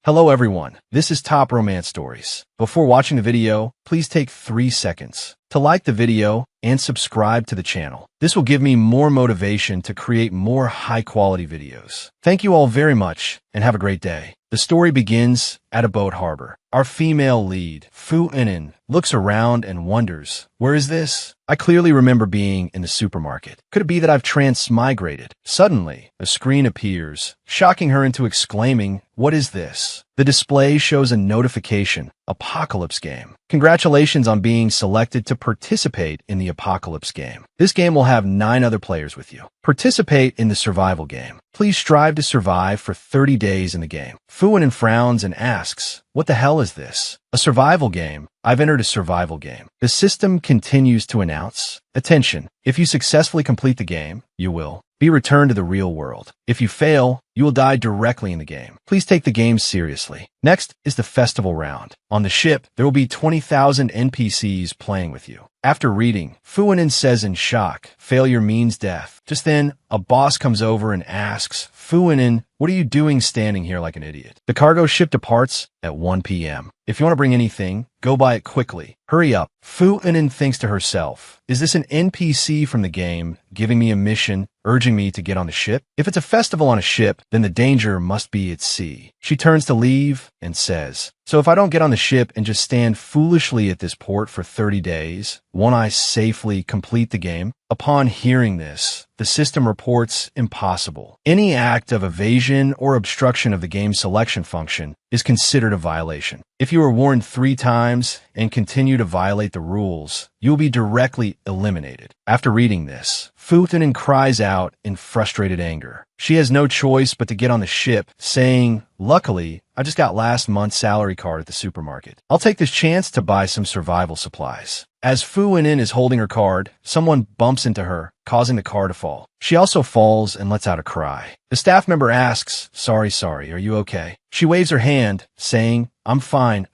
Hello everyone, this is Top Romance Stories. Before watching the video, please take 3 seconds to like the video and subscribe to the channel. This will give me more motivation to create more high-quality videos. Thank you all very much and have a great day. The story begins at a boat harbor. Our female lead, Fu Inen, looks around and wonders, where is this? I clearly remember being in the supermarket. Could it be that I've transmigrated? Suddenly, a screen appears, shocking her into exclaiming, "What is this?" The display shows a notification, Apocalypse Game. Congratulations on being selected to participate in the Apocalypse Game. This game will have 9 other players with you. Participate in the survival game. Please strive to survive for 30 days in the game. Fu Inen frowns and asks, "What the hell is this?" "A survival game. I've entered a survival game." The system continues to announce, "Attention, if you successfully complete the game, you will be returned to the real world. If you fail, you will die directly in the game. Please take the game seriously." Next is the festival round. On the ship, there will be 20,000 NPCs playing with you. After reading, Fu Inen says in shock, "Failure means death." Just then, a boss comes over and asks, "Fu Inen, what are you doing standing here like an idiot?" The cargo ship departs at 1 p.m. If you want to bring anything, go buy it quickly. Hurry up. Fu Inen thinks to herself, is this an NPC from the game giving me a mission, urging me to get on the ship? If it's a festival on a ship, then the danger must be at sea. She turns to leave and says, "So if I don't get on the ship and just stand foolishly at this port for 30 days, won't I safely complete the game?" Upon hearing this, the system reports impossible. Any act of evasion or obstruction of the game selection function is considered a violation. If you are warned 3 times and continue to violate the rules, you will be directly eliminated. After reading this, Fu Inen cries out in frustrated anger. She has no choice but to get on the ship, saying, "Luckily, I just got last month's salary card at the supermarket. I'll take this chance to buy some survival supplies." As Fu Inen is holding her card, someone bumps into her, causing the car to fall. She also falls and lets out a cry. The staff member asks, Sorry, are you okay?" She waves her hand, saying, I'm fine.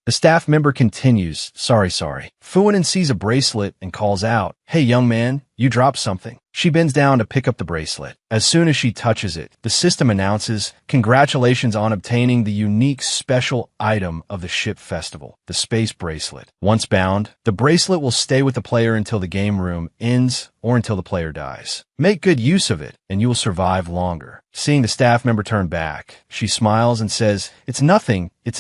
The staff member continues, Sorry. Fu Inen sees a bracelet and calls out, "Hey, young man, you dropped something." She bends down to pick up the bracelet. As soon as she touches it, the system announces, "Congratulations on obtaining the unique special item of the ship festival, the space bracelet. Once bound, the bracelet will stay with the player until the game room ends or until the player dies. Make good use of it, and you will survive longer." Seeing the staff member turn back, she smiles and says, It's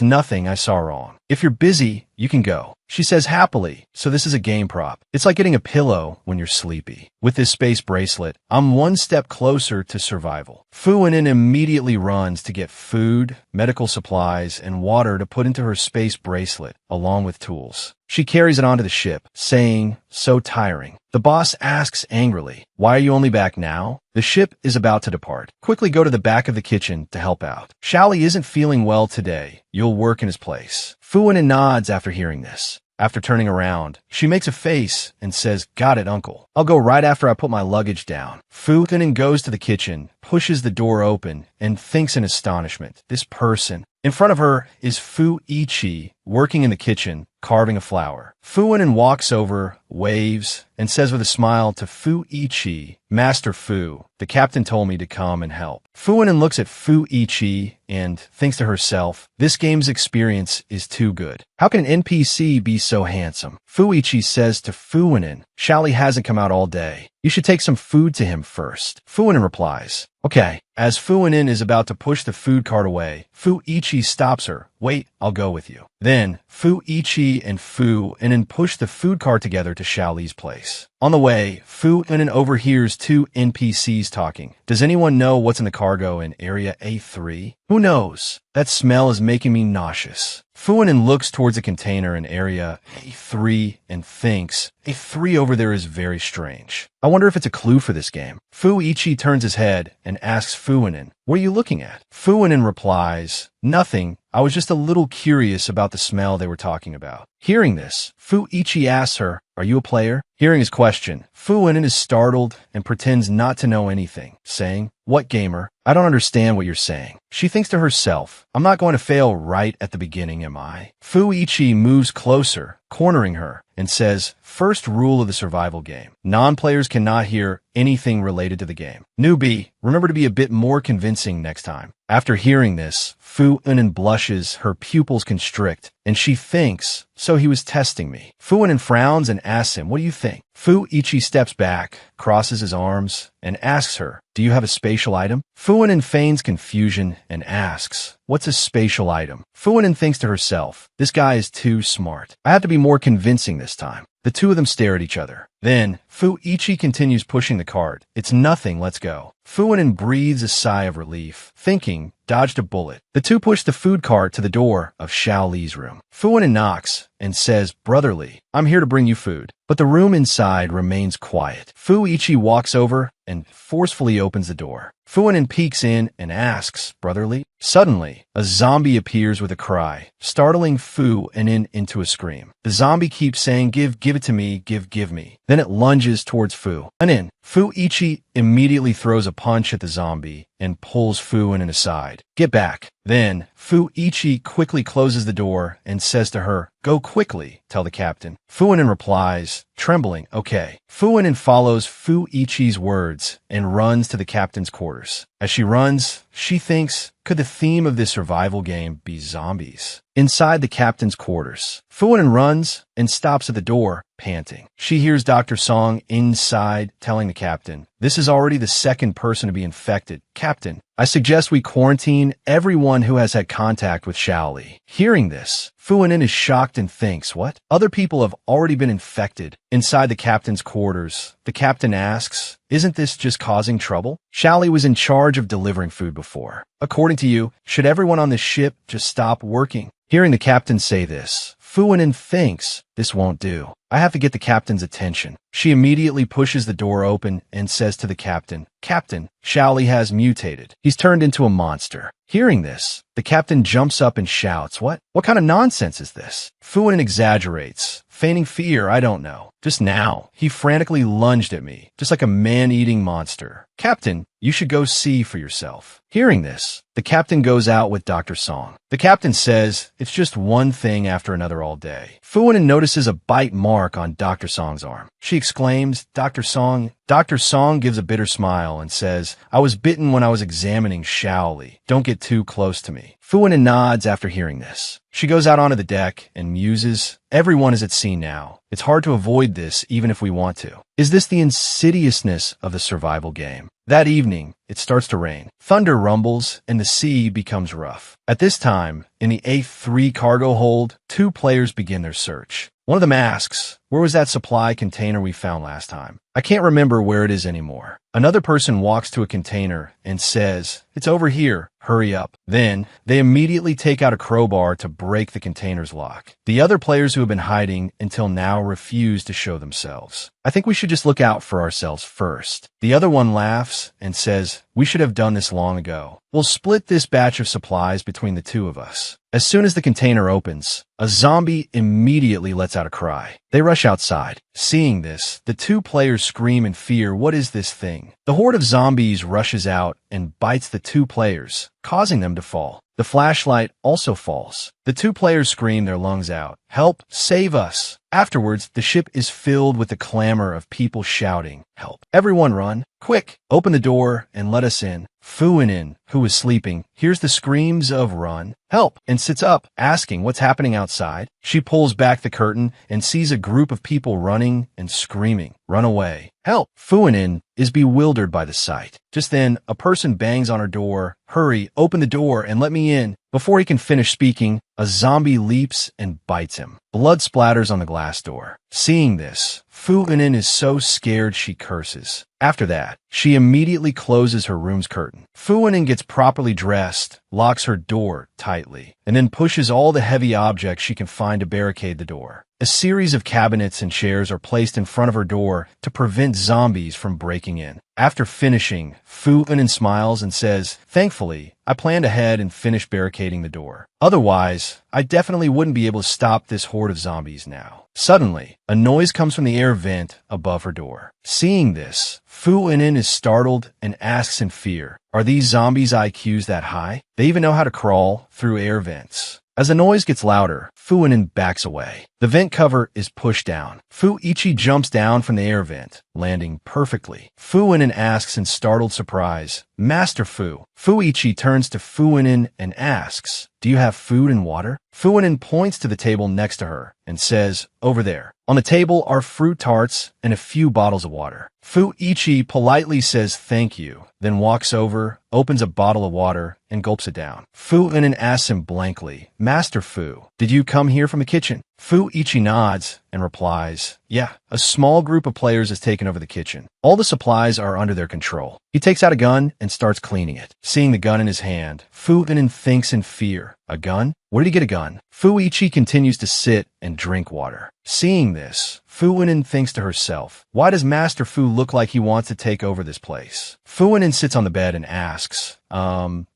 nothing I saw wrong. If you're busy, you can go." She says happily, so this is a game prop. It's like getting a pillow when you're sleepy. With this space bracelet, I'm 1 step closer to survival. Fu Inen immediately runs to get food, medical supplies, and water to put into her space bracelet, along with tools. She carries it onto the ship, saying, "So tiring." The boss asks angrily, "Why are you only back now? The ship is about to depart. Quickly go to the back of the kitchen to help out. Shally isn't feeling well today. You'll work in his place." Fu Inen nods after hearing this. After turning around, she makes a face and says, "Got it, uncle. I'll go right after I put my luggage down." Fu Inen goes to the kitchen, pushes the door open, and thinks in astonishment, this person. In front of her is Fu Ichi, working in the kitchen, carving a flower. Fu Inen walks over, waves, and says with a smile to Fu Ichi, "Master Fu, the captain told me to come and help." Fu Inen looks at Fu Ichi and thinks to herself, this game's experience is too good. How can an NPC be so handsome? Fu Ichi says to Fu Inen, "Shally hasn't come out all day. You should take some food to him first." Fu Inen replies, "Okay." As Fu Inen is about to push the food cart away, Fu Ichi stops her. "Wait, I'll go with you." Then, Fu Ichi and Fu Inen push the food cart together to Shally's place. On the way, Fu Inen overhears 2 NPCs talking. "Does anyone know what's in the cargo in Area A3? Who knows? That smell is making me nauseous." Fu Inen looks towards a container in Area A3 and thinks, A3 over there is very strange. I wonder if it's a clue for this game. Fu Ichi turns his head and asks Fu Inen, "What are you looking at?" Fu Inen replies, "Nothing. I was just a little curious about the smell they were talking about." Hearing this, Fu Ichi asks her, "Are you a player?" Hearing his question, Fu Wenin is startled and pretends not to know anything, saying, "What gamer? I don't understand what you're saying." She thinks to herself, "I'm not going to fail right at the beginning, am I?" Fu Ichi moves closer, cornering her, and says, "First rule of the survival game. Non-players cannot hear anything related to the game. Newbie, remember to be a bit more convincing next time." After hearing this, Fu Wenin blushes, her pupils constrict, and she thinks, "So he was testing me." Fu Wenin frowns and asks him, "What do you think?" Fu Ichi steps back, crosses his arms, and asks her, "Do you have a spatial item?" Fu Wenin feigns confusion and asks, "What's a spatial item?" Fu Wenin thinks to herself, "This guy is too smart. I have to be more convincing this time." The two of them stare at each other. Then, Fu Ichi continues pushing the cart. "It's nothing, let's go." Fu Wenin breathes a sigh of relief, thinking, "Dodged a bullet." The two push the food cart to the door of Xiao Li's room. Fu Wenin knocks and says, "Brotherly, I'm here to bring you food." But the room inside remains quiet. Fu Ichi walks over and forcefully opens the door. Fu Wenin peeks in and asks, "Brotherly?" Suddenly, a zombie appears with a cry, startling Fu Wenin into a scream. The zombie keeps saying, give it to me, give me." Then it lunges towards Fu Wenin. Fu Ichi immediately throws a punch at the zombie and pulls Fu Wenin aside. "Get back." Then, Fu Ichi quickly closes the door and says to her, "Go quickly, tell the captain." Fu Wenin replies, trembling, "Okay." Fu Wenin follows Fu Ichi's words and runs to the captain's quarters. As she runs, she thinks, could the theme of this survival game be zombies? Inside the captain's quarters, Fu Wenin runs and stops at the door, panting. She hears Dr. Song inside telling the captain, "This is already the second person to be infected. Captain, I suggest we quarantine everyone who has had contact with Xiao Li." Hearing this, Fu Wenin is shocked and thinks, what? Other people have already been infected. Inside the captain's quarters, the captain asks, "Isn't this just causing trouble? Xiao Li was in charge of delivering food before. According to you, should everyone on this ship just stop working?" Hearing the captain say this, Fu Wenin thinks, this won't do. I have to get the captain's attention. She immediately pushes the door open and says to the captain, "Captain, Xiao Li has mutated. He's turned into a monster." Hearing this, the captain jumps up and shouts, What kind of nonsense is this?" Fu Wenin exaggerates, feigning fear, "I don't know. Just now, he frantically lunged at me, just like a man-eating monster." "Captain, you should go see for yourself." Hearing this, the captain goes out with Dr. Song. The captain says, "It's just one thing after another all day." Fu Wenin notices a bite mark on Dr. Song's arm. She exclaims, "Dr. Song." Dr. Song gives a bitter smile and says, "I was bitten when I was examining Xiao Li. Don't get too close to me." Fu Wenin nods after hearing this. She goes out onto the deck and muses, "Everyone is at sea now. It's hard to avoid this even if we want to. Is this the insidiousness of the survival game?" That evening, it starts to rain. Thunder rumbles and the sea becomes rough. At this time, in the A3 cargo hold, two players begin their search. One of them asks, "Where was that supply container we found last time? I can't remember where it is anymore." Another person walks to a container and says, "It's over here. Hurry up." Then, they immediately take out a crowbar to break the container's lock. The other players who have been hiding until now refuse to show themselves. "I think we should just look out for ourselves first." The other one laughs and says, "We should have done this long ago. We'll split this batch of supplies between the two of us." As soon as the container opens, a zombie immediately lets out a cry. They rush outside. Seeing this, the two players scream in fear, "What is this thing?" The horde of zombies rushes out and bites the two players, causing them to fall. The flashlight also falls. The two players scream their lungs out, "Help! Save us!" Afterwards, the ship is filled with the clamor of people shouting, "Help! Everyone run! Quick! Open the door and let us in." Fu Wenin, who is sleeping, hears the screams of "Run! Help!" and sits up, asking what's happening outside. She pulls back the curtain and sees a group of people running and screaming, "Run away! Help!" Fu Wenin is bewildered by the sight. Just then, a person bangs on her door. "Hurry, open the door and let me in." Before he can finish speaking, a zombie leaps and bites him. Blood splatters on the glass door. Seeing this, Fu-Inen is so scared she curses. After that, she immediately closes her room's curtain. Fu-Inen gets properly dressed, locks her door tightly, and then pushes all the heavy objects she can find to barricade the door. A series of cabinets and chairs are placed in front of her door to prevent zombies from breaking in. After finishing, Fu-Inen smiles and says, "Thankfully, I planned ahead and finished barricading the door. Otherwise, I definitely wouldn't be able to stop this horde of zombies now." Suddenly, a noise comes from the air vent above her door. Seeing this, Fu-Inen is startled and asks in fear, "Are these zombies' IQs that high? They even know how to crawl through air vents." As the noise gets louder, Fu-Inen backs away. The vent cover is pushed down. Fu-Ichi jumps down from the air vent, landing perfectly. Fu-Inen asks in startled surprise, "Master Fu." Fu-Ichi turns to Fu-Inen and asks, "Do you have food and water?" Fu-Inen points to the table next to her and says, "Over there." On the table are fruit tarts and a few bottles of water. Fu-Ichi politely says thank you, then walks over, opens a bottle of water, and gulps it down. Fu-Inen asks him blankly, "Master Fu, did you come here from the kitchen?" Fu-Ichi nods and replies, "Yeah, a small group of players has taken over the kitchen. All the supplies are under their control." He takes out a gun and starts cleaning it. Seeing the gun in his hand, Fu-Inen thinks in fear, "A gun? Where did he get a gun?" Fu-Ichi continues to sit and drink water. Seeing this, Fu-Inen thinks to herself, "Why does Master Fu look like he wants to take over this place?" Fu-Inen sits on the bed and asks,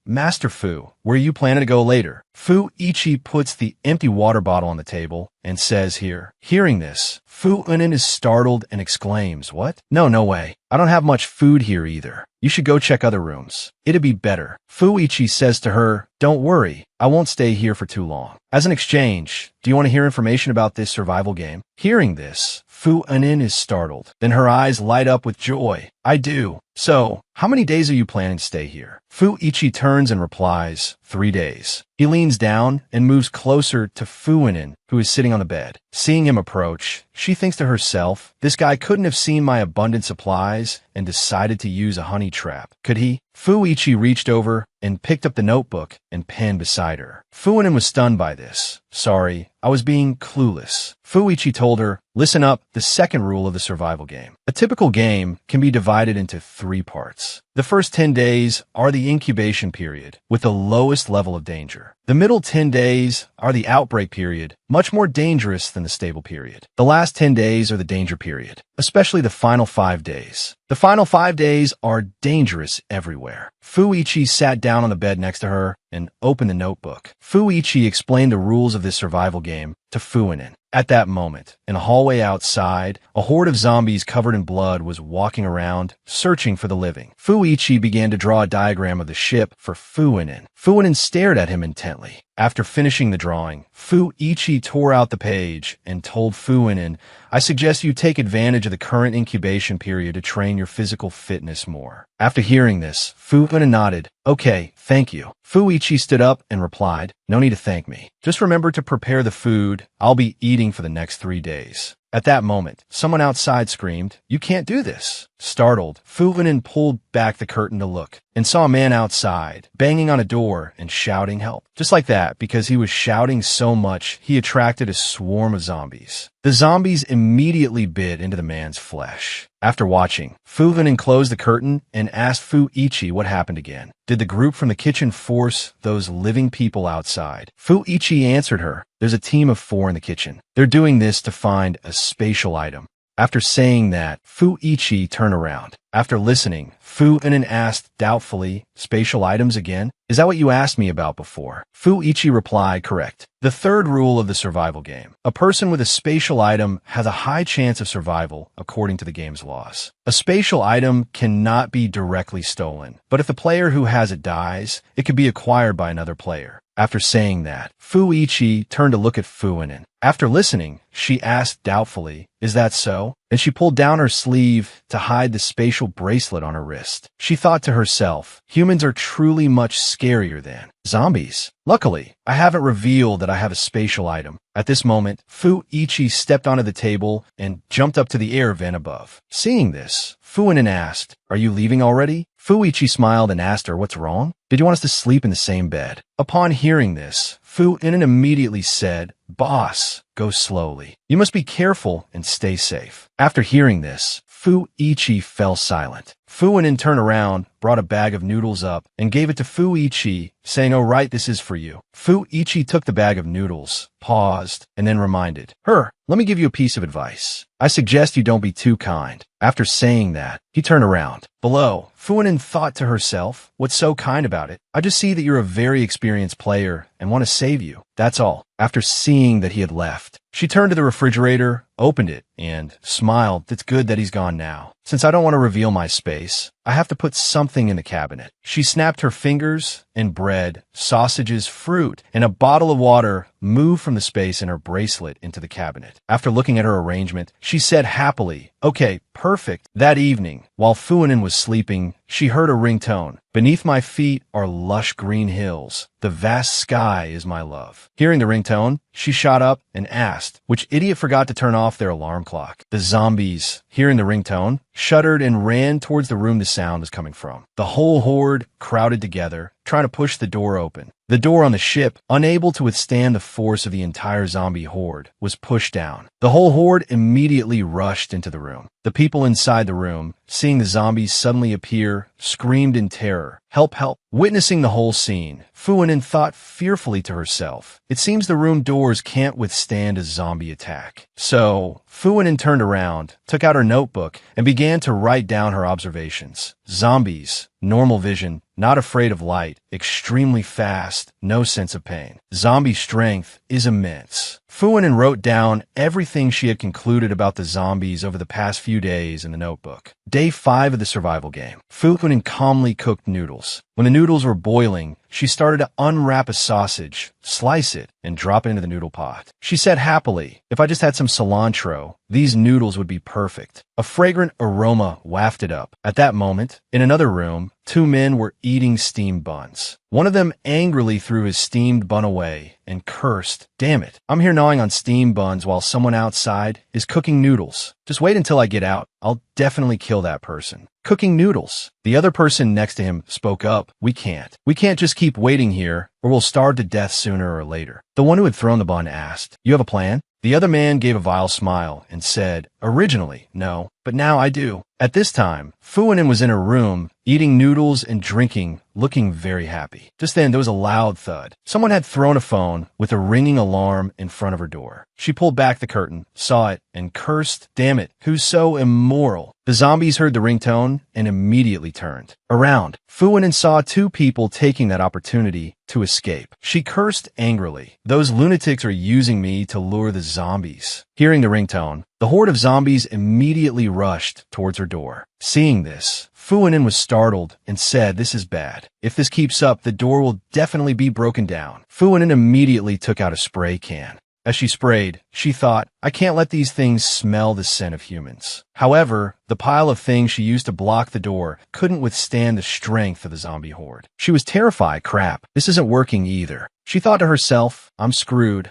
Master Fu, where are you planning to go later?" Fu-Ichi puts the empty water bottle on the table and says here. Hearing this, Fu-Inen is startled and exclaims, "What? No way. I don't have much food here either. You should go check other rooms. It'd be better." Fu-Ichi says to her, "Don't worry, I won't stay here for too long." As an exchange, "Do you want to hear information about this survival game?" Hearing this, Fu-Inen is startled. Then her eyes light up with joy. "I do. So, how many days are you planning to stay here?" Fu-Ichi turns and replies, 3 days. He leans down and moves closer to Fu-Inen, who is sitting on the bed. Seeing him approach, she thinks to herself, "This guy couldn't have seen my abundant supplies and decided to use a honey trap, could he?" Fu-Ichi reached over and picked up the notebook and pen beside her. Fu-Inen was stunned by this. "Sorry, I was being clueless." Fu-Ichi told her, "Listen up, the second rule of the survival game. A typical game can be divided into 3 parts. The first 10 days are the incubation period, with the lowest level of danger. The middle 10 days are the outbreak period, much more dangerous than the stable period. The last 10 days are the danger period, especially the final 5 days. The final 5 days are dangerous everywhere." Fu-Ichi sat down on the bed next to her and opened the notebook. Fu-Ichi explained the rules of this survival game to Fu-Inen. At that moment, in a hallway outside, a horde of zombies covered in blood was walking around, searching for the living. Fu-Ichi began to draw a diagram of the ship for Fu-Inen. Fu-Inen stared at him intently. After finishing the drawing, Fu-Ichi tore out the page and told Fu-Inen, "I suggest you take advantage of the current incubation period to train your physical fitness more." After hearing this, Fu-Inen nodded. "Okay, thank you." Fu-Ichi stood up and replied, "No need to thank me. Just remember to prepare the food I'll be eating for the next 3 days." At that moment, someone outside screamed, "You can't do this." Startled, Fu-Inen pulled back the curtain to look and saw a man outside, banging on a door and shouting help. Just like that, because he was shouting so much, he attracted a swarm of zombies. The zombies immediately bit into the man's flesh. After watching, Fu-Inen closed the curtain and asked Fu-Ichi what happened again. Did the group from the kitchen force those living people outside? Fu-Ichi answered her, "There's a team of 4 in the kitchen. They're doing this to find a spatial item." After saying that, Fu-Ichi turned around. After listening, Fu-Inen asked doubtfully, "Spatial items again? Is that what you asked me about before?" Fu-Ichi replied, "Correct." The third rule of the survival game. A person with a spatial item has a high chance of survival according to the game's laws. A spatial item cannot be directly stolen, but if the player who has it dies, it can be acquired by another player. After saying that, Fu-Ichi turned to look at Fu-Inen. After listening, she asked doubtfully, "Is that so?" And she pulled down her sleeve to hide the spatial bracelet on her wrist. She thought to herself, humans are truly much scarier than zombies. Luckily, I haven't revealed that I have a spatial item. At this moment, Fu-Ichi stepped onto the table and jumped up to the air vent above. Seeing this, Fu-Inen asked, "Are you leaving already?" Fu-Ichi smiled and asked her, "What's wrong? Did you want us to sleep in the same bed?" Upon hearing this, Fu-Inen immediately said, "Boss, go slowly. You must be careful and stay safe." After hearing this, Fu-ichi fell silent. Fu-inen turned around, brought a bag of noodles up, and gave it to Fu-ichi, saying, "Oh right, this is for you." Fu-ichi took the bag of noodles, paused, and then reminded her, "Let me give you a piece of advice. I suggest you don't be too kind." After saying that, he turned around. Below, Fu-inen thought to herself, "What's so kind about it? I just see that you're a very experienced player and want to save you. That's all." After seeing that he had left, she turned to the refrigerator, opened it, and smiled. "It's good that he's gone now. Since I don't want to reveal my space, I have to put something in the cabinet." She snapped her fingers, and bread, sausages, fruit, and a bottle of water moved from the space in her bracelet into the cabinet. After looking at her arrangement, she said happily, "Okay, perfect." That evening, while Fu-inen was sleeping, she heard a ringtone. "Beneath my feet are lush green hills. The vast sky is my love." Hearing the ringtone, she shot up and asked, which idiot forgot to turn off their alarm clock? The zombies, hearing the ringtone, shuddered and ran towards the room the sound was coming from. The whole horde crowded together, trying to push the door open. The door on the ship, unable to withstand the force of the entire zombie horde, was pushed down. The whole horde immediately rushed into the room. The people inside the room, seeing the zombies suddenly appear, screamed in terror, "Help, help!" Witnessing the whole scene, Fu-inen thought fearfully to herself, "It seems the room doors can't withstand a zombie attack." So, Fu-inen turned around, took out her notebook, and began to write down her observations. Zombies, normal vision, not afraid of light, extremely fast, no sense of pain. Zombie strength is immense. Fu-inen wrote down everything she had concluded about the zombies over the past few days in the notebook. Day 5 of the survival game. Fu-inen calmly cooked noodles. When the noodles were boiling, she started to unwrap a sausage, slice it, and drop it into the noodle pot. She said happily, "If I just had some cilantro, these noodles would be perfect." A fragrant aroma wafted up. At that moment, in another room, 2 men were eating steamed buns. One of them angrily threw his steamed bun away and cursed, "Damn it, I'm here gnawing on steamed buns while someone outside is cooking noodles. Just wait until I get out. I'll definitely kill that person." Cooking noodles. The other person next to him spoke up, We can't just keep waiting here, or we'll starve to death sooner or later." The one who had thrown the bun asked, "You have a plan?" The other man gave a vile smile and said, "Originally, no, but now I do." At this time, Fu-inen was in her room, eating noodles and drinking, looking very happy. Just then, there was a loud thud. Someone had thrown a phone with a ringing alarm in front of her door. She pulled back the curtain, saw it, and cursed, "Damn it, who's so immoral?" The zombies heard the ringtone and immediately turned around. Fu-inen saw 2 people taking that opportunity to escape. She cursed angrily, "Those lunatics are using me to lure the zombies." Hearing the ringtone, the horde of zombies immediately rushed towards her door. Seeing this, Fu-inen was startled and said, "This is bad. If this keeps up, the door will definitely be broken down." Fu-inen immediately took out a spray can. As she sprayed, she thought, "I can't let these things smell the scent of humans." However, the pile of things she used to block the door couldn't withstand the strength of the zombie horde. She was terrified. "Crap, this isn't working either." She thought to herself, I'm screwed.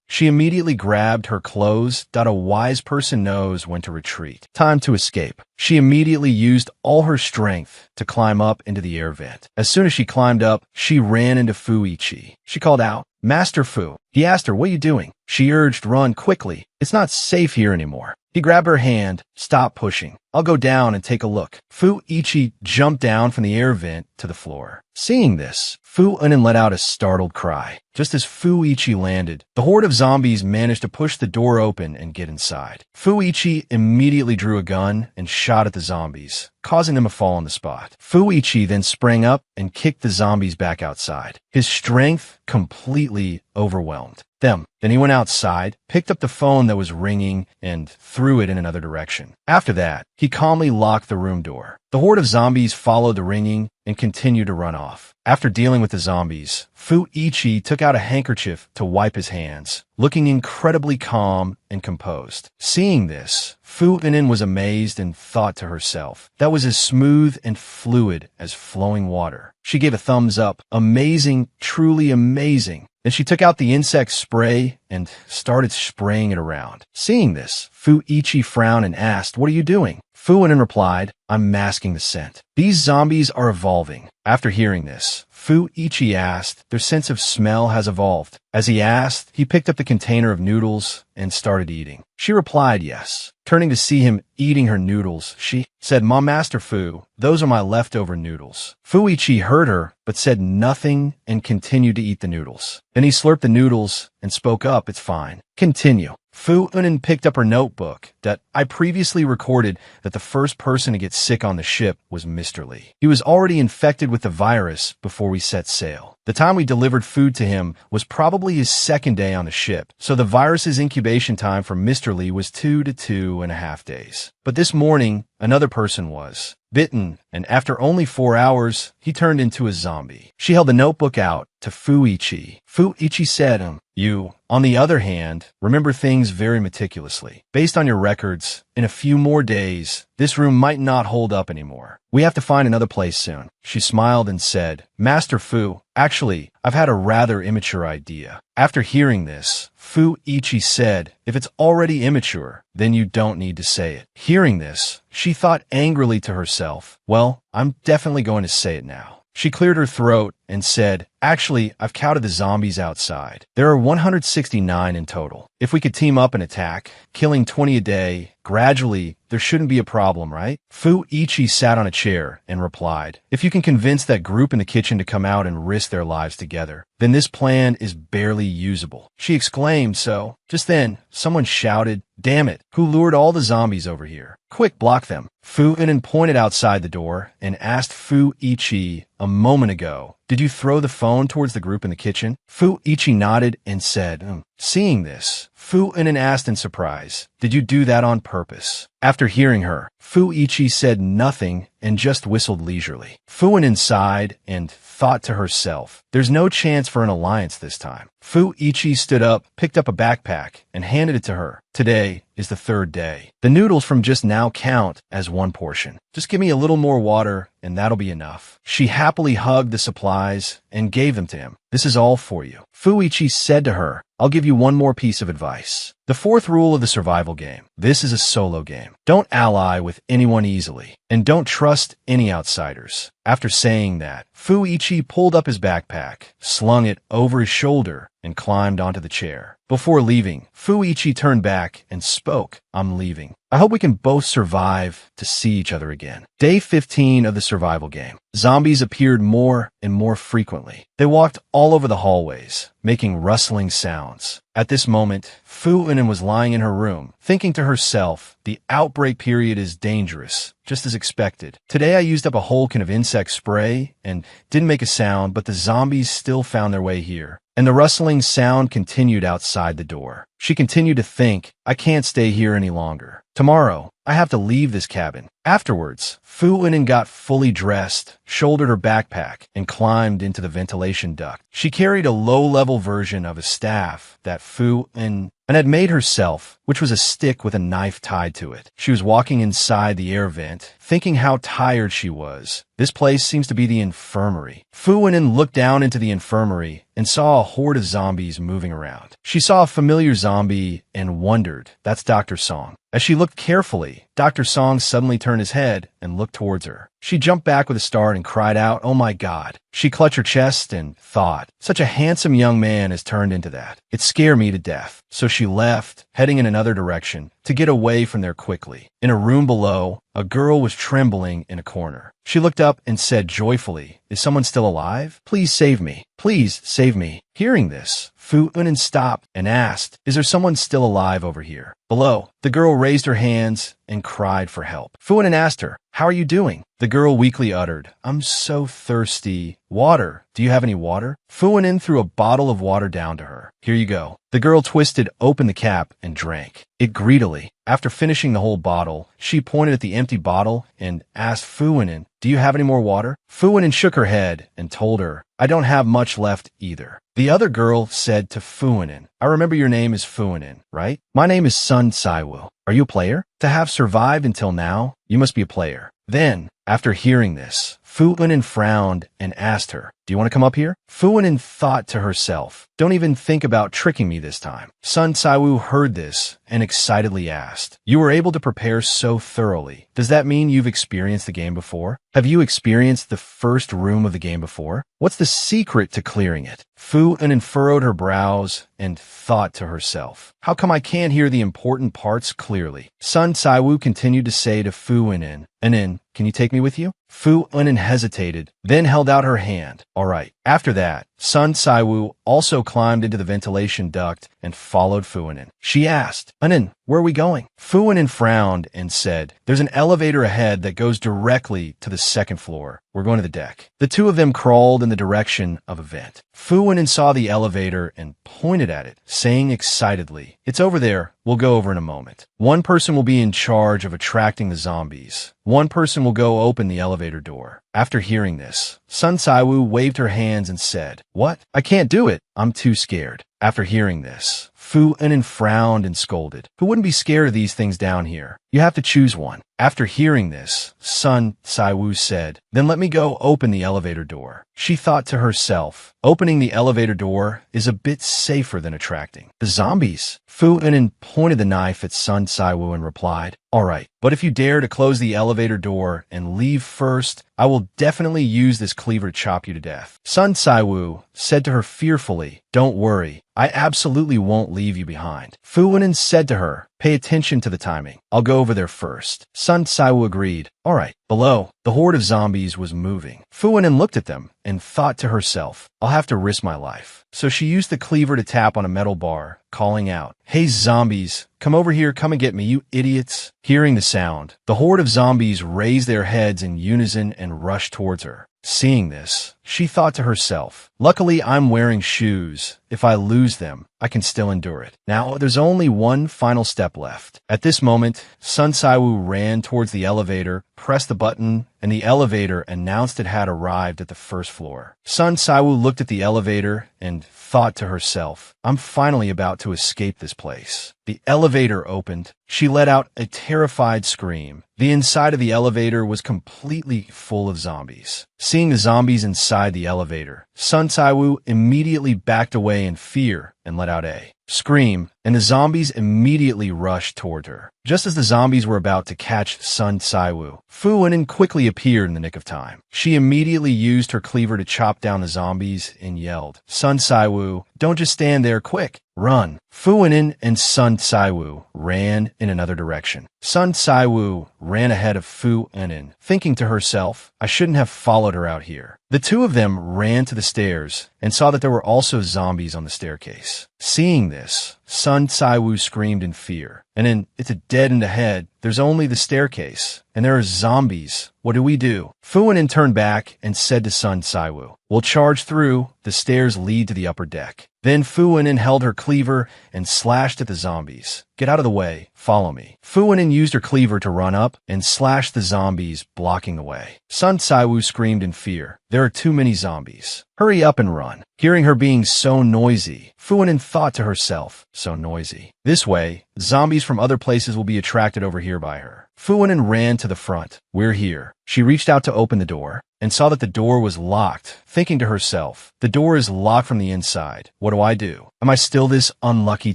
She immediately grabbed her clothes. A wise person knows when to retreat. Time to escape. She immediately used all her strength to climb up into the air vent. As soon as she climbed up, she ran into Fu-ichi. She called out, "Master Fu." He asked her, "What are you doing?" She urged, "Run quickly. It's not safe here anymore." He grabbed her hand. "Stop pushing. I'll go down and take a look." Fu-ichi jumped down from the air vent to the floor. Seeing this, Fu-inen let out a startled cry. Just as Fu-ichi landed, the horde of zombies managed to push the door open and get inside. Fu-ichi immediately drew a gun and shot at the zombies, causing them to fall on the spot. Fu-ichi then sprang up and kicked the zombies back outside. His strength completely overwhelmed them. Then he went outside, picked up the phone that was ringing, and threw it in another direction. After that, he calmly locked the room door. The horde of zombies followed the ringing and continued to run off. After dealing with the zombies, Fu-ichi took out a handkerchief to wipe his hands, looking incredibly calm and composed. Seeing this, Fu-inen was amazed and thought to herself, "That was as smooth and fluid as flowing water." She gave a thumbs up. "Amazing, truly amazing." Then she took out the insect spray and started spraying it around. Seeing this, Fu-ichi frowned and asked, "What are you doing?" Fu-inen replied, "I'm masking the scent. These zombies are evolving." After hearing this, Fu Ichi asked. Their sense of smell has evolved. As he asked, he picked up the container of noodles and started eating. She replied yes. Turning to see him eating her noodles, she said, Master Fu, those are my leftover noodles. Fu Ichi heard her, but said nothing and continued to eat the noodles. Then he slurped the noodles and spoke up, it's fine. Continue. Fu Unin picked up her notebook. I previously recorded that the first person to get sick on the ship was Mr. Lee. He was already infected with the virus before we set sail. The time we delivered food to him was probably his second day on the ship, so the virus's incubation time for Mr. Lee was 2 to 2.5 days. But this morning, another person was bitten, and after only 4 hours, he turned into a zombie. She held the notebook out to Fu Ichi. Fu Ichi said, You, on the other hand, remember things very meticulously. Based on your records, in a few more days, this room might not hold up anymore. We have to find another place soon. She smiled and said, Master Fu, actually, I've had a rather immature idea. After hearing this, Fu Ichi said, if it's already immature, then you don't need to say it. Hearing this, she thought angrily to herself, well, I'm definitely going to say it now. She cleared her throat and said, actually, I've counted the zombies outside. There are 169 in total. If we could team up and attack, killing 20 a day, gradually, there shouldn't be a problem, right? Fu Ichi sat on a chair and replied, if you can convince that group in the kitchen to come out and risk their lives together, then this plan is barely usable. She exclaimed so. Just then, someone shouted, damn it, who lured all the zombies over here? Quick, block them. Fu Unin pointed outside the door and asked Fu Ichi a moment ago, did you throw the phone towards the group in the kitchen? Fu Ichi nodded and said, Seeing this, Fu Unin asked in surprise, did you do that on purpose? After hearing her, Fu Ichi said nothing and just whistled leisurely. Fu Unin sighed and thought to herself, there's no chance for an alliance this time. Fu Ichi stood up, picked up a backpack, and handed it to her. Today is the third day. The noodles from just now count as one portion. Just give me a little more water, and that'll be enough. She happily hugged the supplies and gave them to him. This is all for you. Fu Ichi said to her, I'll give you one more piece of advice. The fourth rule of the survival game. This is a solo game. Don't ally with anyone easily, and don't trust any outsiders. After saying that, Fu Ichi pulled up his backpack, slung it over his shoulder, and climbed onto the chair. Before leaving, Fu Ichi turned back and spoke, I'm leaving. I hope we can both survive to see each other again. Day 15 of the survival game. Zombies appeared more and more frequently. They walked all over the hallways, making rustling sounds. At this moment, Fu Unin was lying in her room, thinking to herself, the outbreak period is dangerous, just as expected. Today I used up a whole can of insect spray and didn't make a sound, but the zombies still found their way here. And the rustling sound continued outside the door. She continued to think, I can't stay here any longer. Tomorrow, I have to leave this cabin. Afterwards, Fu Unin got fully dressed, shouldered her backpack, and climbed into the ventilation duct. She carried a low-level version of a staff that Fu Unin had made herself, which was a stick with a knife tied to it. She was walking inside the air vent, thinking how tired she was. This place seems to be the infirmary. Fu Unin looked down into the infirmary and saw a horde of zombies moving around. She saw a familiar zombie and wondered, that's Dr. Song. As she looked carefully, Dr. Song suddenly turned his head and looked towards her. She jumped back with a start and cried out, oh my God. She clutched her chest and thought, such a handsome young man has turned into that. It scared me to death. So she left, heading in another direction, to get away from there quickly. In a room below, a girl was trembling in a corner. She looked up and said joyfully, is someone still alive? Please save me. Please save me. Hearing this, Fu Unin stopped and asked, is there someone still alive over here? Below, the girl raised her hands and cried for help. Fu Unin asked her, how are you doing? The girl weakly uttered, I'm so thirsty. Water. Do you have any water? Fu Unin threw a bottle of water down to her. Here you go. The girl twisted open the cap and drank it greedily. After finishing the whole bottle, she pointed at the empty bottle and asked Fu Unin, do you have any more water? Fu Unin shook her head and told her, I don't have much left either. The other girl said to Fu Unin, I remember your name is Fu Unin, right? My name is Sun Saiwu. Are you a player? To have survived until now, you must be a player. Then, after hearing this, Fu Unin frowned and asked her, Do you want to come up here? Fu Wen thought to herself, don't even think about tricking me this time. Sun Saiwu heard this and excitedly asked, you were able to prepare so thoroughly. Does that mean you've experienced the game before? Have you experienced the first room of the game before? What's the secret to clearing it? Fu Wen furrowed her brows and thought to herself, how come I can't hear the important parts clearly? Sun Saiwu continued to say to Fu Wen, can you take me with you? Fu Wen hesitated, then held out her hand. All right. After that, Sun Saiwu also climbed into the ventilation duct and followed Fu Wen. She asked, where are we going? Fu Wen frowned and said, there's an elevator ahead that goes directly to the second floor. We're going to the deck. The two of them crawled in the direction of a vent. Fu Wen saw the elevator and pointed at it, saying excitedly, it's over there. We'll go over in a moment. One person will be in charge of attracting the zombies. One person will go open the elevator door. After hearing this, Sun Saiwu waved her hands and said, what? I can't do it. I'm too scared. After hearing this, Fu Wen frowned and scolded. Who wouldn't be scared of these things down here? You have to choose one. After hearing this, Sun Saiwu said, then let me go open the elevator door. She thought to herself, opening the elevator door is a bit safer than attracting the zombies. Fu Wen pointed the knife at Sun Saiwu and replied, all right, but if you dare to close the elevator door and leave first, I will definitely use this cleaver to chop you to death. Sun Saiwu said to her fearfully, don't worry, I absolutely won't leave you behind. Fu Wen said to her, pay attention to the timing. I'll go over there first. Sun Saiwu agreed. All right. Below, the horde of zombies was moving. Fu Wen looked at them and thought to herself, I'll have to risk my life. So she used the cleaver to tap on a metal bar, calling out, hey zombies, come over here, come and get me, you idiots. Hearing the sound, the horde of zombies raised their heads in unison and rushed towards her. Seeing this, she thought to herself, luckily I'm wearing shoes. If I lose them, I can still endure it. Now, there's only one final step left. At this moment, Sun Saiwu ran towards the elevator, pressed the button, and the elevator announced it had arrived at the first floor. Sun Saiwu looked at the elevator and thought to herself, I'm finally about to escape this place. The elevator opened. She let out a terrified scream. The inside of the elevator was completely full of zombies. Seeing the zombies inside the elevator, Sun Saiwu immediately backed away in fear and let out a scream, and the zombies immediately rushed toward her. Just as the zombies were about to catch Sun Saiwu, Fu Wen quickly appeared in the nick of time. She immediately used her cleaver to chop down the zombies and yelled, Sun Saiwu, don't just stand there, quick, run. Fu Wen and Sun Saiwu ran in another direction. Sun Saiwu ran ahead of Fu Wen, thinking to herself, I shouldn't have followed her out here. The two of them ran to the stairs and saw that there were also zombies on the staircase. Seeing this, Sun Saiwu screamed in fear. It's a dead end ahead. There's only the staircase, and there are zombies. What do we do? Fu Wen turned back and said to Sun Saiwu, we'll charge through. The stairs lead to the upper deck. Then Fu Wen held her cleaver and slashed at the zombies. Get out of the way. Follow me. Fu Wen used her cleaver to run up and slash the zombies, blocking the way. Sun Saiwu screamed in fear. There are too many zombies. Hurry up and run. Hearing her being so noisy, Fu Wen thought to herself, so noisy. This way, zombies from other places will be attracted over here by her. Fu Wen ran to the front. We're here. She reached out to open the door and saw that the door was locked, thinking to herself, the door is locked from the inside. What do I do? Am I still this unlucky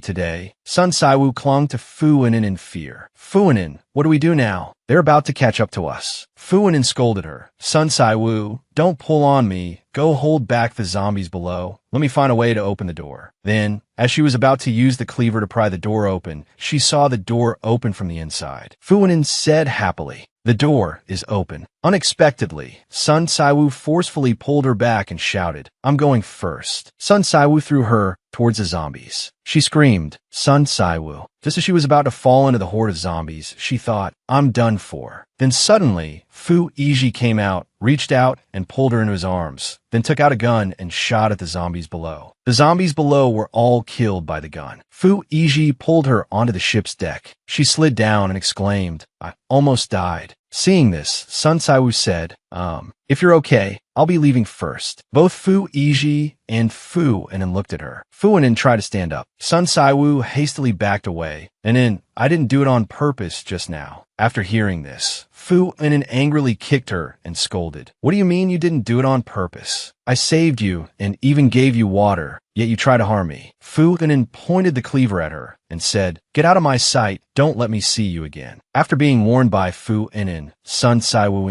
today? Sun Saiwu clung to Fu Wen in fear. Fu Wen, what do we do now? They're about to catch up to us. Fu Wen scolded her. Sun Saiwu, don't pull on me. Go hold back the zombies below. Let me find a way to open the door. Then, as she was about to use the cleaver to pry the door open, she saw the door open from the inside. Fu Wen said happily, the door is open. Unexpectedly, Sun Saiwu forcefully pulled her back and shouted, I'm going first. Sun Saiwu threw her towards the zombies. She screamed, Sun Saiwu. Just as she was about to fall into the horde of zombies, she thought, I'm done for. Then suddenly, Fu Iji came out, reached out, and pulled her into his arms, then took out a gun and shot at the zombies below. The zombies below were all killed by the gun. Fu Iji pulled her onto the ship's deck. She slid down and exclaimed, I almost died. Seeing this, Sun Saiwu said, if you're okay, I'll be leaving first. Both Fu Iji and Fu Wen looked at her. Fu Wen tried to stand up. Sun Saiwu hastily backed away. I didn't do it on purpose just now. After hearing this, Fu Inen angrily kicked her and scolded. What do you mean you didn't do it on purpose? I saved you and even gave you water, yet you try to harm me. Fu Inen pointed the cleaver at her and said, Get out of my sight, don't let me see you again. After being warned by Fu Inen, Sun Saiwu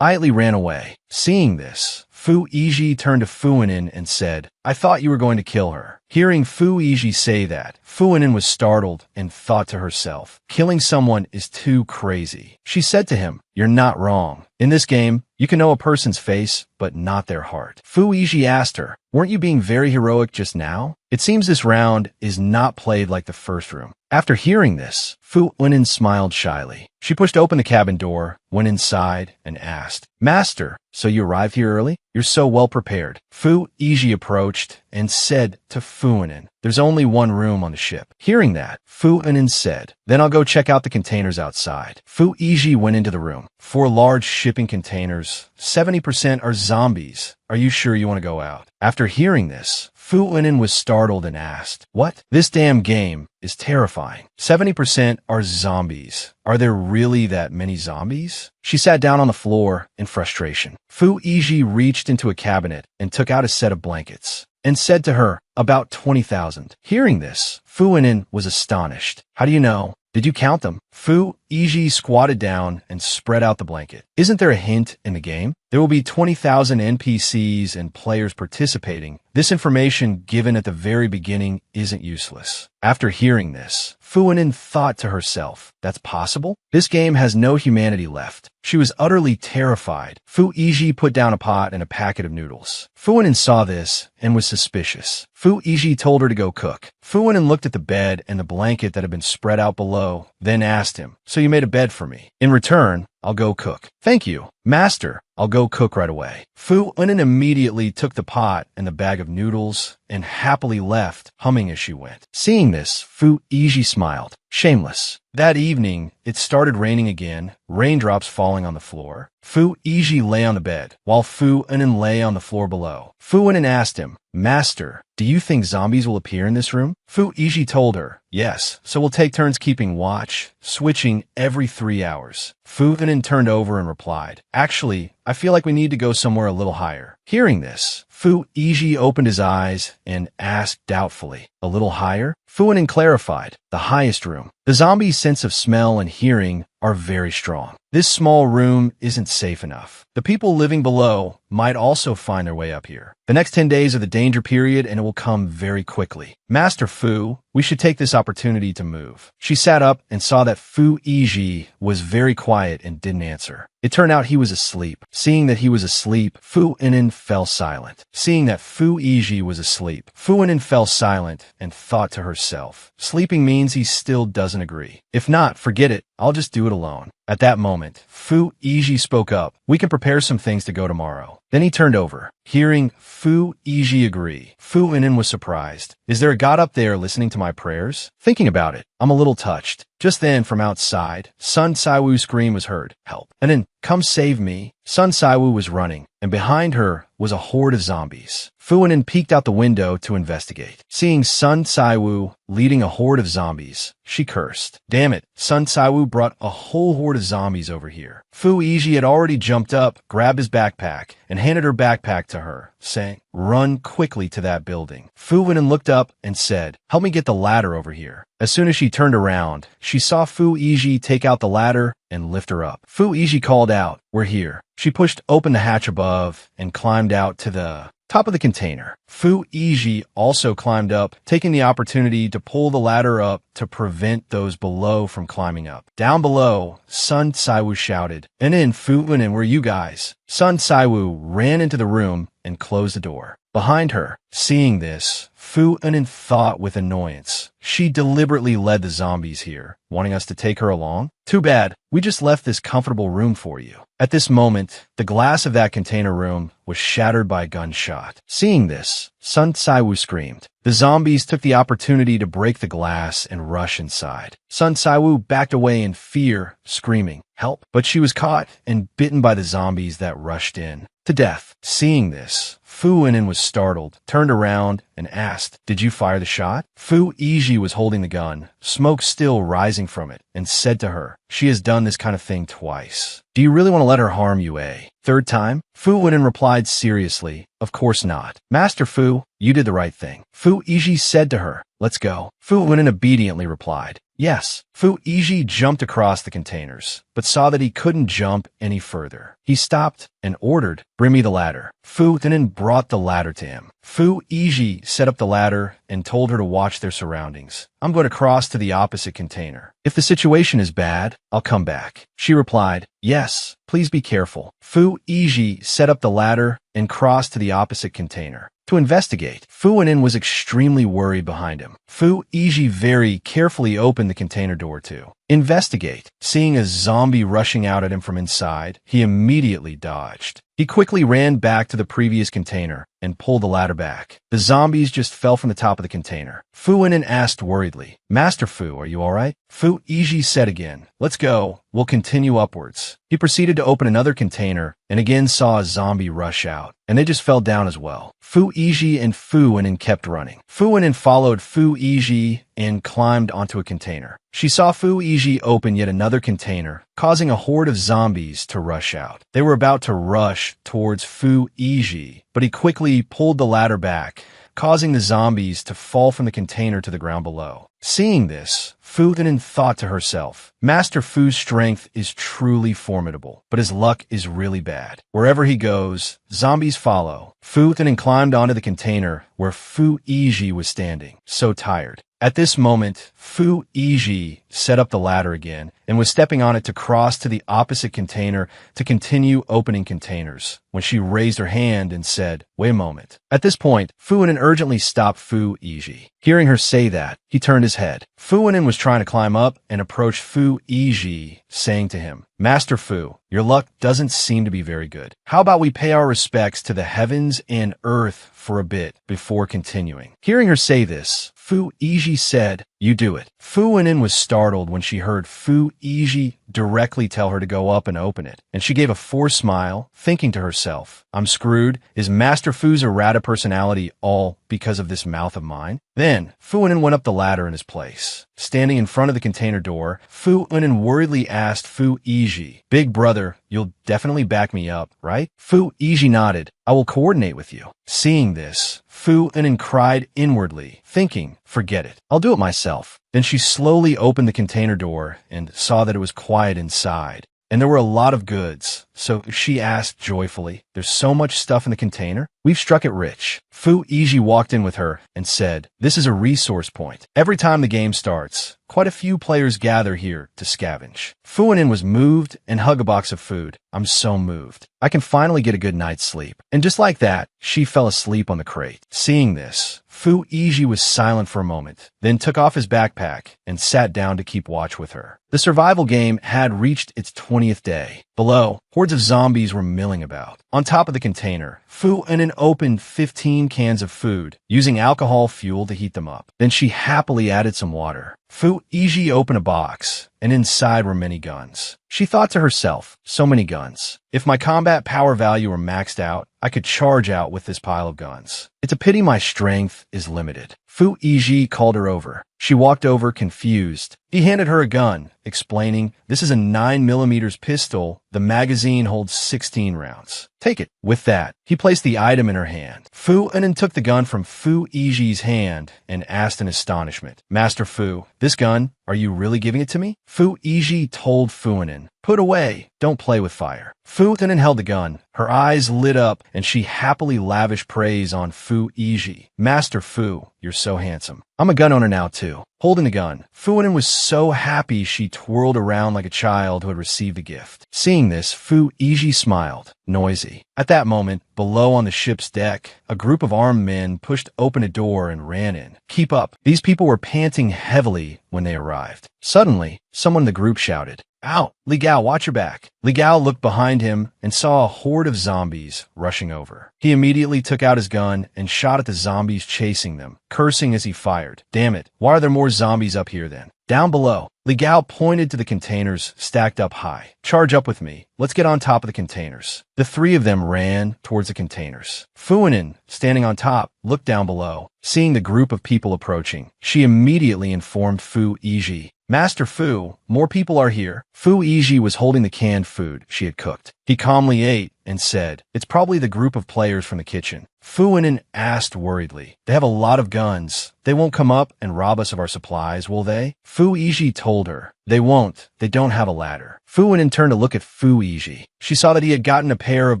immediately ran away. Seeing this, Fu Yiji turned to Fu Inen and said, I thought you were going to kill her. Hearing Fu Yiji say that, Fu Inen was startled and thought to herself, killing someone is too crazy. She said to him, You're not wrong. In this game, you can know a person's face, but not their heart. Fu Yiji asked her, Weren't you being very heroic just now? It seems this round is not played like the first room. After hearing this, Fu Inen smiled shyly. She pushed open the cabin door, went inside, and asked, Master, so you arrived here early? You're so well prepared. Fu Yiji approached and said to Fu Inen, There's only one room on the ship. Hearing that, Fu Inen said, Then I'll go check out the containers outside. Fu Yiji went into the room. 4 large shipping containers. 70% are zombies. Are you sure you want to go out? After hearing this, Fu Inen was startled and asked, What? This damn game is terrifying. 70% are zombies. Are there really that many zombies? She sat down on the floor in frustration. Fu Yiji reached into a cabinet and took out a set of blankets and said to her, About 20,000. Hearing this, Fu Inen was astonished. How do you know? Did you count them? Fu Yiji squatted down and spread out the blanket. Isn't there a hint in the game? There will be 20,000 NPCs and players participating. This information given at the very beginning isn't useless. After hearing this, Fu Inen thought to herself, That's possible? This game has no humanity left. She was utterly terrified. Fu Yiji put down a pot and a packet of noodles. Fu Inen saw this and was suspicious. Fu Yiji told her to go cook. Fu Inen looked at the bed and the blanket that had been spread out below, then asked him, So you made a bed for me. In return, I'll go cook. Thank you, Master. I'll go cook right away. Fu Inen immediately took the pot and the bag of noodles and happily left, humming as she went. Seeing this, Fu Yiji smiled. Shameless. That evening, it started raining again, raindrops falling on the floor. Fu Yiji lay on the bed, while Fu Inen lay on the floor below. Fu Inen asked him, Master, do you think zombies will appear in this room? Fu Yiji told her, Yes, so we'll take turns keeping watch, switching every 3 hours. Fu Inen turned over and replied, Actually, I feel like we need to go somewhere a little higher. Hearing this, Fu Yiji opened his eyes and asked doubtfully, A little higher? Fu Inen clarified, The highest room. The zombie's sense of smell and hearing are very strong. This small room isn't safe enough. The people living below might also find their way up here. The next 10 days are the danger period and it will come very quickly. Master Fu, we should take this opportunity to move. She sat up and saw that Fu Yiji was very quiet and didn't answer. It turned out he was asleep. Seeing that he was asleep, Fu Inen fell silent. Seeing that Fu Yiji was asleep, Fu Inen fell silent and thought to herself, Sleeping means he still doesn't agree. If not, forget it. I'll just do it alone. At that moment, Fu Yiji spoke up. We can prepare some things to go tomorrow. Then he turned over. Hearing Fu Yiji agree, Fu Inen was surprised. Is there a God up there listening to my prayers? Thinking about it, I'm a little touched. Just then, from outside, Sun Saiwu's scream was heard. Help. Inen, come save me. Sun Saiwu was running, and behind her was a horde of zombies. Fu Inen peeked out the window to investigate. Seeing Sun Saiwu leading a horde of zombies, she cursed. Damn it, Sun Saiwu brought a whole horde of zombies over here. Fu Yiji had already jumped up, grabbed his backpack, and handed her backpack to her, saying, Run quickly to that building. Fu Inen looked up and said, Help me get the ladder over here. As soon as she turned around, she saw Fu Yiji take out the ladder and lift her up. Fu Yiji called out, We're here. She pushed open the hatch above and climbed out to the top of the container. Fu Yiji also climbed up, taking the opportunity to pull the ladder up to prevent those below from climbing up. Down below, Sun Saiwu shouted, And in Fu Inen, where you guys? Sun Saiwu ran into the room and closed the door. Behind her, seeing this, Fu Inen thought with annoyance. She deliberately led the zombies here, wanting us to take her along? Too bad, we just left this comfortable room for you. At this moment, the glass of that container room was shattered by a gunshot. Seeing this, Sun Saiwu screamed. The zombies took the opportunity to break the glass and rush inside. Sun Saiwu backed away in fear, screaming, Help! But she was caught and bitten by the zombies that rushed in to death. Seeing this, Fu Inen was startled, turned around, and asked, Did you fire the shot? Fu Yiji was holding the gun, smoke still rising from it, and said to her, She has done this kind of thing twice. Do you really want to let her harm you, eh? Third time? Fu Wenin replied seriously, of course not. Master Fu, you did the right thing. Fu Yiji said to her, let's go. Fu Wenin obediently replied, yes. Fu Yiji jumped across the containers, but saw that he couldn't jump any further. He stopped and ordered, bring me the ladder. Fu Wenin brought the ladder to him. Fu Yiji set up the ladder and told her to watch their surroundings. I'm going to cross to the opposite container. If the situation is bad, I'll come back. She replied, yes, please be careful. Fu Yiji set up the ladder and crossed to the opposite container to investigate. Fu Wenin was extremely worried behind him. Fu Yiji very carefully opened the container door to investigate. Seeing a zombie rushing out at him from inside, he immediately dodged. He quickly ran back to the previous container and pulled the ladder back. The zombies just fell from the top of the container. Fu Wenin asked worriedly, Master Fu, are you alright? Fu Yiji said again, let's go. We'll continue upwards. He proceeded to open another container and again saw a zombie rush out, and they just fell down as well. Fu Yiji and Fu Wenin kept running. Fu Wenin followed Fu Yiji and climbed onto a container. She saw Fu Yiji open yet another container, causing a horde of zombies to rush out. They were about to rush towards Fu Yiji, but he quickly pulled the ladder back, causing the zombies to fall from the container to the ground below. Seeing this, Fu Wenin thought to herself, Master Fu's strength is truly formidable, but his luck is really bad. Wherever he goes, zombies follow. Fu Wenin climbed onto the container where Fu Yiji was standing, so tired. At this moment, Fu Yiji set up the ladder again and was stepping on it to cross to the opposite container to continue opening containers when she raised her hand and said, wait a moment. At this point, Fu Wenin urgently stopped Fu Yiji. Hearing her say that, he turned his head. Fu Wenin was trying to climb up and approached Fu Yiji, saying to him, Master Fu, your luck doesn't seem to be very good. How about we pay our respects to the heavens and earth for a bit before continuing? Hearing her say this, Fu Yiji said, you do it. Fu Wenin was startled when she heard Fu Yiji directly tell her to go up and open it, and she gave a forced smile, thinking to herself, I'm screwed. Is Master Fu's errata personality all because of this mouth of mine? Then, Fu Wenin went up the ladder in his place. Standing in front of the container door, Fu Wenin worriedly asked Fu Yiji, Big brother, you'll definitely back me up, right? Fu Yiji nodded. I will coordinate with you. Seeing this, Fu Wenin cried inwardly, thinking, forget it. I'll do it myself. Then she slowly opened the container door and saw that it was quiet inside, and there were a lot of goods. So she asked joyfully, there's so much stuff in the container? We've struck it rich. Fu Yiji walked in with her and said, this is a resource point. Every time the game starts, quite a few players gather here to scavenge. Fu Wenin was moved and hugged a box of food. I'm so moved. I can finally get a good night's sleep. And just like that, she fell asleep on the crate. Seeing this, Fu Yiji was silent for a moment, then took off his backpack and sat down to keep watch with her. The survival game had reached its 20th day. Below, hordes of zombies were milling about. On top of the container, Fu Wenin opened 15 cans of food, using alcohol fuel to heat them up. Then she happily added some water. Fu Yiji opened a box, and inside were many guns. She thought to herself, so many guns. If my combat power value were maxed out, I could charge out with this pile of guns. It's a pity my strength is limited. Fu Yiji called her over. She walked over confused. He handed her a gun, explaining, this is a 9mm pistol. The magazine holds 16 rounds. Take it. With that, he placed the item in her hand. Fu Wenin took the gun from Fu Yiji's hand and asked in astonishment, Master Fu, this gun, are you really giving it to me? Fu Yiji told Fu Wenin, put away, don't play with fire. Fu Wenin held the gun. Her eyes lit up and she happily lavished praise on Fu Yiji. Master Fu, you're so handsome. I'm a gun owner now too. Holding the gun, Fu Wenin was so happy she twirled around like a child who had received a gift. Seeing this, Fu Yiji smiled, noisy. At that moment, below on the ship's deck, a group of armed men pushed open a door and ran in. Keep up. These people were panting heavily when they arrived. Suddenly, someone in the group shouted, Ow! Li Gao, watch your back. Li Gao looked behind him and saw a horde of zombies rushing over. He immediately took out his gun and shot at the zombies chasing them, cursing as he fired. Damn it, why are there more zombies up here then? Down below, Li Gao pointed to the containers stacked up high. Charge up with me. Let's get on top of the containers. The three of them ran towards the containers. Fu Wenin, standing on top, looked down below. Seeing the group of people approaching, she immediately informed Fu Yiji. Master Fu, more people are here. Fu Yiji was holding the canned food she had cooked. He calmly ate and said, "It's probably the group of players from the kitchen." Fu Weinin asked worriedly, "They have a lot of guns. They won't come up and rob us of our supplies, will they?" Fu Yiji told her, "They won't. They don't have a ladder." Fu Weinin turned to look at Fu Yiji. She saw that he had gotten a pair of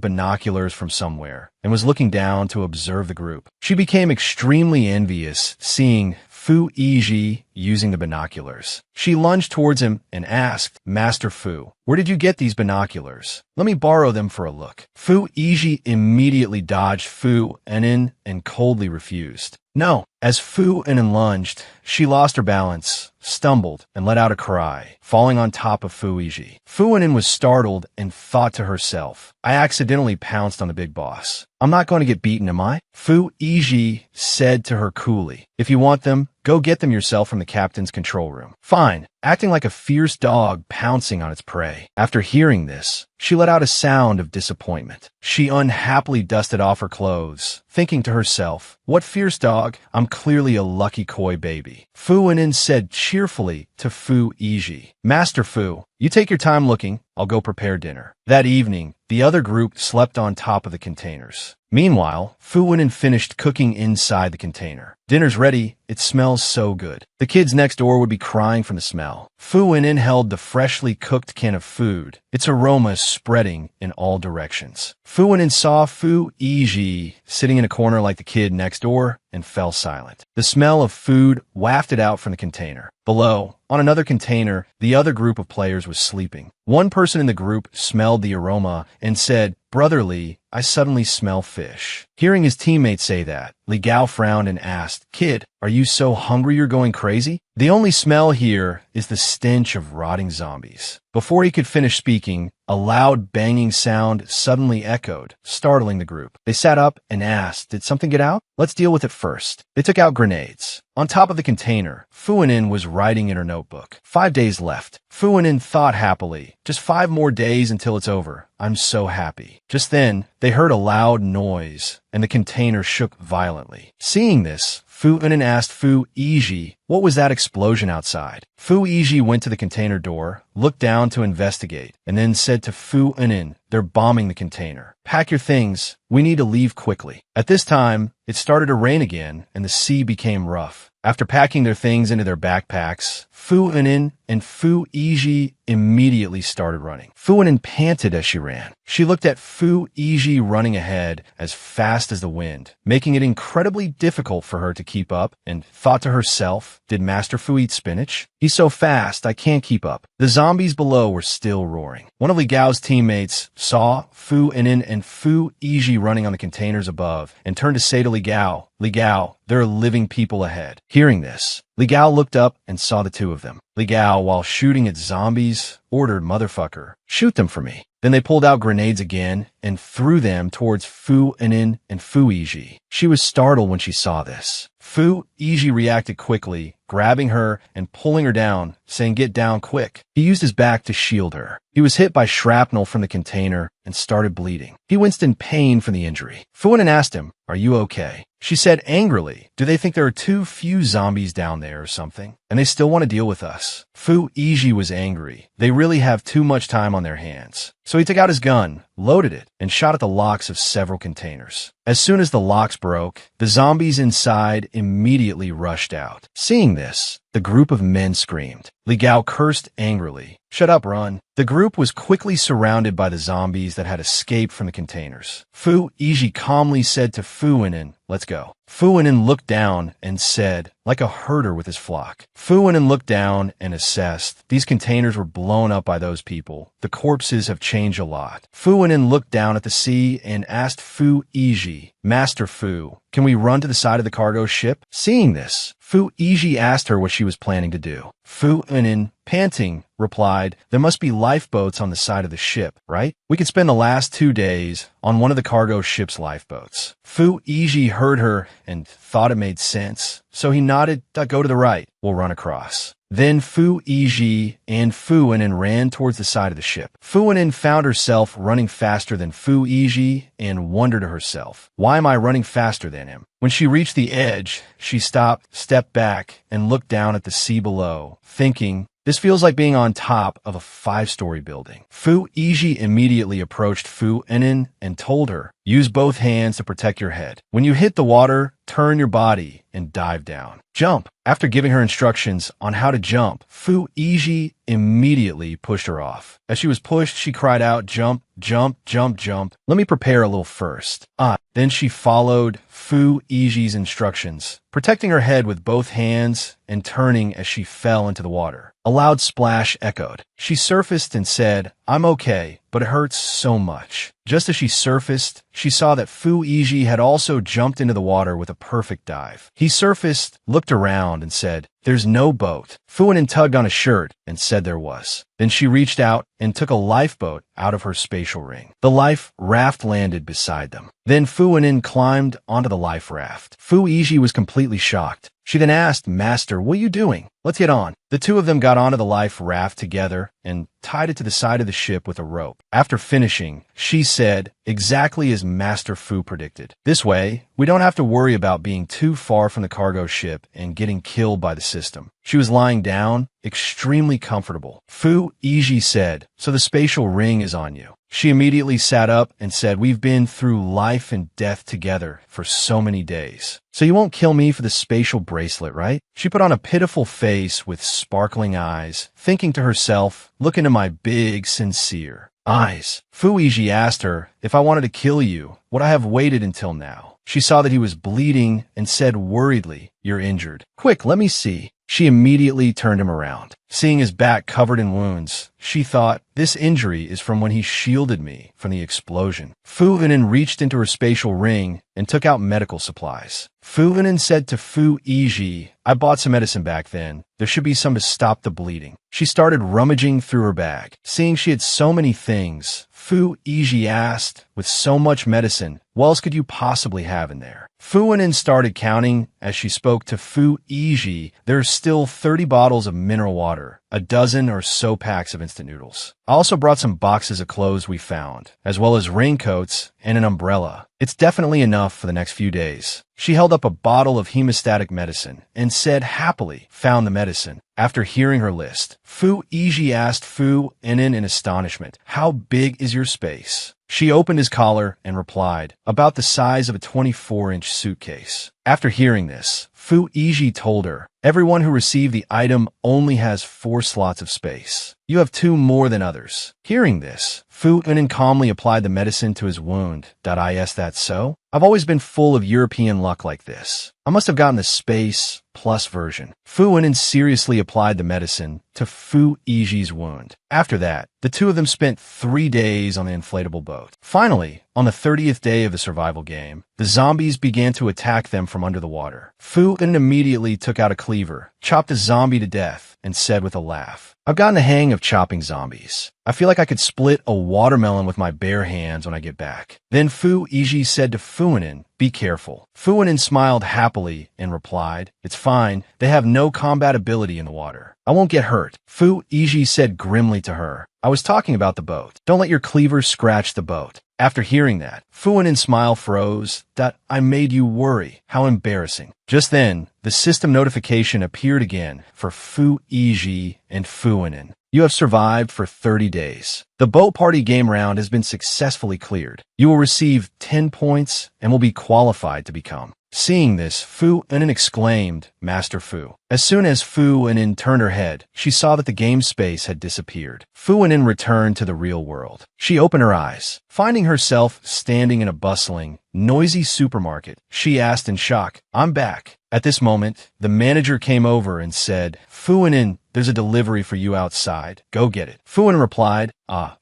binoculars from somewhere and was looking down to observe the group. She became extremely envious seeing Fu Yiji using the binoculars. She lunged towards him and asked, "Master Fu, where did you get these binoculars? Let me borrow them for a look." Fu Yiji immediately dodged Fu Weinin and coldly refused. "No." As Fu Weinin lunged, she lost her balance, stumbled, and let out a cry, falling on top of Fu Yiji. Fu Weinin was startled and thought to herself, "I accidentally pounced on the big boss. I'm not going to get beaten, am I?" Fu Yiji said to her coolly, "If you want them, go get them yourself from the captain's control room." "Fine," acting like a fierce dog pouncing on its prey. After hearing this, she let out a sound of disappointment. She unhappily dusted off her clothes, thinking to herself, "What fierce dog? I'm clearly a lucky koi baby." Fu Weinin said cheerfully to Fu Yiji, "Master Fu, you take your time looking. I'll go prepare dinner." That evening, the other group slept on top of the containers. Meanwhile, Fu Weinin finished cooking inside the container. "Dinner's ready. It smells so good." The kids next door would be crying from the smell. Fu Weinin held the freshly cooked can of food, its aroma spreading in all directions. Fu Weinin saw Fu Yiji sitting in a corner like the kid next door and fell silent. The smell of food wafted out from the container. Below, on another container, the other group of players was sleeping. One person in the group smelled the aroma and said, "Brotherly, I suddenly smell fish." Hearing his teammate say that, Li Gao frowned and asked, "Kid, are you so hungry you're going crazy? The only smell here is the stench of rotting zombies." Before he could finish speaking, a loud banging sound suddenly echoed, startling the group. They sat up and asked, "Did something get out? Let's deal with it first." They took out grenades. On top of the container, Fu Weinin was writing in her notebook. 5 days left. Fu Weinin thought happily, "Just 5 more days until it's over. I'm so happy." Just then, they heard a loud noise, and the container shook violently. Seeing this, Fu Weinin asked Fu Yiji, "What was that explosion outside?" Fu Yiji went to the container door, looked down to investigate, and then said to Fu Weinin, "They're bombing the container. Pack your things. We need to leave quickly." At this time, it started to rain again, and the sea became rough. After packing their things into their backpacks, Fu Weinin and Fu Yiji immediately started running. Fu Weinin panted as she ran. She looked at Fu Yiji running ahead as fast as the wind, making it incredibly difficult for her to keep up, and thought to herself, "Did Master Fu eat spinach? He's so fast, I can't keep up." The zombies below were still roaring. One of Li Gao's teammates saw Fu Weinin and Fu Yiji running on the containers above and turned to say to Li Gao, "Li Gao, there are living people ahead." Hearing this, Li Gao looked up and saw the two of them. Li Gao, while shooting at zombies, ordered, "Motherfucker, shoot them for me." Then they pulled out grenades again and threw them towards Fu Weinin and Fu Yiji. She was startled when she saw this. Fu Yiji reacted quickly, grabbing her and pulling her down, saying, "Get down quick." He used his back to shield her. He was hit by shrapnel from the container and started bleeding. He winced in pain from the injury. Fu Weinin asked him, "Are you okay?" She said angrily, "Do they think there are too few zombies down there or something? And they still want to deal with us?" Fu Yiji was angry. They really have too much time on their hands. So he took out his gun, loaded it, and shot at the locks of several containers. As soon as the locks broke, the zombies inside immediately rushed out. Seeing this, the group of men screamed. Li Gao cursed angrily. "Shut up, run." The group was quickly surrounded by the zombies that had escaped from the containers. Fu Yiji calmly said to Fu Weinin, "Let's go." Fu Weinin looked down and said, like a herder with his flock. Fu Weinin looked down and assessed. These containers were blown up by those people. The corpses have changed a lot. Fu Weinin looked down at the sea and asked Fu Yiji, "Master Fu, can we run to the side of the cargo ship?" Seeing this, Fu Yiji asked her what she was planning to do. Fu Weinin, panting, replied, "There must be lifeboats on the side of the ship, right? We could spend the last 2 days on one of the cargo ship's lifeboats." Fu Yiji heard her and thought it made sense, so he nodded, "Go to the right. We'll run across." Then Fu Yiji and Fu Weinin ran towards the side of the ship. Fu Weinin found herself running faster than Fu Yiji and wondered to herself, "Why am I running faster than him?" When she reached the edge, she stopped, stepped back, and looked down at the sea below, thinking, This feels like being on top of a 5-story building. Fu Yiji immediately approached Fu Enin and told her, use both hands to protect your head. When you hit the water, turn your body and dive down. Jump. After giving her instructions on how to jump, Fu Yiji immediately pushed her off. As she was pushed, she cried out, jump, jump, jump, jump. Let me prepare a little first. Then she followed Fu Yiji's instructions, protecting her head with both hands and turning as she fell into the water. A loud splash echoed. She surfaced and said, I'm okay, but it hurts so much. Just as she surfaced, she saw that Fu Yiji had also jumped into the water with a perfect dive. He surfaced, looked around, and said, there's no boat. Fu Enin tugged on his shirt and said there was. Then she reached out and took a lifeboat out of her spatial ring. The life raft landed beside them. Then Fu Enin climbed onto the life raft. Fu Yiji was completely shocked. She then asked, Master, what are you doing? Let's get on. The two of them got onto the life raft together and tied it to the side of the ship with a rope. After finishing, she said, exactly as Master Fu predicted. This way, we don't have to worry about being too far from the cargo ship and getting killed by the system. She was lying down, extremely comfortable. Fu Yiji said, so the spatial ring is on you. She immediately sat up and said, we've been through life and death together for so many days. So you won't kill me for the spatial bracelet, right? She put on a pitiful face with sparkling eyes, thinking to herself, look into my big, sincere eyes. Fu Yiji asked her, if I wanted to kill you, would I have waited until now? She saw that he was bleeding and said worriedly, you're injured. Quick, let me see. She immediately turned him around. Seeing his back covered in wounds, she thought, this injury is from when he shielded me from the explosion. Fu Enin reached into her spatial ring and took out medical supplies. Fu Enin said to Fu Yiji, I bought some medicine back then. There should be some to stop the bleeding. She started rummaging through her bag. Seeing she had so many things, Fu Yiji asked, with so much medicine, what else could you possibly have in there? Fu Enin started counting as she spoke to Fu Yiji. There are still 30 bottles of mineral water, a dozen or so packs of instant noodles. I also brought some boxes of clothes we found, as well as raincoats and an umbrella. It's definitely enough for the next few days. She held up a bottle of hemostatic medicine and said happily, found the medicine. After hearing her list, Fu Yiji asked Fu Enin in astonishment, how big is your space? She opened his collar and replied, about the size of a 24-inch suitcase. After hearing this, Fu Yiji told her, everyone who received the item only has 4 slots of space. You have 2 more than others. Hearing this, Fu Enin calmly applied the medicine to his wound. Is that so? I've always been full of European luck like this. I must have gotten the space plus version. Fu Enin seriously applied the medicine to Fu Yiji's wound. After that, the two of them spent 3 days on the inflatable boat. Finally, on the 30th day of the survival game, the zombies began to attack them from under the water. Fu Enin immediately took out a cleaver, chopped a zombie to death, and said with a laugh, I've gotten the hang of chopping zombies. I feel like I could split a watermelon with my bare hands when I get back. Then Fu Yiji said to Fu Enin, be careful. Fu Enin smiled happily and replied, it's fine, they have no combat ability in the water. I won't get hurt. Fu Yiji said grimly to her, I was talking about the boat. Don't let your cleaver scratch the boat. After hearing that, Fu Enin's smile froze. I made you worry. How embarrassing. Just then, the system notification appeared again for Fu Yiji and Fu Enin. You have survived for 30 days. The boat party game round has been successfully cleared. You will receive 10 points and will be qualified to become. Seeing this, Fu Enin exclaimed, Master Fu. As soon as Fu Enin turned her head, she saw that the game space had disappeared. Fu Enin returned to the real world. She opened her eyes. Finding herself standing in a bustling, noisy supermarket, she asked in shock, I'm back. At this moment, the manager came over and said, Fu Enin, there's a delivery for you outside. Go get it. Fu Enin replied,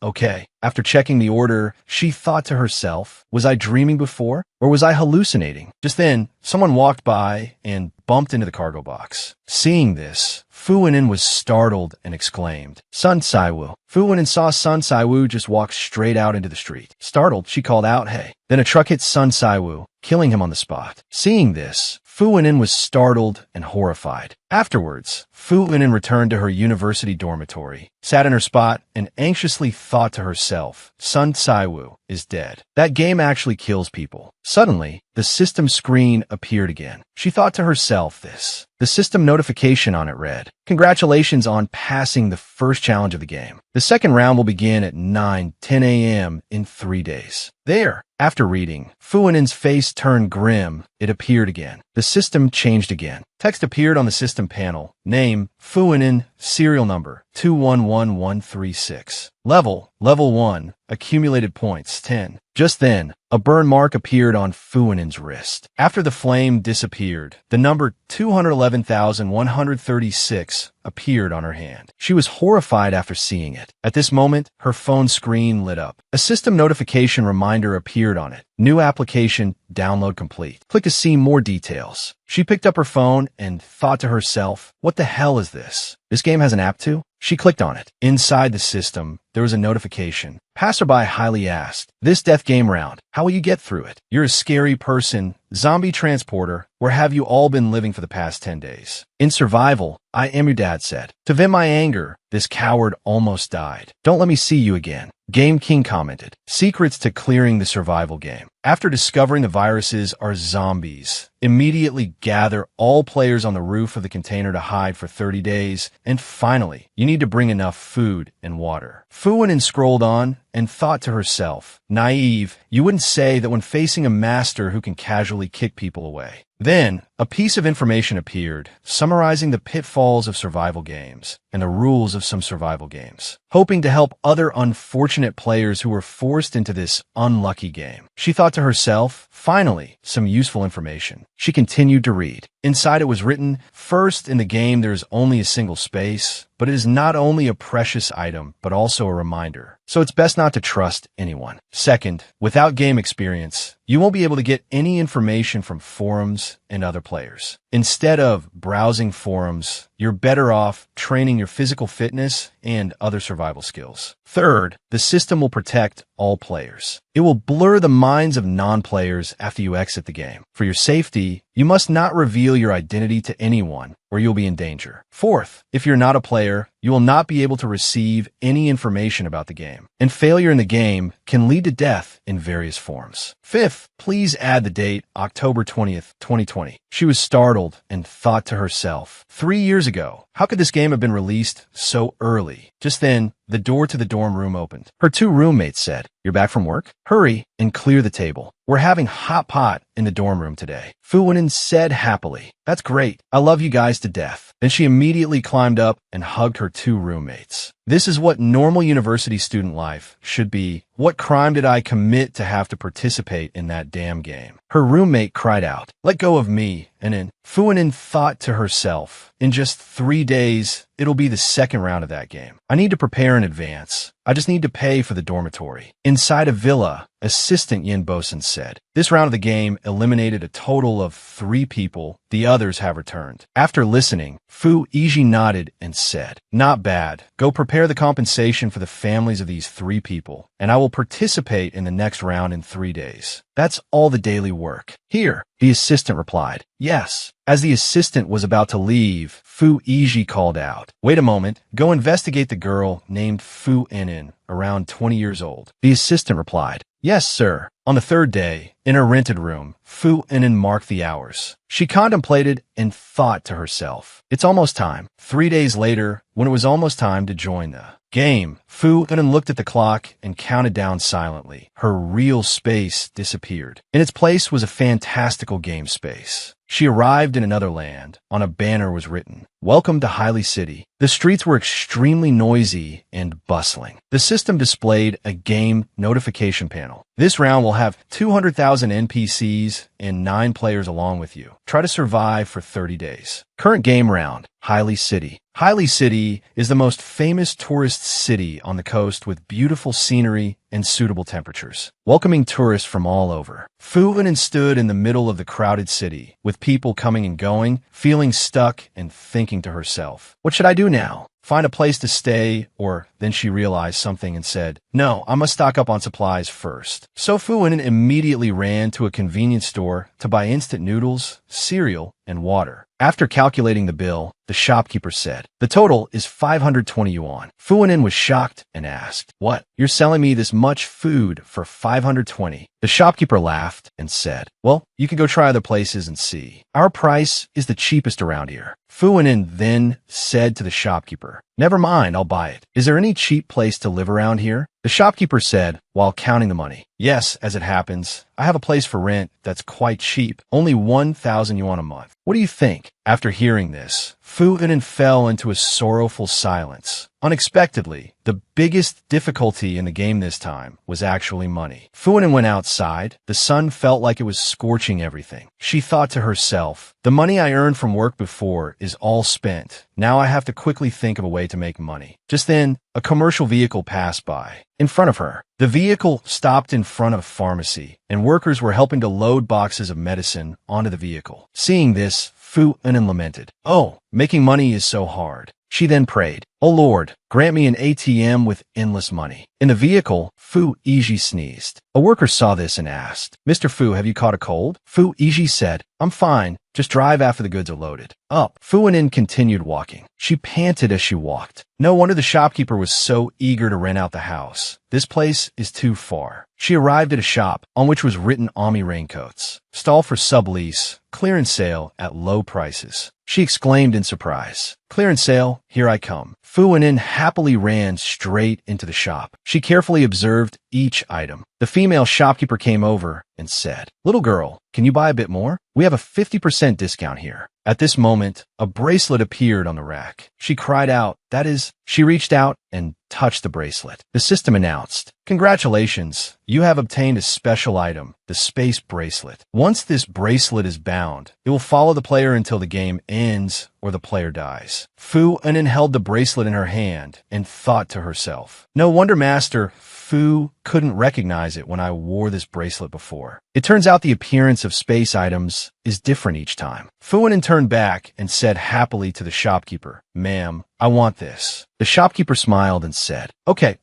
okay. After checking the order, she thought to herself, was I dreaming before, or was I hallucinating? Just then, someone walked by and bumped into the cargo box. Seeing this, Fu Enin was startled and exclaimed, Sun Saiwu. Fu Enin saw Sun Saiwu just walk straight out into the street. Startled, she called out, hey. Then a truck hit Sun Saiwu, killing him on the spot. Seeing this, Fu Wenin was startled and horrified. Afterwards, Fu Wenin returned to her university dormitory, sat in her spot, and anxiously thought to herself, Sun Tsaiwu is dead. That game actually kills people. Suddenly, the system screen appeared again. She thought to herself this. The system notification on it read, "Congratulations on passing the first challenge of the game. The second round will begin at 9:10 a.m. in 3 days." There, after reading, Fu Wenin's face turned grim. It appeared again. The system changed again. Text appeared on the system panel. Name, Fu Wenin, serial number, 211136. Level 1, accumulated points, 10. Just then, a burn mark appeared on Fu Wenin's wrist. After the flame disappeared, the number 211,136 appeared on her hand. She was horrified after seeing it. At this moment, her phone screen lit up. A system notification reminder appeared on it. New application, download complete. Click to see more details. She picked up her phone and thought to herself, what the hell is this? This game has an app too? She clicked on it. Inside the system, there was a notification. Passerby highly asked, "This death game round, how will you get through it? You're a scary person. Zombie transporter, where have you all been living for the past 10 days? In survival, I am your dad said. To vent my anger, this coward almost died. Don't let me see you again." Game King commented, "Secrets to clearing the survival game. After discovering the viruses are zombies, immediately gather all players on the roof of the container to hide for 30 days, and finally, you need to bring enough food and water." Fu Wenin scrolled on and thought to herself, "Naive, you wouldn't say that when facing a master who can casually kick people away." Then, a piece of information appeared, summarizing the pitfalls of survival games and the rules of some survival games, hoping to help other unfortunate players who were forced into this unlucky game. She thought to herself, finally, some useful information. She continued to read. Inside it was written, first, in the game there is only a single space, but it is not only a precious item, but also a reminder. So it's best not to trust anyone. Second, without game experience, you won't be able to get any information from forums and other players. Instead of browsing forums, you're better off training your physical fitness and other survival skills. Third, the system will protect all players. It will blur the minds of non-players after you exit the game. For your safety, you must not reveal your identity to anyone, or you'll be in danger. Fourth, if you're not a player, you will not be able to receive any information about the game, and failure in the game can lead to death in various forms. Fifth, please add the date October 20th, 2020. She was startled and thought to herself, 3 years ago, how could this game have been released so early? Just then, the door to the dorm room opened. Her two roommates said, "You're back from work? Hurry and clear the table. We're having hot pot in the dorm room today." Fu Wenin said happily, "That's great. I love you guys to death." Then she immediately climbed up and hugged her two roommates. This is what normal university student life should be. What crime did I commit to have to participate in that damn game? Her roommate cried out, "Let go of me." And then Fu Wenin thought to herself, in just 3 days, it'll be the second round of that game. I need to prepare in advance. I just need to pay for the dormitory. Inside a villa, Assistant Yin Bosun said, "This round of the game eliminated a total of 3 people. The others have returned." After listening, Fu Iji nodded and said, "Not bad. Go prepare the compensation for the families of these 3 people, and I will participate in the next round in 3 days. That's all the daily work." "Here," the assistant replied. "Yes." As the assistant was about to leave, Fu Iji called out, "Wait a moment. Go investigate the girl named Fu Enin, around 20 years old." The assistant replied, "Yes, sir." On the third day, in her rented room, Fu Enin marked the hours. She contemplated and thought to herself, "It's almost time." 3 days later, when it was almost time to join the game, Fu Enin looked at the clock and counted down silently. Her real space disappeared. In its place was a fantastical game space. She arrived in another land. On a banner was written, "Welcome to Highly City." The streets were extremely noisy and bustling. The system displayed a game notification panel. This round will have 200,000 NPCs and 9 players along with you. Try to survive for 30 days. Current game round, Highly City. Highly City is the most famous tourist city on the coast with beautiful scenery and suitable temperatures, welcoming tourists from all over. Fu Wenin stood in the middle of the crowded city, with people coming and going, feeling stuck and thinking to herself, "What should I do now?" find a place to stay, or then she realized something and said, no, I must stock up on supplies first. So Fu Wenin immediately ran to a convenience store to buy instant noodles, cereal, and water. After calculating the bill, the shopkeeper said, the total is 520 yuan. Fu Wenin was shocked and asked, what? You're selling me this much food for 520? The shopkeeper laughed and said, well, you can go try other places and see. Our price is the cheapest around here. Fu Wenin then said to the shopkeeper, never mind, I'll buy it. Is there any cheap place to live around here? The shopkeeper said, while counting the money, yes, as it happens, I have a place for rent that's quite cheap, only 1,000 yuan a month. What do you think? After hearing this, Fu Wenin fell into a sorrowful silence. Unexpectedly, the biggest difficulty in the game this time was actually money. Fu Wenin went outside. The sun felt like it was scorching everything. She thought to herself, the money I earned from work before is all spent. Now I have to quickly think of a way to make money. Just then, a commercial vehicle passed by. In front of her, the vehicle stopped in front of a pharmacy, and workers were helping to load boxes of medicine onto the vehicle. Seeing this, Fu Wenin lamented, oh, making money is so hard. She then prayed, oh Lord, grant me an ATM with endless money. In the vehicle, Fu Yiji sneezed. A worker saw this and asked, Mr. Fu, have you caught a cold? Fu Yiji said, I'm fine. Just drive after the goods are loaded. Up. Fu Wenin continued walking. She panted as she walked. No wonder the shopkeeper was so eager to rent out the house. This place is too far. She arrived at a shop on which was written Ami raincoats. Stall for sublease. Clearance sale at low prices. She exclaimed in surprise. Clearance sale, here I come. Fu Wenin happily ran straight into the shop. She carefully observed each item. The female shopkeeper came over and said, little girl, can you buy a bit more? We have a 50% discount here. At this moment, a bracelet appeared on the rack. She cried out, that is, she reached out and touched the bracelet. The system announced, congratulations, you have obtained a special item, the space bracelet. Once this bracelet is bound, it will follow the player until the game ends or the player dies. Fu Wenin held the bracelet in her hand and thought to herself, no wonder Master Fu couldn't recognize it when I wore this bracelet before. It turns out the appearance of space items is different each time. Fu Wenin turned back and said happily to the shopkeeper, ma'am, I want this. The shopkeeper smiled and said, okay,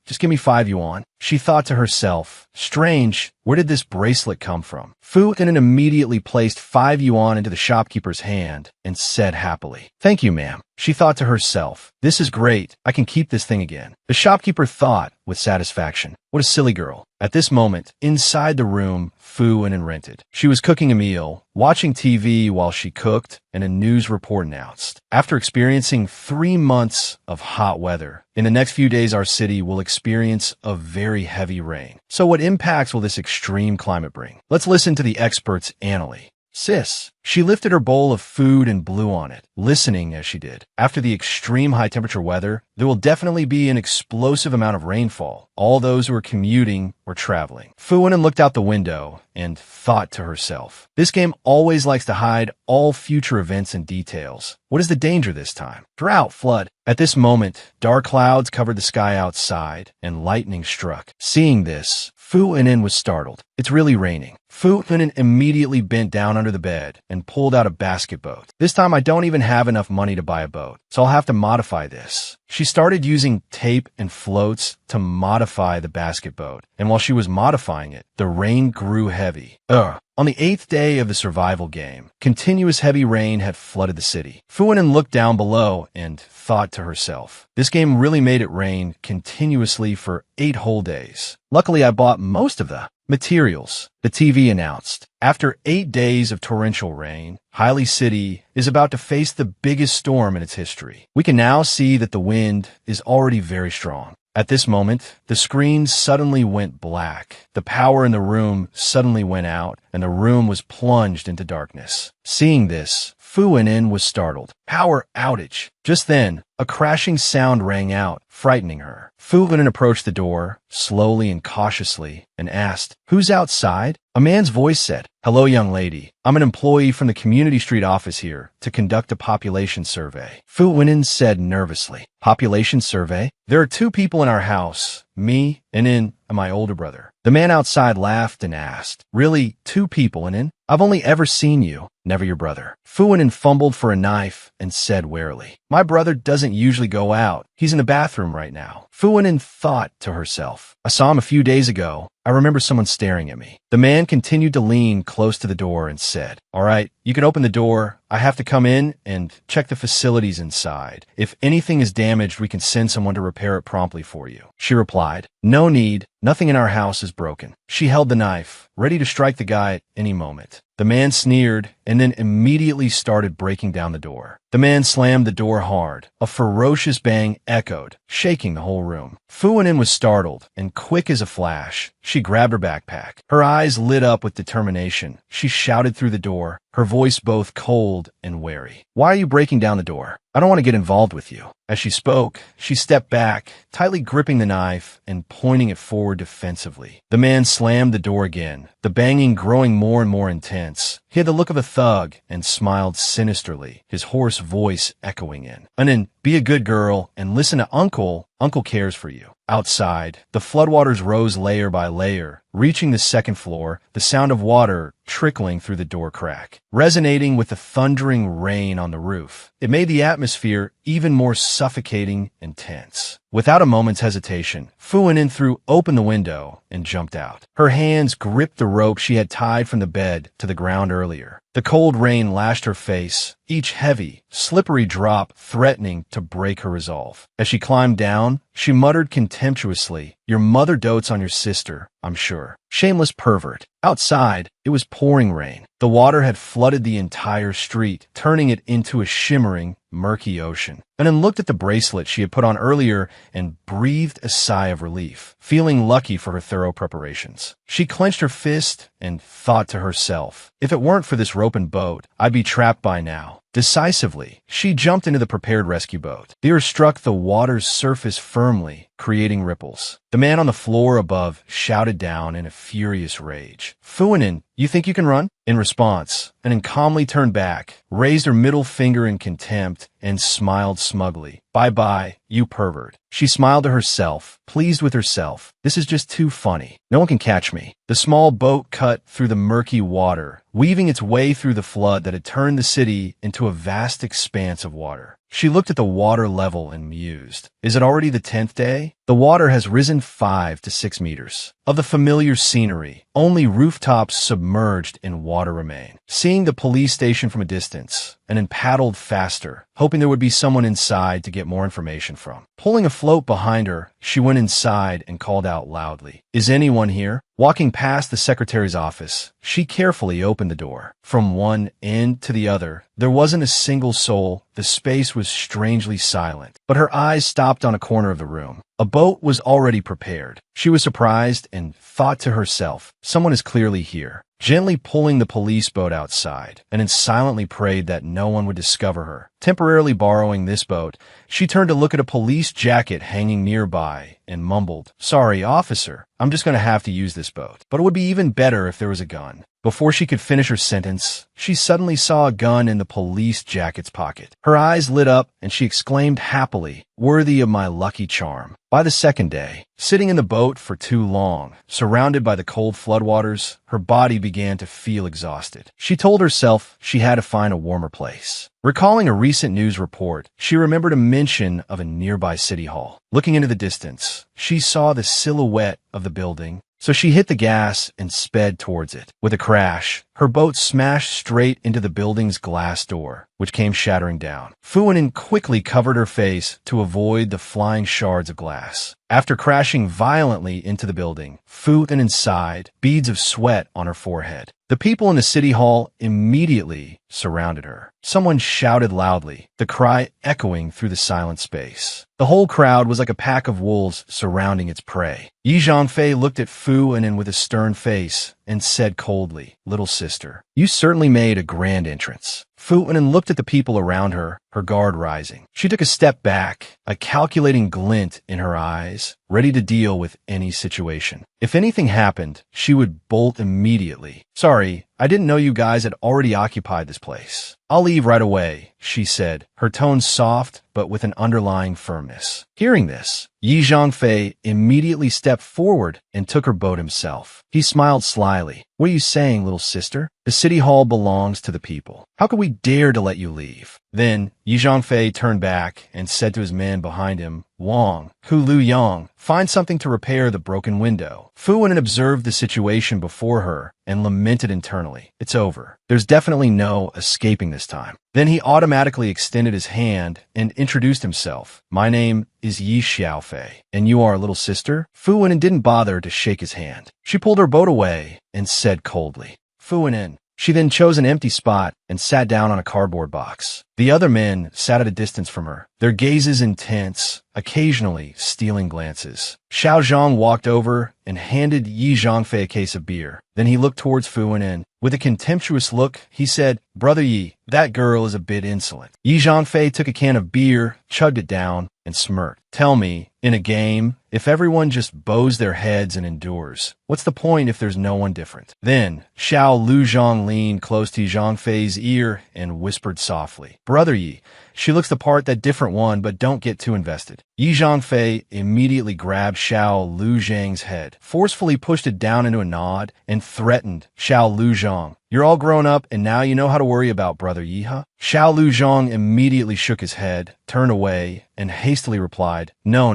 just give me 5 yuan. She thought to herself, strange, where did this bracelet come from? Fu Wenin immediately placed 5 yuan into the shopkeeper's hand and said happily, thank you, ma'am. She thought to herself, this is great, I can keep this thing again. The shopkeeper thought with satisfaction, what a silly girl. At this moment, inside the room, Fu Wenin rented. She was cooking a meal, watching TV while she cooked, and a news report announced, after experiencing 3 months of hot weather, in the next few days our city will experience a very heavy rain. So what impacts will this extreme climate bring? Let's listen to the experts' Annalie. Sis. She lifted her bowl of food and blew on it, listening as she did. After the extreme high-temperature weather, there will definitely be an explosive amount of rainfall. All those who are commuting or traveling. Fu Wenin looked out the window and thought to herself, this game always likes to hide all future events and details. What is the danger this time? Drought, flood. At this moment, dark clouds covered the sky outside, and lightning struck. Seeing this, Fu Wenin was startled. It's really raining. Fu Wenin immediately bent down under the bed and pulled out a basket boat. This time I don't even have enough money to buy a boat, so I'll have to modify this. She started using tape and floats to modify the basket boat, and while she was modifying it, the rain grew heavy. On the 8th day of the survival game, continuous heavy rain had flooded the city. Fu Wenin looked down below and thought to herself, this game really made it rain continuously for 8 whole days. Luckily, I bought most of the materials. The TV announced, after 8 days of torrential rain, Haili City is about to face the biggest storm in its history. We can now see that the wind is already very strong. At this moment, the screen suddenly went black. The power in the room suddenly went out, and the room was plunged into darkness. Seeing this, Fu Wenin was startled. Power outage. Just then, a crashing sound rang out, frightening her. Fu Wenin approached the door, slowly and cautiously, and asked, who's outside? A man's voice said, hello, young lady. I'm an employee from the Community Street office here to conduct a population survey. Fu Wenin said nervously, population survey? There are 2 people in our house, me and my older brother. The man outside laughed and asked, really, 2 people, I've only ever seen you, never your brother. Fu Wenin fumbled for a knife and said warily, My brother doesn't usually go out. He's in the bathroom right now. Fu Wenin thought to herself. I saw him a few days ago. I remember someone staring at me. The man continued to lean close to the door and said, "All right, you can open the door. I have to come in and check the facilities inside. If anything is damaged, we can send someone to repair it promptly for you." She replied, "No need. Nothing in our house is broken." She held the knife, ready to strike the guy at any moment. The man sneered and then immediately started breaking down the door. The man slammed the door hard. A ferocious bang echoed, shaking the whole room. Fu Wenin was startled, and quick as a flash, she grabbed her backpack. Her eyes lit up with determination. She shouted through the door, her voice both cold and wary. "Why are you breaking down the door? I don't want to get involved with you." As she spoke, she stepped back, tightly gripping the knife and pointing it forward defensively. The man slammed the door again, the banging growing more and more intense. He had the look of a thug and smiled sinisterly, his hoarse voice echoing in. "And then be a good girl and listen to Uncle. Uncle cares for you." Outside, the floodwaters rose layer by layer, reaching the second floor, the sound of water trickling through the door crack, resonating with the thundering rain on the roof. It made the atmosphere even more suffocating and tense. Without a moment's hesitation, Fu Wenin threw open the window and jumped out. Her hands gripped the rope she had tied from the bed to the ground earlier. The cold rain lashed her face, each heavy, slippery drop threatening to break her resolve. As she climbed down, she muttered contemptuously, "Your mother dotes on your sister, I'm sure. Shameless pervert." Outside, it was pouring rain. The water had flooded the entire street, turning it into a shimmering, murky ocean. And then looked at the bracelet she had put on earlier and breathed a sigh of relief, feeling lucky for her thorough preparations. She clenched her fist and thought to herself, "If it weren't for this rope and boat, I'd be trapped by now." Decisively, she jumped into the prepared rescue boat. The oar struck the water's surface firmly, creating ripples. The man on the floor above shouted down in a furious rage, "Fu Wenin, you think you can run?" In response, and then calmly turned back, raised her middle finger in contempt, and smiled smugly. "Bye-bye, you pervert." She smiled to herself, pleased with herself. "This is just too funny. No one can catch me." The small boat cut through the murky water, weaving its way through the flood that had turned the city into a vast expanse of water. She looked at the water level and mused. Is it already the 10th day? The water has risen 5 to 6 meters. Of the familiar scenery, only rooftops submerged in water remain. Seeing the police station from a distance, and then paddled faster, hoping there would be someone inside to get more information from. Pulling a float behind her, she went inside and called out loudly, "Is anyone here?" Walking past the secretary's office, she carefully opened the door. From one end to the other, there wasn't a single soul. The space was strangely silent, but her eyes stopped on a corner of the room. A boat was already prepared. She was surprised and thought to herself, "Someone is clearly here." Gently pulling the police boat outside, and then silently prayed that no one would discover her. Temporarily borrowing this boat, she turned to look at a police jacket hanging nearby and mumbled, "Sorry, officer, I'm just going to have to use this boat. But it would be even better if there was a gun." Before she could finish her sentence, she suddenly saw a gun in the police jacket's pocket. Her eyes lit up and she exclaimed happily, "Worthy of my lucky charm." By the second day, sitting in the boat for too long, surrounded by the cold floodwaters, her body began to feel exhausted. She told herself she had to find a warmer place. Recalling a recent news report, she remembered a mention of a nearby city hall. Looking into the distance, she saw the silhouette of the building, so she hit the gas and sped towards it. With a crash, her boat smashed straight into the building's glass door, which came shattering down. Fu Wenin quickly covered her face to avoid the flying shards of glass. After crashing violently into the building, Fu Wenin sighed, beads of sweat on her forehead. The people in the city hall immediately surrounded her. Someone shouted loudly, the cry echoing through the silent space. The whole crowd was like a pack of wolves surrounding its prey. Yi Zhangfei looked at Fu Wenin with a stern face and said coldly, "Little sister, you certainly made a grand entrance." Fu Wenin looked at the people around her, her guard rising. She took a step back, a calculating glint in her eyes, ready to deal with any situation. If anything happened, she would bolt immediately. "Sorry, I didn't know you guys had already occupied this place. I'll leave right away," she said, her tone soft but with an underlying firmness. Hearing this, Yi Zhangfei immediately stepped forward and took her boat himself. He smiled slyly. "What are you saying, little sister? The city hall belongs to the people. How could we dare to let you leave?" Then Yi Zhangfei turned back and said to his men behind him, Wang, Hu Lu Yang, find something to repair the broken window. Fu Wen observed the situation before her and lamented internally. It's over. There's definitely no escaping this time. Then he automatically extended his hand and introduced himself. My name is Yi Xiaofei, and you are a little sister? Fu Wen didn't bother to shake his hand. She pulled her boat away and said coldly, Fu Wen. She then chose an empty spot and sat down on a cardboard box. The other men sat at a distance from her, their gazes intense, occasionally stealing glances. Xiao Zhang walked over and handed Yi Zhangfei a case of beer. Then he looked towards Fu Wen. With a contemptuous look, he said, Brother Yi, that girl is a bit insolent. Yi Zhangfei took a can of beer, chugged it down, and smirked. Tell me, in a game, if everyone just bows their heads and endures, what's the point if there's no one different? Then, Xiao Luzhang leaned close to Yi Zhangfei's ear and whispered softly, Brother Yi, she looks the part, that different one, but don't get too invested. Yi Zhangfei immediately grabbed Xiao Luzhang's head, forcefully pushed it down into a nod, and threatened, Xiao Luzhang, you're all grown up and now you know how to worry about Brother Yi, huh? Xiao Luzhang immediately shook his head, turned away, and hastily replied, No,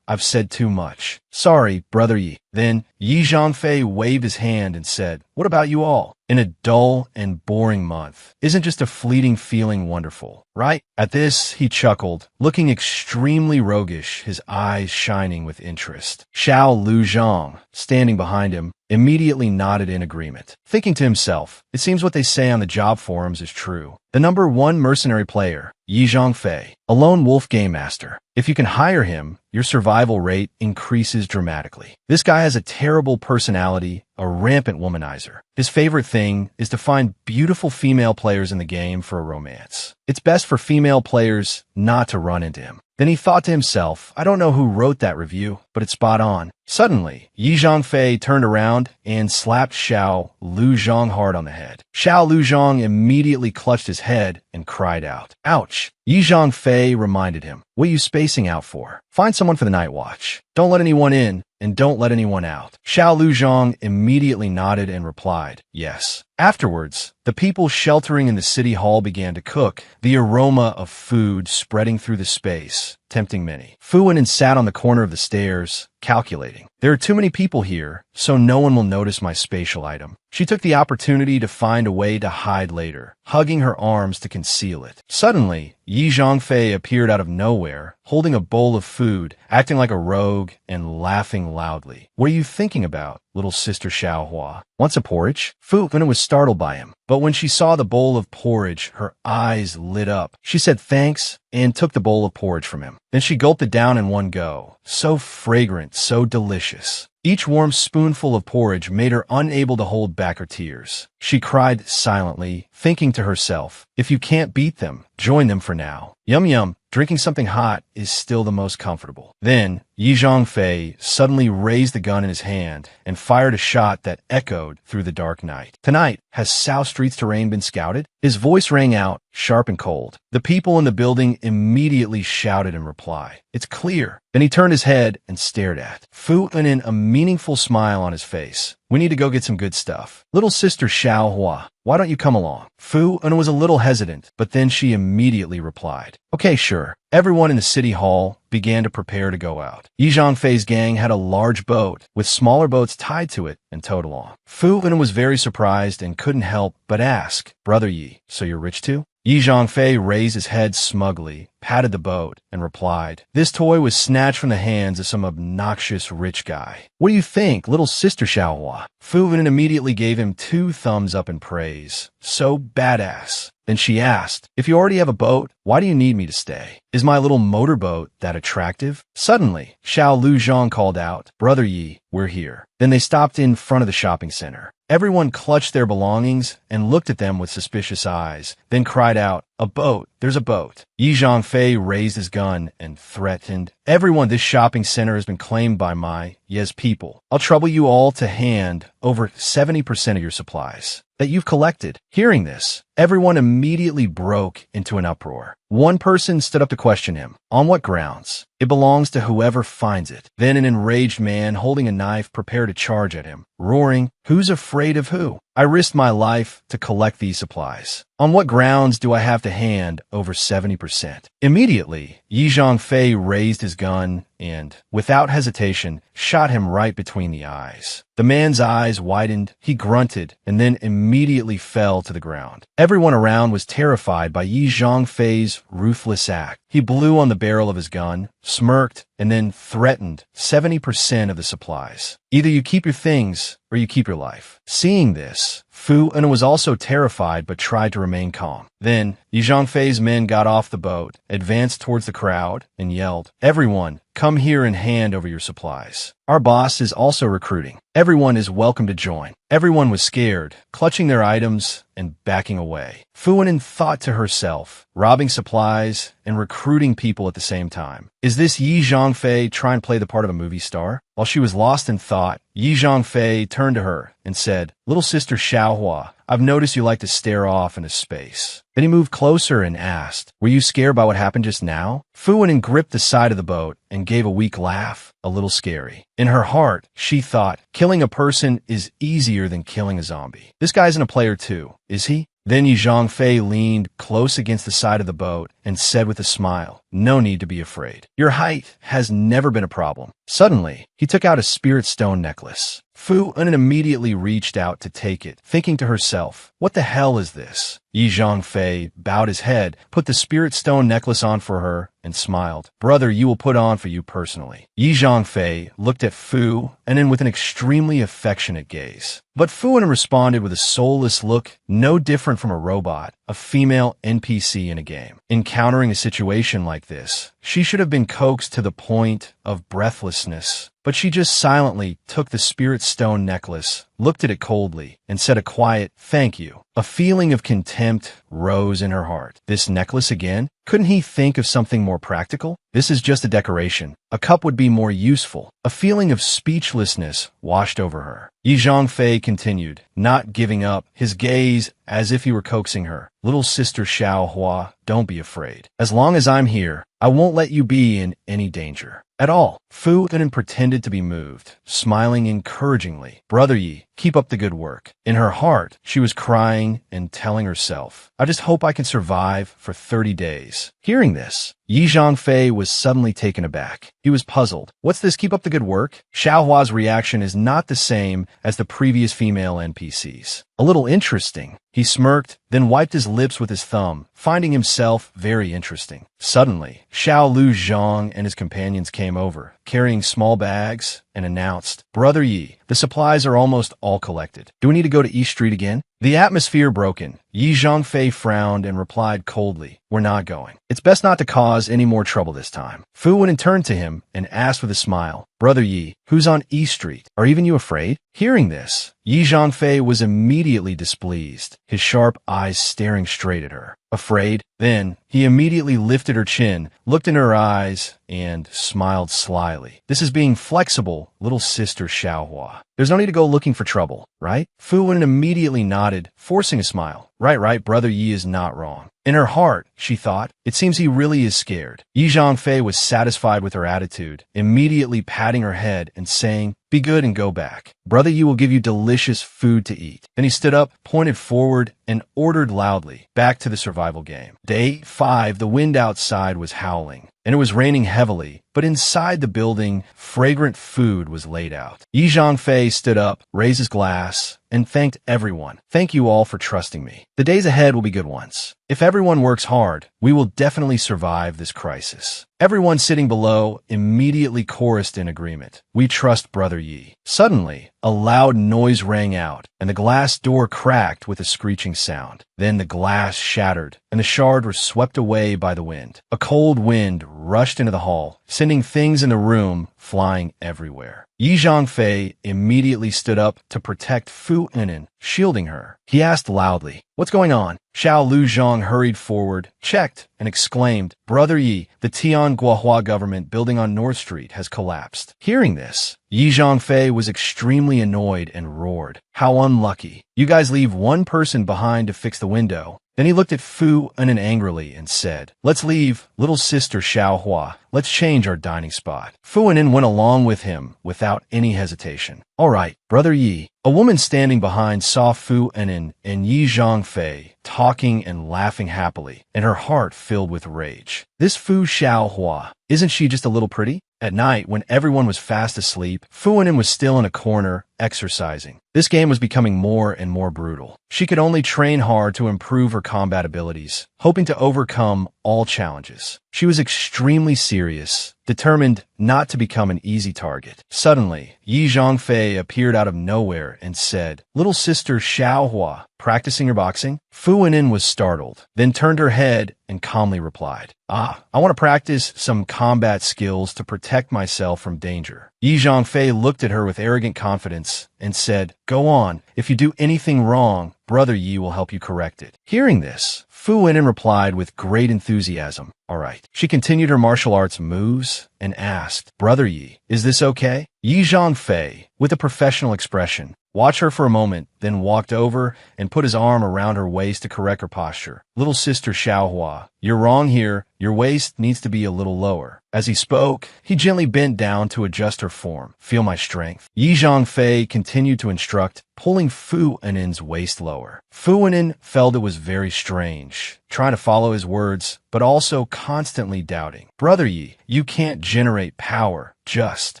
I've said too much. Sorry, Brother Yi. Then Yi Zhangfei waved his hand and said, What about you all? In a dull and boring month, isn't just a fleeting feeling wonderful, right? At this, he chuckled, looking extremely roguish, his eyes shining with interest. Xiao Luzhang, standing behind him, immediately nodded in agreement, thinking to himself, it seems what they say on the job forums is true. The number 1 mercenary player, Yi Zhangfei, a lone wolf game master. If you can hire him, your survival rate increases dramatically. This guy has a terrible personality, a rampant womanizer. His favorite thing is to find beautiful female players in the game for a romance. It's best for female players not to run into him. Then he thought to himself, I don't know who wrote that review, but it's spot on. Suddenly, Yi Zhangfei turned around and slapped Xiao Luzhang hard on the head. Xiao Luzhang immediately clutched his head and cried out, Ouch! Yi Zhangfei reminded him, What are you spacing out for? Find someone for the night watch. Don't let anyone in, and don't let anyone out. Xiao Luzhang immediately nodded and replied, Yes. Afterwards, the people sheltering in the city hall began to cook, the aroma of food spreading through the space, tempting many. Fu Wen sat on the corner of the stairs, calculating. There are too many people here, so no one will notice my spatial item. She took the opportunity to find a way to hide later, hugging her arms to conceal it. Suddenly, Yi Zhangfei appeared out of nowhere, holding a bowl of food, acting like a rogue, and laughing loudly. What are you thinking about, little sister Xiaohua? Want some porridge? Fu Wen was startled by him, but when she saw the bowl of porridge, her eyes lit up. She said thanks and took the bowl of porridge from him. Then she gulped it down in one go. So fragrant, so delicious. Each warm spoonful of porridge made her unable to hold back her tears. She cried silently, thinking to herself, if you can't beat them, join them for now. Yum yum, drinking something hot is still the most comfortable. Then, Yi Zhangfei suddenly raised the gun in his hand and fired a shot that echoed through the dark night. Tonight, has South Street's terrain been scouted? His voice rang out, sharp and cold. The people in the building immediately shouted in reply. It's clear. Then he turned his head and stared at Fu Wen, a meaningful smile on his face. We need to go get some good stuff. Little sister Xiaohua, why don't you come along? Fu Wen was a little hesitant, but then she immediately replied, Okay, sure. Everyone in the city hall began to prepare to go out. Yi Zhangfei's gang had a large boat with smaller boats tied to it and towed along. Fu Wen was very surprised and couldn't help but ask, Brother Yi, so you're rich too? Yi Zhangfei raised his head smugly, patted the boat, and replied, This toy was snatched from the hands of some obnoxious rich guy. What do you think, little sister Xiaohua? Fu Wen immediately gave him 2 thumbs up in praise. So badass. Then she asked, If you already have a boat, why do you need me to stay? Is my little motorboat that attractive? Suddenly, Xiao Luzhang called out, Brother Yi, we're here. Then they stopped in front of the shopping center. Everyone clutched their belongings and looked at them with suspicious eyes, then cried out, A boat! There's a boat! Yi Zhangfei raised his gun and threatened, Everyone, this shopping center has been claimed by my Yes people. I'll trouble you all to hand over 70% of your supplies that you've collected. Hearing this, everyone immediately broke into an uproar. One person stood up to question him. On what grounds? It belongs to whoever finds it. Then an enraged man holding a knife prepared to charge at him, roaring, Who's afraid of who? I risked my life to collect these supplies. On what grounds do I have to hand over 70%? Immediately, Yi Zhongfei raised his gun and, without hesitation, shot him right between the eyes. The man's eyes widened, he grunted, and then immediately fell to the ground. Everyone around was terrified by Yi Zhongfei's ruthless act. He blew on the barrel of his gun, smirked, and then threatened 70% of the supplies. Either you keep your things, or you keep your life. Seeing this, Fu En was also terrified but tried to remain calm. Then, Yi Zhongfei's men got off the boat, advanced towards the crowd, and yelled, "Everyone, come here and hand over your supplies. Our boss is also recruiting. Everyone is welcome to join." Everyone was scared, clutching their items and backing away. Fu En thought to herself, robbing supplies and recruiting people at the same time. Is this Yi Zhongfei trying to play the part of a movie star? While she was lost in thought, Yi Zhongfei turned to her and said, "Little sister Xiaohua, I've noticed you like to stare off into space." Then he moved closer and asked, "Were you scared by what happened just now?" Fu En gripped the side of the boat and gave a weak laugh, a little scary. In her heart, she thought, killing a person is easier than killing a zombie. This guy isn't a player too, is he? Then Yi Zhongfei leaned close against the side of the boat and said with a smile, "No need to be afraid. Your height has never been a problem." Suddenly, he took out a spirit stone necklace. Fu En immediately reached out to take it, thinking to herself, "What the hell is this?" Yi Zhongfei bowed his head, put the spirit stone necklace on for her, and smiled. "Brother, you will put on for you personally." Yi Zhongfei looked at Fu En with an extremely affectionate gaze. But Fu En responded with a soulless look, no different from a robot, a female NPC in a game. Encountering a situation like this, she should have been coaxed to the point of breathlessness, but she just silently took the spirit stone necklace, looked at it coldly, and said a quiet, "Thank you." A feeling of contempt rose in her heart. This necklace again? Couldn't he think of something more practical? This is just a decoration. A cup would be more useful. A feeling of speechlessness washed over her. Yi Zhongfei continued, not giving up, his gaze as if he were coaxing her. "Little sister Xiaohua, don't be afraid. As long as I'm here, I won't let you be in any danger at all." Fu En pretended to be moved, smiling encouragingly. "Brother Yi, keep up the good work." In her heart, she was crying and telling herself, "I just hope I can survive for 30 days. Hearing this, Yi Zhongfei was suddenly taken aback. He was puzzled. What's this keep up the good work? Xiaohua's reaction is not the same as the previous female NPCs. A little interesting. He smirked, then wiped his lips with his thumb, finding himself very interesting. Suddenly, Xiao Lu Zhang and his companions came over, carrying small bags, and announced, "Brother Yi, the supplies are almost all collected. Do we need to go to East Street again?" The atmosphere broken. Yi Zhongfei frowned and replied coldly, "We're not going. It's best not to cause any more trouble this time." Fu En turned to him and asked with a smile, "Brother Yi, who's on East Street? Are even you afraid?" Hearing this, Yi Zhongfei was immediately displeased, his sharp eyes staring straight at her. Afraid? Then, he immediately lifted her chin, looked in her eyes, and smiled slyly. "This is being flexible, little sister Xiaohua. There's no need to go looking for trouble, right?" Fu En immediately nodded, forcing a smile. Right, Brother Yi is not wrong." In her heart, she thought, it seems he really is scared. Yi Zhongfei was satisfied with her attitude, immediately patting her head and saying, "Be good and go back. Brother Yi will give you delicious food to eat." Then he stood up, pointed forward, and ordered loudly, back to the survival game. Day 5, the wind outside was howling, and it was raining heavily, but inside the building, fragrant food was laid out. Yi Zhongfei stood up, raised his glass, and thanked everyone. "Thank you all for trusting me. The days ahead will be good ones. If everyone works hard, we will definitely survive this crisis." Everyone sitting below immediately chorused in agreement. "We trust Brother Yi." Suddenly, a loud noise rang out, and the glass door cracked with a screeching sound. Then the glass shattered, and the shards were swept away by the wind. A cold wind rushed into the hall, sending things in the room flying everywhere. Yi Zhongfei immediately stood up to protect Fu En, shielding her. He asked loudly, "What's going on?" Xiao Lu Zhang hurried forward, checked, and exclaimed, "Brother Yi, the Tianguahua government building on North Street has collapsed." Hearing this, Yi Zhongfei was extremely annoyed and roared, "How unlucky. You guys leave one person behind to fix the window, Then he looked at Fu Anin angrily and said, "Let's leave, little sister Xiaohua. Let's change our dining spot." Fu Anin went along with him without any hesitation. "All right, Brother Yi." A woman standing behind saw Fu Anin and Yi Zhangfei talking and laughing happily, and her heart filled with rage. This Fu Xiaohua, isn't she just a little pretty? At night, when everyone was fast asleep, Fu Anin was still in a corner, exercising. This game was becoming more and more brutal. She could only train hard to improve her combat abilities, hoping to overcome all challenges. She was extremely serious, determined not to become an easy target. Suddenly, Yi Zhangfei appeared out of nowhere and said, "Little sister Xiaohua, practicing your boxing?" Fu Anin was startled, then turned her head and calmly replied, "I want to practice some combat skills to protect myself from danger." Yi Zhangfei looked at her with arrogant confidence and said, "Go on. If you do anything wrong, Brother Yi will help you correct it." Hearing this, Fu Weinin replied with great enthusiasm, "All right." She continued her martial arts moves and asked, "Brother Yi, is this okay?" Yi Zhangfei, with a professional expression, watched her for a moment, then walked over and put his arm around her waist to correct her posture. "Little sister Xiaohua, you're wrong here. Your waist needs to be a little lower." As he spoke, he gently bent down to adjust her form. "Feel my strength." Yi Zhangfei continued to instruct, pulling Fu Wenin's waist lower. Fu Weinin felt it was very strange, trying to follow his words, but also constantly doubting. "Brother Yi, you can't generate power just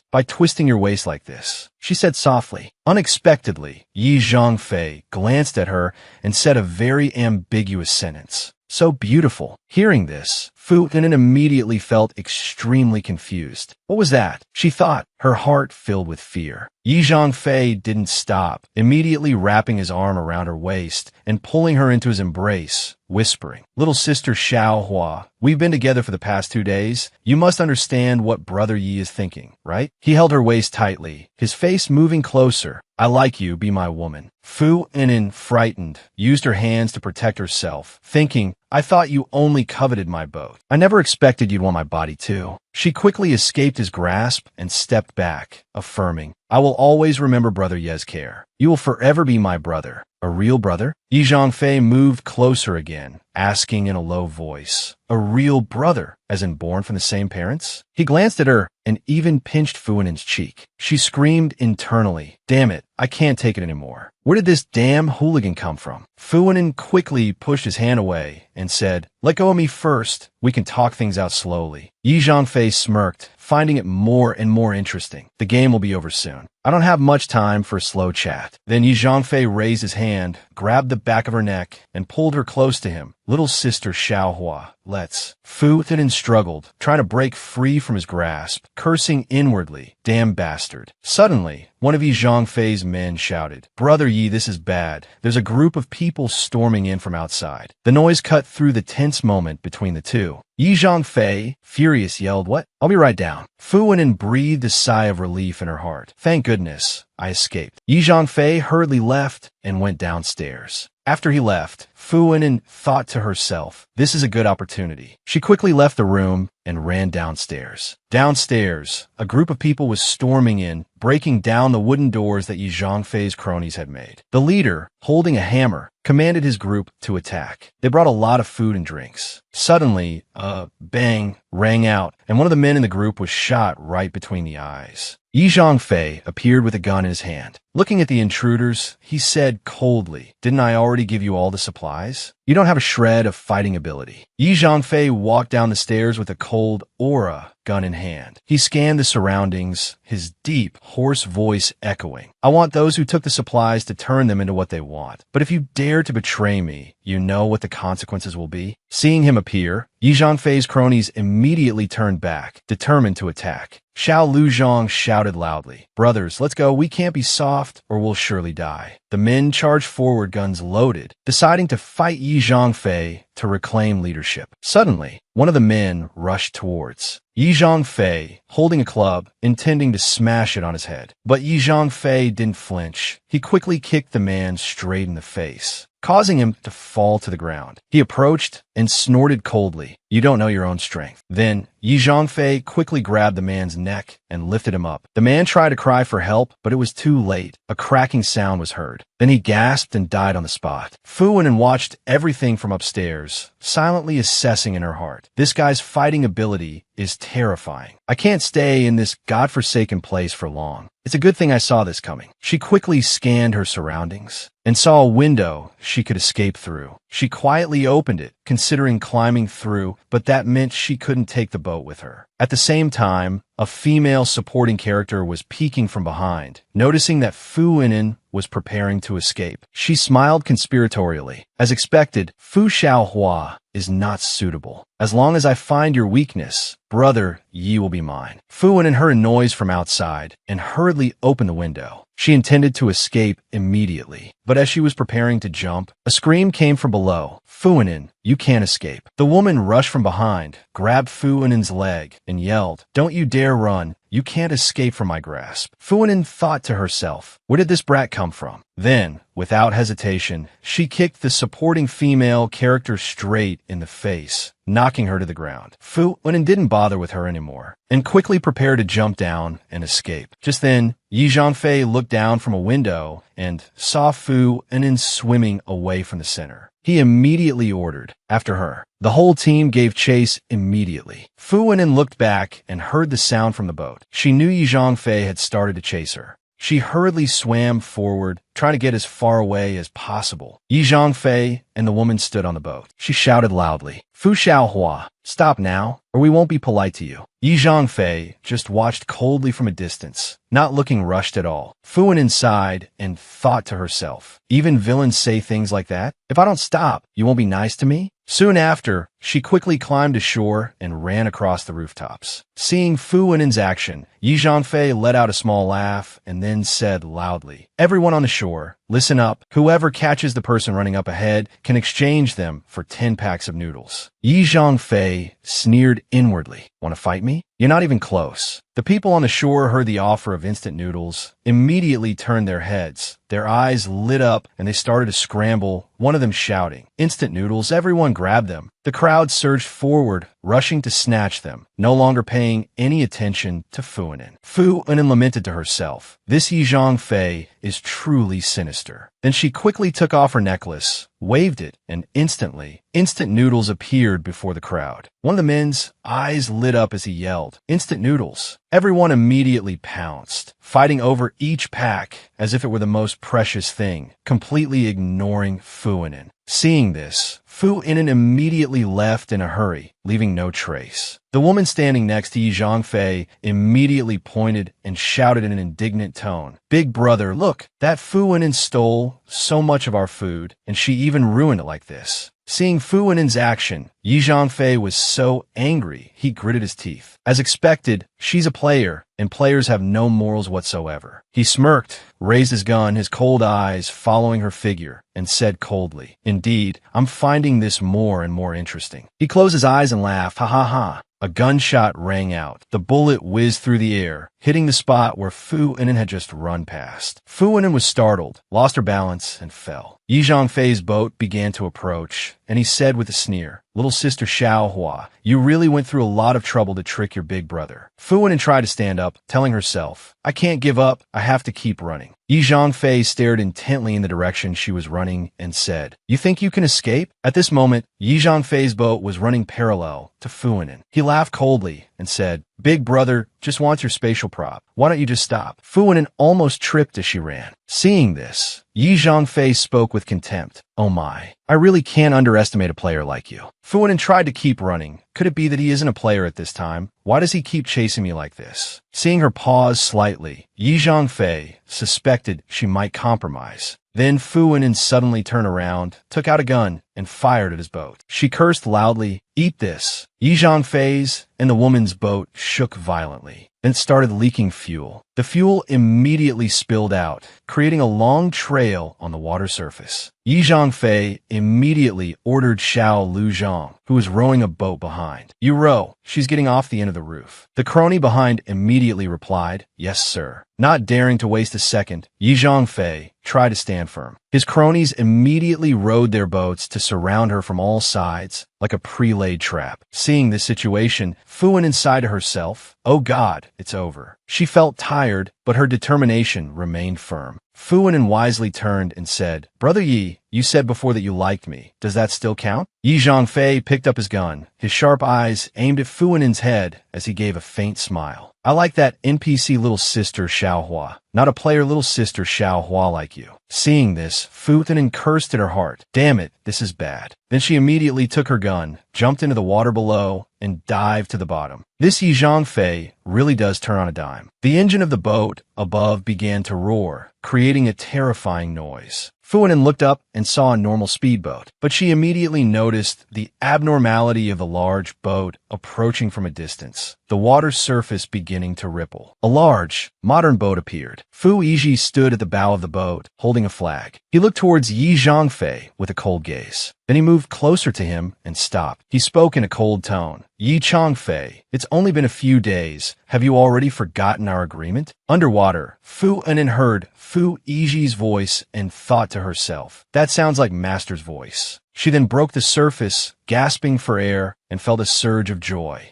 by twisting your waist like this," she said softly. Unexpectedly, Yi Zhangfei glanced at her and said a very ambiguous sentence. "So beautiful." Hearing this, Fu Weinin immediately felt extremely confused. What was that? She thought, her heart filled with fear. Yi Zhangfei didn't stop, immediately wrapping his arm around her waist and pulling her into his embrace, whispering, "Little sister Xiaohua, we've been together for the past 2 days. You must understand what Brother Yi is thinking, right?" He held her waist tightly, his face moving closer. "I like you, be my woman." Fu Weinin, frightened, used her hands to protect herself, thinking, "I thought you only coveted my boat. I never expected you'd want my body too." She quickly escaped his grasp and stepped back, affirming, "I will always remember Brother Ye's care. You will forever be my brother." "A real brother?" Yi Zhangfei moved closer again, asking in a low voice, "A real brother, as in born from the same parents?" He glanced at her and even pinched Fu Wenin's cheek. She screamed internally, "Damn it, I can't take it anymore. Where did this damn hooligan come from?" Fu Weinin quickly pushed his hand away and said, "Let go of me first. We can talk things out slowly." Yi Zhangfei smirked, finding it more and more interesting. "The game will be over soon. I don't have much time for a slow chat." Then Yi Zhangfei raised his hand, grabbed the back of her neck, and pulled her close to him. "Little sister Xiaohua, let's." Fu Weinin struggled, trying to break free from his grasp, cursing inwardly, "Damn bastard." Suddenly, one of Yi Zhangfei's men shouted, "Brother Yi, this is bad. There's a group of people storming in from outside." The noise cut through the tense moment between the two. Yi Zhangfei, furious, yelled, "What? I'll be right down." Fu Weinin breathed a sigh of relief in her heart. "Thank goodness, I escaped." Yi Zhangfei hurriedly left and went downstairs. After he left, Fu Weinin thought to herself, "This is a good opportunity." She quickly left the room and ran downstairs. Downstairs, a group of people was storming in, breaking down the wooden doors that Yi Zhangfei's cronies had made. The leader, holding a hammer, commanded his group to attack. They brought a lot of food and drinks. Suddenly, a bang rang out, and one of the men in the group was shot right between the eyes. Yi Zhangfei appeared with a gun in his hand. Looking at the intruders, he said coldly, "Didn't I already give you all the supplies? You don't have a shred of fighting ability." Yi Zhangfei walked down the stairs with a cold aura, gun in hand. He scanned the surroundings, his deep, hoarse voice echoing. "I want those who took the supplies to turn them into what they want. But if you dare to betray me, you know what the consequences will be." Seeing him appear, Yi Zhangfei's cronies immediately turned back, determined to attack. Xiao Luzhong shouted loudly, "Brothers, let's go. We can't be soft or we'll surely die." The men charged forward, guns loaded, deciding to fight Yi Zhangfei to reclaim leadership. Suddenly, one of the men rushed towards Yi Zhangfei, holding a club, intending to smash it on his head. But Yi Zhangfei didn't flinch. He quickly kicked the man straight in the face, causing him to fall to the ground. He approached and snorted coldly. You don't know your own strength. Then, Yi Zhangfei quickly grabbed the man's neck and lifted him up. The man tried to cry for help, but it was too late. A cracking sound was heard. Then he gasped and died on the spot. Fu Wenin watched everything from upstairs, silently assessing in her heart. This guy's fighting ability is terrifying. I can't stay in this godforsaken place for long. It's a good thing I saw this coming. She quickly scanned her surroundings and saw a window she could escape through. She quietly opened it, considering climbing through, but that meant she couldn't take the boat with her. At the same time, a female supporting character was peeking from behind, noticing that Fu Wenin was preparing to escape. She smiled conspiratorially. As expected, Fu Xiaohua is not suitable. As long as I find your weakness, brother, ye will be mine. Fu Wenin heard a noise from outside and hurriedly opened the window. She intended to escape immediately, but as she was preparing to jump, a scream came from below. Fu Wenin, you can't escape. The woman rushed from behind, grabbed Fu Wenin's leg, and yelled, don't you dare run. You can't escape from my grasp. Fu Wenin thought to herself, where did this brat come from? Then, without hesitation, she kicked the supporting female character straight in the face, knocking her to the ground. Fu Wenin didn't bother with her anymore, and quickly prepared to jump down and escape. Just then, Yi Zhangfei looked down from a window and saw Fu Wenin swimming away from the center. He immediately ordered, after her. The whole team gave chase immediately. Fu Wenin looked back and heard the sound from the boat. She knew Yi Zhangfei had started to chase her. She hurriedly swam forward, trying to get as far away as possible. Yi Zhangfei and the woman stood on the boat. She shouted loudly, Fu Xiaohua, stop now, or we won't be polite to you. Yi Zhangfei just watched coldly from a distance, not looking rushed at all. Fu went inside and thought to herself, even villains say things like that? If I don't stop, you won't be nice to me? Soon after, she quickly climbed ashore and ran across the rooftops. Seeing Fu Wenin's action, Yi Zhangfei let out a small laugh and then said loudly, everyone on the shore, listen up. Whoever catches the person running up ahead can exchange them for 10 packs of noodles. Yi Zhangfei sneered inwardly. Want to fight me? You're not even close. The people on the shore heard the offer of instant noodles, immediately turned their heads. Their eyes lit up and they started to scramble, one of them shouting, instant noodles, everyone grab them. The crowd surged forward, rushing to snatch them, no longer paying any attention to Fu Wenin. Fu Wenin lamented to herself, this Yi Zhangfei is truly sinister. Then she quickly took off her necklace, waved it, and instantly, instant noodles appeared before the crowd. One of the men's eyes lit up as he yelled, instant noodles. Everyone immediately pounced, fighting over each pack as if it were the most precious thing, completely ignoring Fu Wenin. Seeing this, Fu Wenin immediately left in a hurry, leaving no trace. The woman standing next to Yi Zhangfei immediately pointed and shouted in an indignant tone, Big brother, look, that Fu Wenin stole so much of our food, and she even ruined it like this. Seeing Fu Wenin's action, Yi Zhangfei was so angry he gritted his teeth. As expected, she's a player, and players have no morals whatsoever. He smirked, raised his gun, his cold eyes following her figure, and said coldly, Indeed, I'm finding this more and more interesting. He closed his eyes and laughed, ha ha ha. A gunshot rang out. The bullet whizzed through the air, hitting the spot where Fu Wenin had just run past. Fu Wenin was startled, lost her balance, and fell. Yi Zhangfei's boat began to approach, and he said with a sneer, Little sister Xiaohua, you really went through a lot of trouble to trick your big brother. Fu Wenin tried to stand up, telling herself, I can't give up, I have to keep running. Yi Zhangfei stared intently in the direction she was running and said, You think you can escape? At this moment, Yi Zhangfei's boat was running parallel to Fu Wenin. He laughed coldly and said, Big brother just wants your spatial prop. Why don't you just stop? Fu Wenin almost tripped as she ran. Seeing this, Yi Zhangfei spoke with contempt. Oh my, I really can't underestimate a player like you. Fu Wenin tried to keep running. Could it be that he isn't a player at this time? Why does he keep chasing me like this? Seeing her pause slightly, Yi Zhangfei suspected she might compromise. Then Fu Wenin suddenly turned around, took out a gun, and fired at his boat. She cursed loudly, Eat this. Yi Zhangfei's and the woman's boat shook violently, then started leaking fuel. The fuel immediately spilled out, creating a long trail on the water surface. Yi Zhangfei immediately ordered Xiao Luzhong, who was rowing a boat behind. You row. She's getting off the end of the roof. The crony behind immediately replied, Yes, sir. Not daring to waste a second, Yi Zhangfei try to stand firm. His cronies immediately rowed their boats to surround her from all sides, like a pre-laid trap. Seeing this situation, Fuin sighed to herself, "Oh God, it's over." She felt tired, but her determination remained firm. Fuin wisely turned and said, "Brother Yi, you said before that you liked me. Does that still count?" Yi Zhangfei picked up his gun, his sharp eyes aimed at Fuin's head as he gave a faint smile. "I like that NPC little sister Xiaohua, not a player little sister Xiaohua like you." Seeing this, Fuin cursed at her heart. "Damn it, this is bad." Then she immediately took her gun, jumped into the water below, and dived to the bottom. This Yi Zhangfei really does turn on a dime. The engine of the boat above began to roar, creating a terrifying noise. Fuin looked up and saw a normal speedboat, but she immediately noticed the abnormality of the large boat approaching from a distance, the water's surface beginning to ripple. A large, modern boat appeared. Fu Yizhi stood at the bow of the boat, holding a flag. He looked towards Yi Zhangfei with a cold gaze. Then he moved closer to him and stopped. He spoke in a cold tone. "Yi Changfei, it's only been a few days. Have you already forgotten our agreement?" Underwater, Fu heard Fu Yizhi's voice and thought to herself, "That sounds like Master's voice." She then broke the surface, gasping for air, and felt a surge of joy.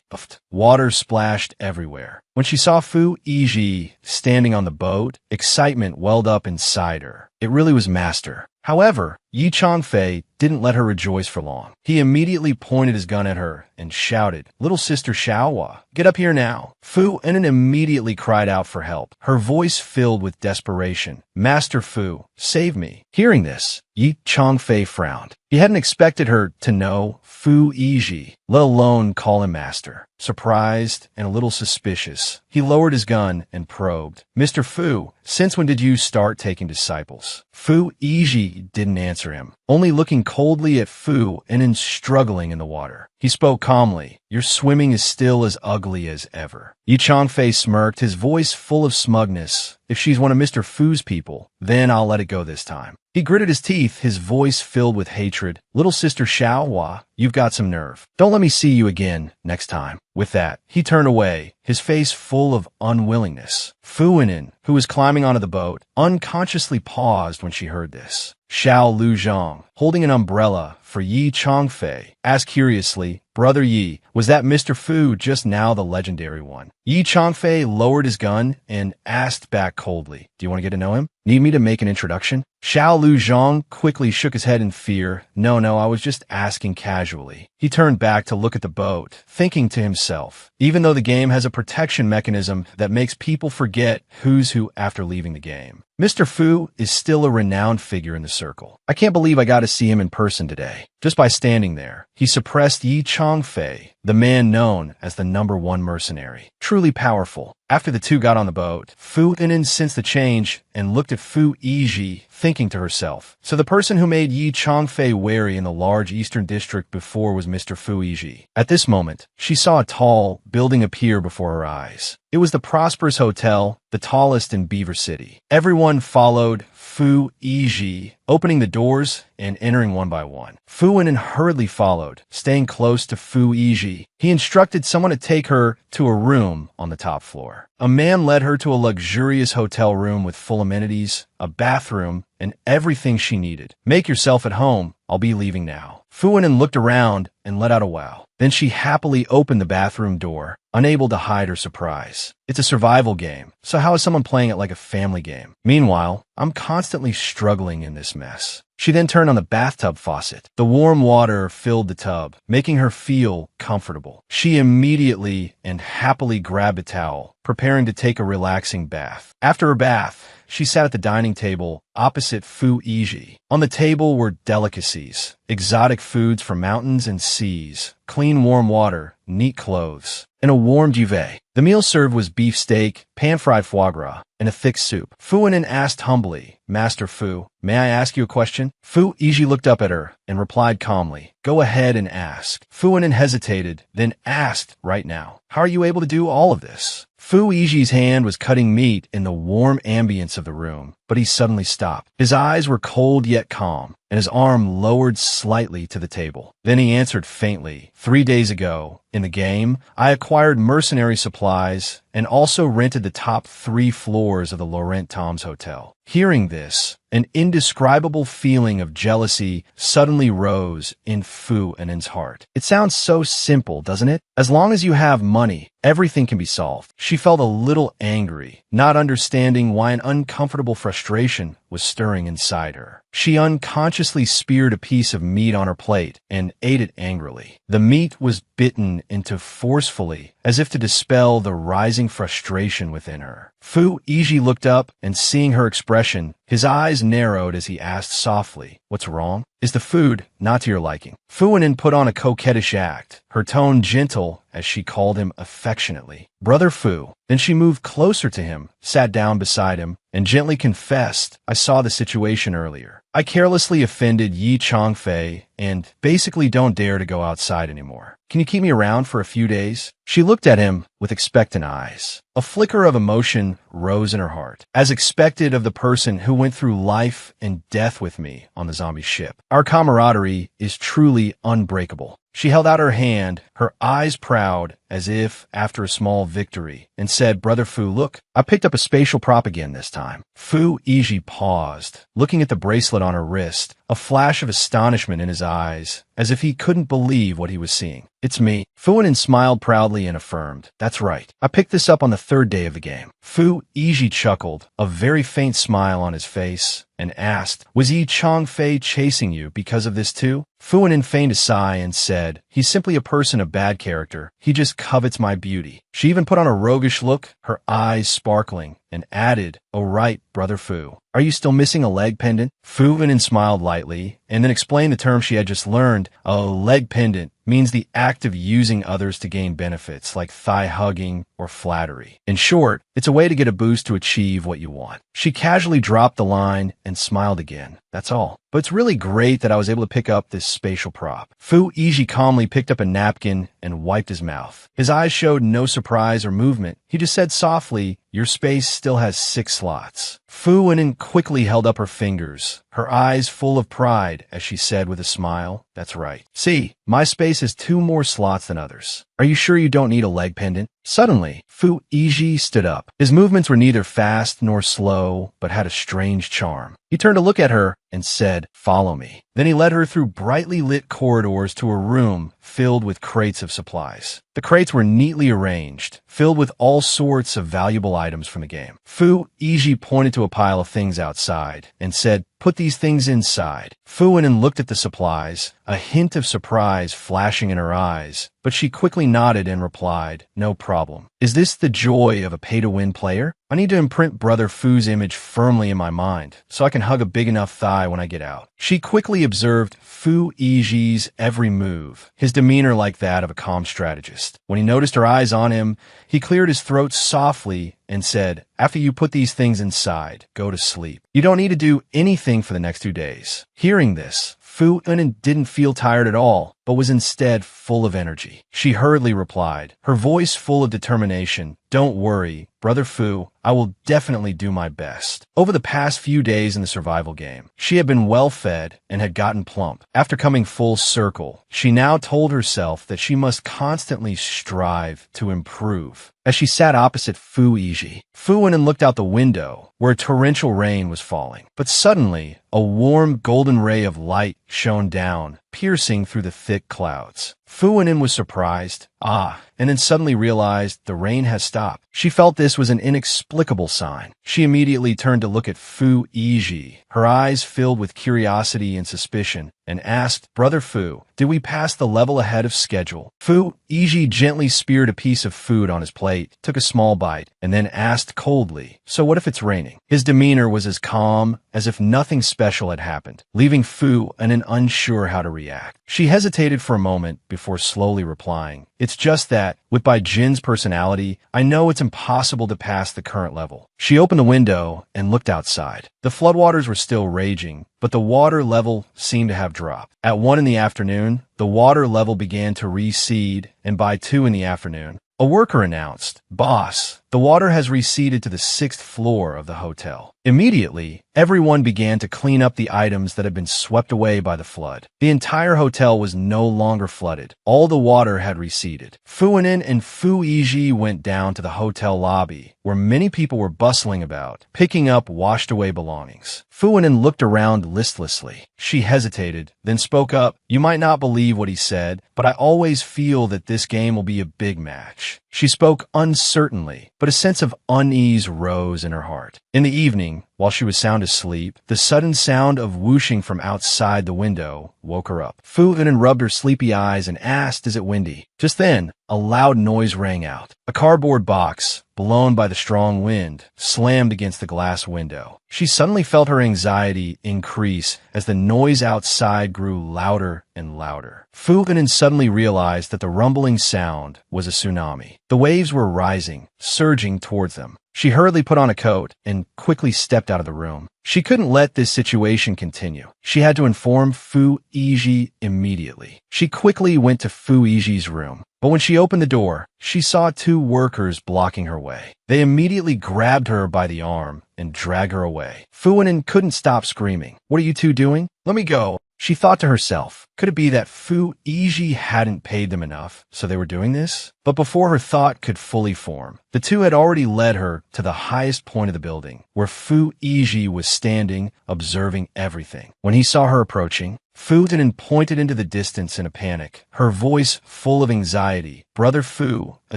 Water splashed everywhere. When she saw Fu Yizhi standing on the boat, excitement welled up inside her. It really was Master. However, Yi Changfei didn't let her rejoice for long. He immediately pointed his gun at her and shouted, "Little sister Xiaohua, get up here now." Fu immediately cried out for help, her voice filled with desperation. "Master Fu, save me." Hearing this, Yi Changfei frowned. He hadn't expected her to know Fu Yizhi, let alone call him master. Surprised and a little suspicious, he lowered his gun and probed. "Mr. Fu, since when did you start taking disciples?" Fu Yizhi didn't answer him, only looking coldly at Fu and struggling in the water. He spoke calmly, "Your swimming is still as ugly as ever." Yi Changfei smirked, his voice full of smugness. "If she's one of Mr. Fu's people, then I'll let it go this time." He gritted his teeth, his voice filled with hatred. "Little sister Xiaohua, you've got some nerve. Don't let me see you again next time." With that, he turned away, his face full of unwillingness. Fuinin, who was climbing onto the boat, unconsciously paused when she heard this. Xiao Luzhong, holding an umbrella for Yi Changfei, asked curiously, "Brother Yi, was that Mr. Fu just now the legendary one?" Yi Changfei lowered his gun and asked back coldly, "Do you want to get to know him? Need me to make an introduction?" Xiao Luzhong quickly shook his head in fear. No, I was just asking casually." He turned back to look at the boat, thinking to himself, even though the game has a protection mechanism that makes people forget who's who after leaving the game, Mr. Fu is still a renowned figure in the circle. I can't believe I got to see him in person today. Just by standing there, he suppressed Yi Changfei, the man known as the #1 mercenary. Truly powerful. After the two got on the boat, Fu sensed the change and looked at Fu Yizhi, thinking to herself, so the person who made Yi Changfei wary in the large eastern district before was Mr. Fu Yizhi. At this moment, she saw a tall building appear before her eyes. It was the prosperous hotel, the tallest in Beaver City. Everyone followed Fu Yizhi, opening the doors and entering one by one. Fu hurriedly followed, staying close to Fu Yizhi. He instructed someone to take her to a room on the top floor. A man led her to a luxurious hotel room with full amenities, a bathroom, and everything she needed. "Make yourself at home. I'll be leaving now." Fu looked around and let out a wow. Then she happily opened the bathroom door, unable to hide her surprise. It's a survival game, so how is someone playing it like a family game? Meanwhile, I'm constantly struggling in this mess. She then turned on the bathtub faucet. The warm water filled the tub, making her feel comfortable. She immediately and happily grabbed a towel, preparing to take a relaxing bath. After her bath, she sat at the dining table opposite Fu Yizhi. On the table were delicacies, exotic foods from mountains and seas, clean warm water, neat clothes, and a warm duvet. The meal served was beef steak, pan-fried foie gras, and a thick soup. Fu asked humbly, "Master Fu, may I ask you a question?" Fu Yizhi looked up at her and replied calmly, "Go ahead and ask." Fu hesitated, then asked right now, "How are you able to do all of this?" Fu Yizhi's hand was cutting meat in the warm ambience of the room, but he suddenly stopped. His eyes were cold yet calm. and his arm lowered slightly to the table. Then he answered faintly, 3 days ago, in the game, I acquired mercenary supplies and also rented the top 3 floors of the Laurent Tom's hotel. Hearing this, an indescribable feeling of jealousy suddenly rose in Fu An's heart. It sounds so simple, doesn't it? As long as you have money, everything can be solved. She felt a little angry, not understanding why an uncomfortable frustration was stirring inside her. She unconsciously speared a piece of meat on her plate and ate it angrily. The meat was bitten into forcefully, as if to dispel the rising frustration within her. Fu Iji looked up, and seeing her expression, his eyes narrowed as he asked softly, "What's wrong? Is the food not to your liking?" Fu An put on a coquettish act, her tone gentle as she called him affectionately, "Brother Fu." Then she moved closer to him, sat down beside him, and gently confessed, "I saw the situation earlier. I carelessly offended Yi Changfei and basically don't dare to go outside anymore. Can you keep me around for a few days?" She looked at him with expectant eyes. A flicker of emotion rose in her heart, as expected of the person who went through life and death with me on the zombie ship. Our camaraderie is truly unbreakable. She held out her hand, her eyes proud, as if after a small victory, and said, "Brother Fu, look, I picked up a spatial prop again this time." Fu Iji paused, looking at the bracelet on her wrist, a flash of astonishment in his eyes, as if he couldn't believe what he was seeing. "It's me." Fu An smiled proudly and affirmed, "That's right. I picked this up on the 3rd day of the game." Fu Iji chuckled, a very faint smile on his face, and asked, "Was Yi Changfei chasing you because of this too?" Fu An feigned a sigh and said, "He's simply a person of bad character. He just covets my beauty." She even put on a roguish look, her eyes sparkling, and added, "Oh right, Brother Fu. Are you still missing a leg pendant?" Fu An smiled lightly, and then explained the term she had just learned. A leg pendant means the act of using others to gain benefits, like thigh hugging or flattery. In short, it's a way to get a boost to achieve what you want. She casually dropped the line and smiled again. "That's all. But it's really great that I was able to pick up this spatial prop." Fu Iji calmly picked up a napkin and wiped his mouth. His eyes showed no surprise or movement. He just said softly, "Your space still has 6 slots." Fu An quickly held up her fingers, her eyes full of pride as she said with a smile, "That's right. See, my space has 2 more slots than others. Are you sure you don't need a leg pendant?" Suddenly, Fu Iji stood up. His movements were neither fast nor slow, but had a strange charm. He turned to look at her and said, "Follow me." Then he led her through brightly lit corridors to a room filled with crates of supplies. The crates were neatly arranged, filled with all sorts of valuable items from the game. Fu Iji pointed to a pile of things outside and said, "Put these things inside." Fu An looked at the supplies, a hint of surprise flashing in her eyes, but she quickly nodded and replied, "No problem. Is this the joy of a pay-to-win player? I need to imprint Brother Fu's image firmly in my mind, so I can hug a big enough thigh when I get out." She quickly observed Fu Iji's every move, his demeanor like that of a calm strategist. When he noticed her eyes on him, he cleared his throat softly and said, "After you put these things inside, go to sleep. You don't need to do anything for the next 2 days." Hearing this, Fu An didn't feel tired at all, but was instead full of energy. She hurriedly replied, her voice full of determination, "Don't worry, Brother Fu, I will definitely do my best." Over the past few days in the survival game, she had been well fed and had gotten plump. After coming full circle, she now told herself that she must constantly strive to improve. As she sat opposite Fu Iji, Fu An looked out the window where torrential rain was falling. But suddenly, a warm golden ray of light shone down, piercing through the thick clouds. Fu An was surprised, and then suddenly realized the rain has stopped. She felt this was an inexplicable sign. She immediately turned to look at Fu Iji, her eyes filled with curiosity and suspicion, and asked, "Brother Fu, did we pass the level ahead of schedule?" Fu Iji gently speared a piece of food on his plate, took a small bite, and then asked coldly, "So what if it's raining?" His demeanor was as calm as if nothing special had happened, leaving Fu An unsure how to react. She hesitated for a moment before slowly replying, "It's just that, with Bai Jin's personality, I know it's impossible to pass the current level." She opened the window and looked outside. The floodwaters were still raging, but the water level seemed to have dropped. At 1 in the afternoon, the water level began to recede, and by 2 in the afternoon, a worker announced, "Boss, The water has receded to the 6th floor of the hotel. Immediately, everyone began to clean up the items that had been swept away by the flood. The entire hotel was no longer flooded. All the water had receded. Fuinin and Fu Yiji went down to the hotel lobby, where many people were bustling about, picking up washed-away belongings. Fuinin looked around listlessly. She hesitated, then spoke up. "You might not believe what he said, but I always feel that this game will be a big match." She spoke uncertainly, but a sense of unease rose in her heart. In the evening, while she was sound asleep, the sudden sound of whooshing from outside the window woke her up. Fu Yunin rubbed her sleepy eyes and asked, "Is it windy?" Just then, a loud noise rang out. A cardboard box, blown by the strong wind, slammed against the glass window. She suddenly felt her anxiety increase as the noise outside grew louder and louder. Fu Yunin suddenly realized that the rumbling sound was a tsunami. The waves were rising, surging towards them. She hurriedly put on a coat and quickly stepped out of the room. She couldn't let this situation continue. She had to inform Fu Yiji immediately. She quickly went to Fu Yiji's room. But when she opened the door, she saw 2 workers blocking her way. They immediately grabbed her by the arm and dragged her away. Fu Yunin couldn't stop screaming. "What are you 2 doing? Let me go." She thought to herself, could it be that Fu Yiji hadn't paid them enough, so they were doing this? But before her thought could fully form, the 2 had already led her to the highest point of the building, where Fu Yiji was standing, observing everything. When he saw her approaching, Fu Yunin pointed into the distance in a panic, her voice full of anxiety. "Brother Fu, a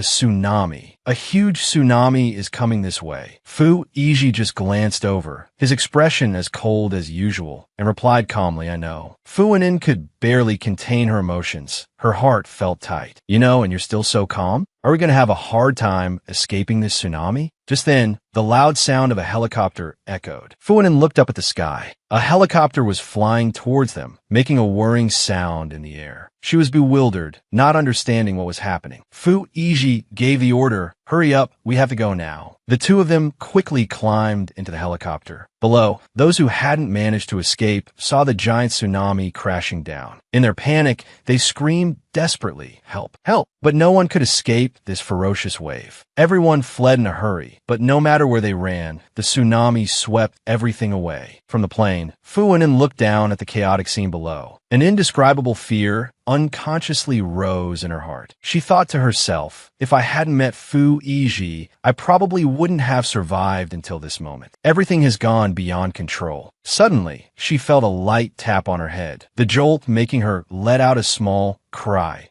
tsunami. A huge tsunami is coming this way." Fu Yiji just glanced over, his expression as cold as usual, and replied calmly, "I know." Fu Yunin could barely contain her emotions. Her heart felt tight. "You know, and you're still so calm? Are we going to have a hard time escaping this tsunami?" Just then, the loud sound of a helicopter echoed. Fu Yunin looked up at the sky. A helicopter was flying towards them, making a whirring sound in the air. She was bewildered, not understanding what was happening. Fu Yiji gave the order, "Hurry up, we have to go now." The 2 of them quickly climbed into the helicopter. Below, those who hadn't managed to escape saw the giant tsunami crashing down. In their panic, they screamed desperately, "Help! Help!" But no one could escape this ferocious wave. Everyone fled in a hurry, but no matter where they ran, the tsunami swept everything away. From the plane, Fu Yunin looked down at the chaotic scene below. An indescribable fear unconsciously rose in her heart. She thought to herself, if I hadn't met Fu Yiji, I probably wouldn't have survived until this moment. Everything has gone beyond control. Suddenly, she felt a light tap on her head, the jolt making her let out a small cry.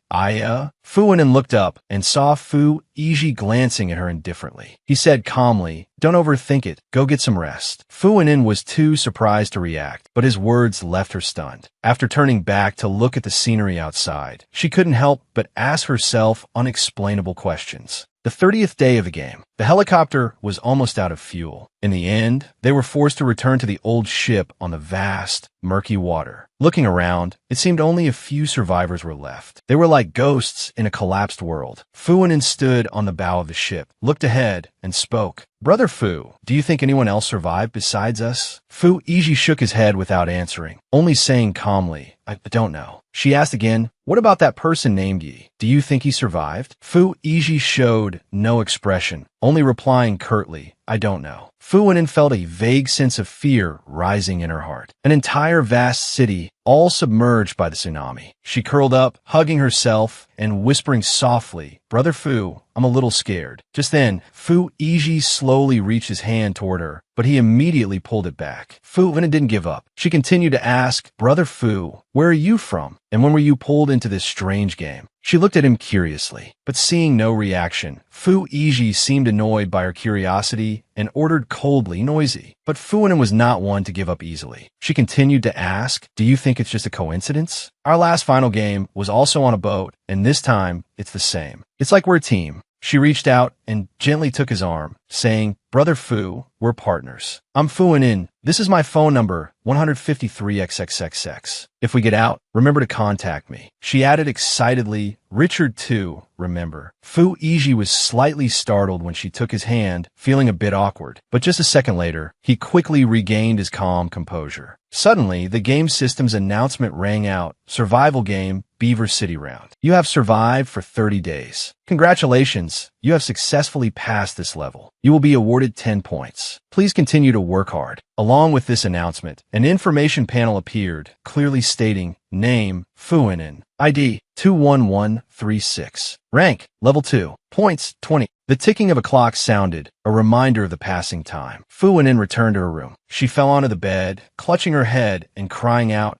Fu Yunin looked up and saw Fu Yiji glancing at her indifferently. He said calmly, "Don't overthink it. Go get some rest." Fu Yunin was too surprised to react, but his words left her stunned. After turning back to look at the scenery outside, she couldn't help but ask herself unexplainable questions. The 30th day of the game, the helicopter was almost out of fuel. In the end, they were forced to return to the old ship on the vast, murky water. Looking around, it seemed only a few survivors were left. They were like ghosts in a collapsed world. Fu Yunin stood on the bow of the ship, looked ahead, and spoke. "Brother Fu, do you think anyone else survived besides us?" Fu Yiji shook his head without answering, only saying calmly, I don't know." She asked again, "What about that person named Yi? Do you think he survived?" Fu Yiji showed no expression, only replying curtly, "I don't know." Fu Yunin felt a vague sense of fear rising in her heart. An entire vast city, all submerged by the tsunami. She curled up, hugging herself and whispering softly, "Brother Fu, I'm a little scared." Just then, Fu Yiji slowly reached his hand toward her, but he immediately pulled it back. Fu Yunin didn't give up. She continued to ask, "Brother Fu, where are you from? And when were you pulled into this strange game?" She looked at him curiously, but seeing no reaction, Fu Yiji seemed annoyed by her curiosity and ordered coldly, "Noisy." But Fu Yunin was not one to give up easily. She continued to ask, "Do you think it's just a coincidence? Our last final game was also on a boat, and this time, it's the same. It's like we're a team." She reached out and gently took his arm, saying, "Brother Fu, we're partners. I'm Fu and In. This is my phone number, 153XXXX. If we get out, remember to contact me." She added excitedly, "Richard too, remember." Fu Iji was slightly startled when she took his hand, feeling a bit awkward. But just a second later, he quickly regained his calm composure. Suddenly, the game system's announcement rang out. Survival game, Beaver City Round. You have survived for 30 days. Congratulations, you have successfully passed this level. You will be awarded 10 points. Please continue to work hard. Along with this announcement, an information panel appeared, clearly stating, name, Fuinen, ID, 21136. Rank, level 2. Points, 20. The ticking of a clock sounded, a reminder of the passing time. Fuinen returned to her room. She fell onto the bed, clutching her head and crying out,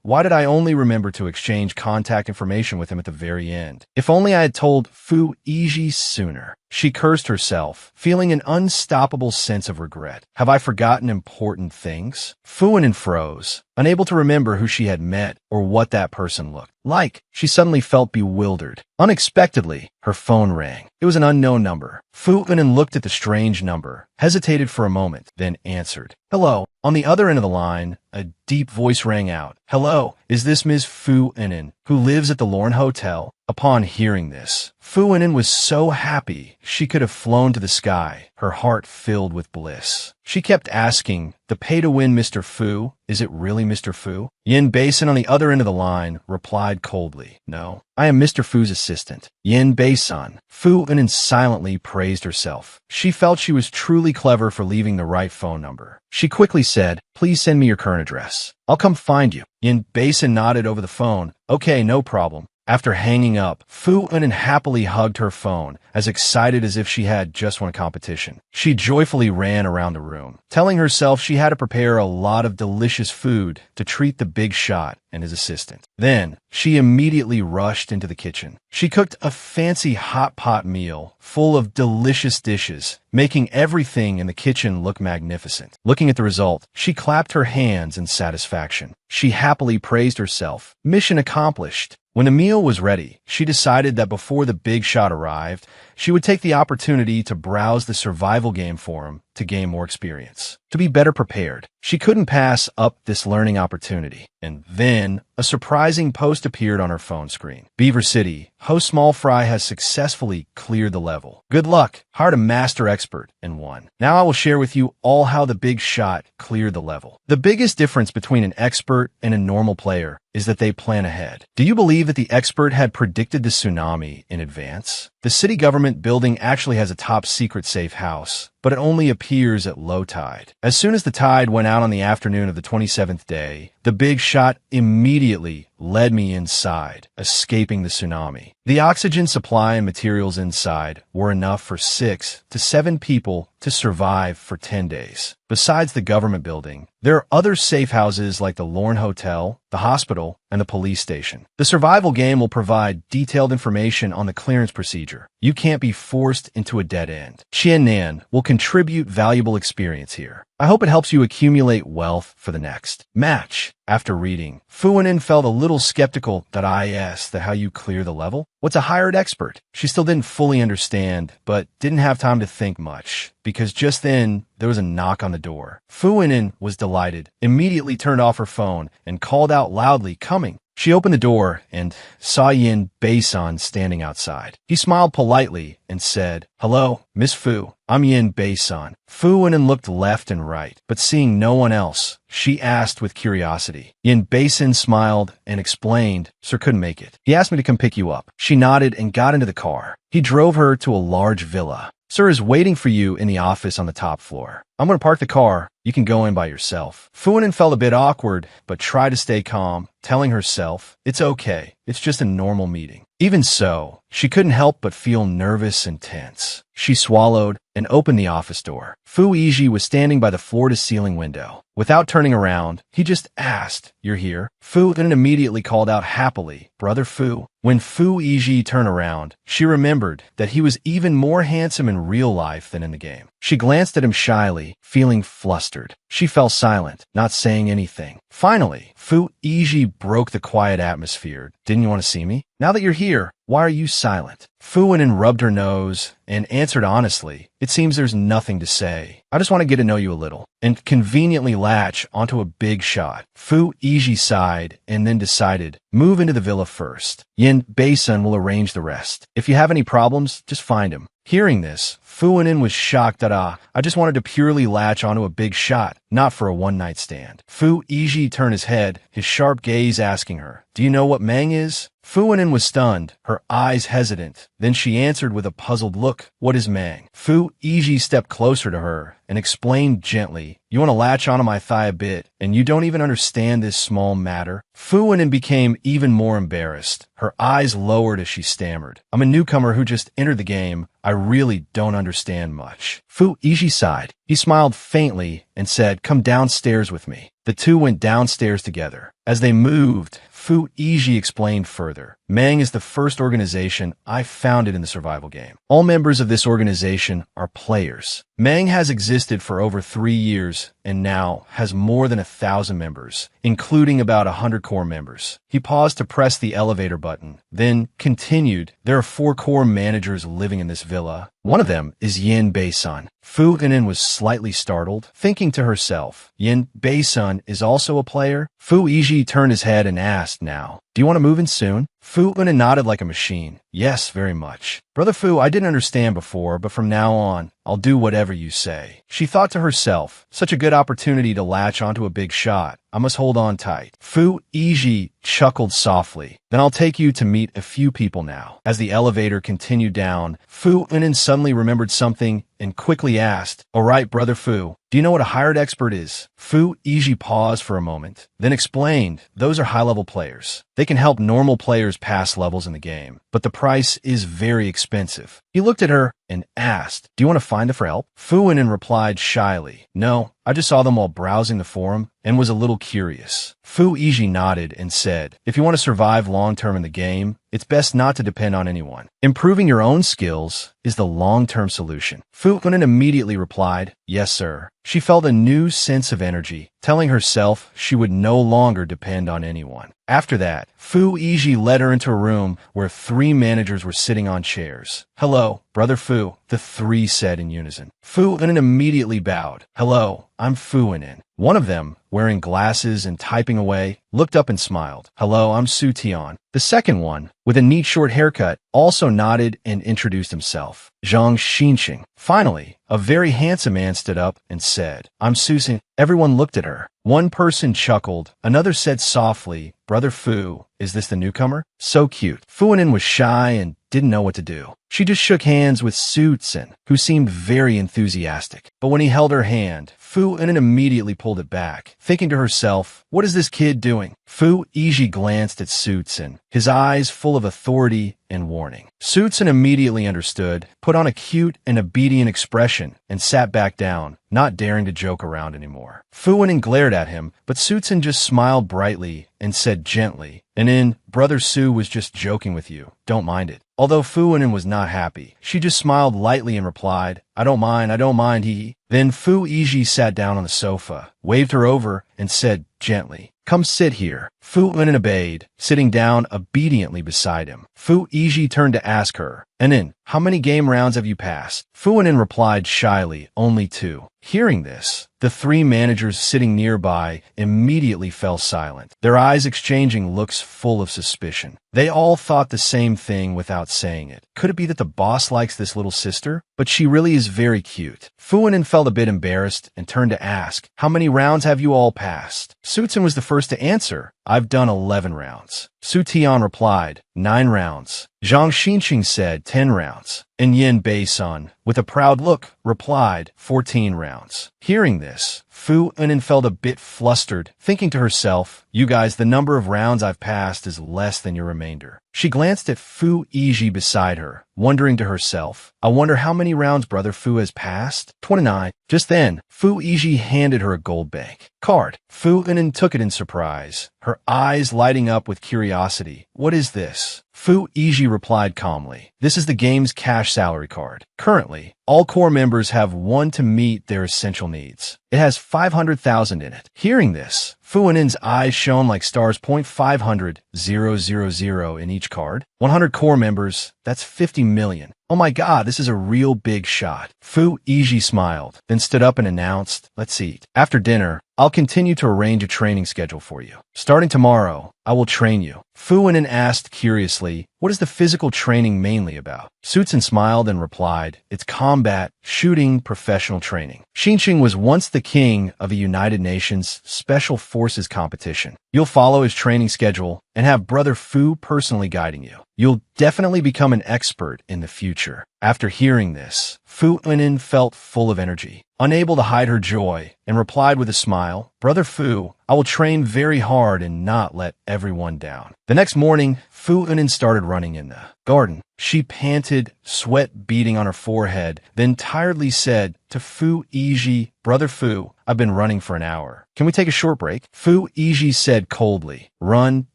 why did I only remember to exchange contact information with him at the very end? If only I had told Fu Iji sooner. She cursed herself, feeling an unstoppable sense of regret. Have I forgotten important things? Fuinen froze, unable to remember who she had met or what that person looked like. She suddenly felt bewildered. Unexpectedly, her phone rang. It was an unknown number. Fuinen looked at the strange number, hesitated for a moment, then answered. Hello. On the other end of the line, a deep voice rang out. Hello, is this Ms. Fuinen, who lives at the Lorne Hotel? Upon hearing this, Fuinen was so happy she could have flown to the sky, her heart filled with bliss. She kept asking, the pay-to-win Mr. Fu, is it really Mr. Fu? Yin Basin on the other end of the line replied coldly, no, I am Mr. Fu's assistant. Yin Basin. Fuinen silently praised herself. She felt she was truly clever for leaving the right phone number. She quickly said, please send me your current address. I'll come find you. Yin Basin nodded over the phone. Okay, no problem. After hanging up, Fuinen happily hugged her phone, as excited as if she had just won a competition. She joyfully ran around the room, telling herself she had to prepare a lot of delicious food to treat the big shot and his assistant. Then, she immediately rushed into the kitchen. She cooked a fancy hot pot meal full of delicious dishes, making everything in the kitchen look magnificent. Looking at the result, she clapped her hands in satisfaction. She happily praised herself. Mission accomplished. When the meal was ready, she decided that before the big shot arrived, she would take the opportunity to browse the survival game forum to gain more experience. To be better prepared, she couldn't pass up this learning opportunity. And then, a surprising post appeared on her phone screen. Beaver City, host Small Fry has successfully cleared the level. Good luck, hired a master expert and won. Now I will share with you all how the big shot cleared the level. The biggest difference between an expert and a normal player is that they plan ahead. Do you believe that the expert had predicted the tsunami in advance? The city government building actually has a top secret safe house, but it only appears at low tide. As soon as the tide went out on the afternoon of the 27th day, the big shot immediately led me inside, escaping the tsunami. The oxygen supply and materials inside were enough for 6 to 7 people to survive for 10 days. Besides the government building, there are other safe houses like the Lorne Hotel, the hospital, and the police station. The survival game will provide detailed information on the clearance procedure. You can't be forced into a dead end. Qiannan will contribute valuable experience here. I hope it helps you accumulate wealth for the next match. After reading, Fuinen felt a little skeptical that I asked how you clear the level. What's a hired expert? She still didn't fully understand, but didn't have time to think much, because just then, there was a knock on the door. Fuinen was delighted, immediately turned off her phone, and called out loudly, coming. She opened the door and saw Yin Basin standing outside. He smiled politely and said, hello, Miss Fu. I'm Yin Basin. Fuinen looked left and right, but seeing no one else, she asked with curiosity. Yin Basin smiled and explained, Sir couldn't make it. He asked me to come pick you up. She nodded and got into the car. He drove her to a large villa. Sir is waiting for you in the office on the top floor. I'm going to park the car. You can go in by yourself. Fuinen felt a bit awkward, but tried to stay calm, telling herself, it's okay. It's just a normal meeting. Even so, she couldn't help but feel nervous and tense. She swallowed and opened the office door. Fu Iji was standing by the floor-to-ceiling window. Without turning around, he just asked, you're here? Fu then immediately called out happily, Brother Fu. When Fu Iji turned around, she remembered that he was even more handsome in real life than in the game. She glanced at him shyly, feeling flustered. She fell silent, not saying anything. Finally, Fu Iji broke the quiet atmosphere. Didn't you want to see me? Now that you're here, why are you silent? Fu Weinin rubbed her nose and answered honestly, "It seems there's nothing to say. I just want to get to know you a little," and conveniently latch onto a big shot. Fu Yiji sighed and then decided, "Move into the villa first. Yin Bei-sun will arrange the rest. If you have any problems, just find him." Hearing this, Fu Weinin was shocked that, I just wanted to purely latch onto a big shot, not for a one-night stand. Fu Yiji turned his head, his sharp gaze asking her, "Do you know what Mang is?" Fu Weinin was stunned, her eyes hesitant. Then she answered with a puzzled look, "What is Mang?" Fu Yiji stepped closer to her and explained gently, "You want to latch onto my thigh a bit, and you don't even understand this small matter?" Fu Weinin became even more embarrassed. Her eyes lowered as she stammered, "I'm a newcomer who just entered the game. I really don't understand much." Fu Yiji sighed. He smiled faintly and said, "Come downstairs with me." The two went downstairs together. As they moved, Fu Yiji explained further, "Mang is the first organization I founded in the survival game. All members of this organization are players. Mang has existed for over 3 years and now has more than 1,000 members, including about 100 core members." He paused to press the elevator button, then continued, "There are 4 core managers living in this villa. One of them is Yin Bei-sun." Fu Weinin was slightly startled, thinking to herself, "Yin Bei-sun is also a player?" Fu Yiji turned his head and asked now, "Do you want to move in soon?" Fu Weinin nodded like a machine. "Yes, very much. Brother Fu, I didn't understand before, but from now on, I'll do whatever you say." She thought to herself, such a good opportunity to latch onto a big shot. I must hold on tight. Fu Yiji chuckled softly. "Then I'll take you to meet a few people now." As the elevator continued down, Fu Weinin suddenly remembered something and quickly asked, "All right, Brother Fu, do you know what a hired expert is?" Fu Yiji paused for a moment, then explained, "Those are high-level players. They can help normal players pass levels in the game, but the price is very expensive." He looked at her and asked, "Do you want to find them for help?" Fu Weinin replied shyly, "No, I just saw them while browsing the forum and was a little curious." Fu Yiji nodded and said, "If you want to survive long-term in the game, it's best not to depend on anyone. Improving your own skills is the long-term solution." Fu Weinin immediately replied, "Yes, sir." She felt a new sense of energy, telling herself she would no longer depend on anyone. After that, Fu Yiji led her into a room where 3 managers were sitting on chairs. "Hello, Brother Fu," the 3 said in unison. Fu Weinin immediately bowed. "Hello, I'm Fu Weinin." One of them, wearing glasses and typing away, looked up and smiled. "Hello, I'm Su Tian." The second one, with a neat short haircut, also nodded and introduced himself. Zhang Xinqing. Finally, a very handsome man stood up and said, "I'm Susan." Everyone looked at her. One person chuckled. Another said softly, "Brother Fu, is this the newcomer? So cute." Fu Weinin was shy and didn't know what to do. She just shook hands with Su Tsin, who seemed very enthusiastic. But when he held her hand, Fu Weinin immediately pulled it back, thinking to herself, "What is this kid doing?" Fu Yiji glanced at Su Tsin, his eyes full of authority and warning. Su Tsin immediately understood, put on a cute and obedient expression, and sat back down, not daring to joke around anymore. Fu Weinin glared at him, but Su Tsin just smiled brightly and said gently, "And in, Brother Su was just joking with you. Don't mind it." Although Fu Weinin was not happy, she just smiled lightly and replied, I don't mind, he." Then Fu Yiji sat down on the sofa, waved her over, and said gently, "Come sit here." Fu Weinin obeyed, sitting down obediently beside him. Fu Yiji turned to ask her, "Anin, how many game rounds have you passed?" Fu Weinin replied shyly, "Only 2. Hearing this, the 3 managers sitting nearby immediately fell silent, their eyes exchanging looks full of suspicion. They all thought the same thing without saying it. Could it be that the boss likes this little sister? But she really is very cute. Fu Weinin felt a bit embarrassed and turned to ask, "How many rounds have you all passed?" Su Tsin was the first to answer. "I've done 11 rounds. Su Tian replied, 9 rounds. Zhang Xinqing said 10 rounds. And Yin Bei-sun, with a proud look, replied 14 rounds. Hearing this, Fu Weinin felt a bit flustered, thinking to herself, "You guys, the number of rounds I've passed is less than your remainder." She glanced at Fu Yiji beside her, wondering to herself, "I wonder how many rounds Brother Fu has passed?" 29. Just then, Fu Yiji handed her a gold bank card. Fu Weinin took it in surprise, her eyes lighting up with curiosity. "What is this?" Fu Yiji replied calmly, "This is the game's cash salary card. Currently, All core members have one to meet their essential needs. It has 500,000 in it. Hearing this, Fu Anin's eyes shone like stars. 500,000 in each card. 100 core members, that's 50 million. Oh my god, this is a real big shot. Fu Yiji smiled, then stood up and announced, let's eat. After dinner, I'll continue to arrange a training schedule for you. Starting tomorrow, I will train you. Fu Anin asked curiously, what is the physical training mainly about? Sutsun smiled and replied, it's combat, shooting, professional training. Xinqing was once the king of a United Nations Special Forces competition. You'll follow his training schedule and have Brother Fu personally guiding you. You'll definitely become an expert in the future. After hearing this, Fu Anin felt full of energy, unable to hide her joy, and replied with a smile, Brother Fu, I will train very hard and not let everyone down. The next morning, Fu Anin started running in the garden. She panted, sweat beading on her forehead, then tiredly said to Fu Yiji, Brother Fu, I've been running for an hour. Can we take a short break? Fu Yiji said coldly, run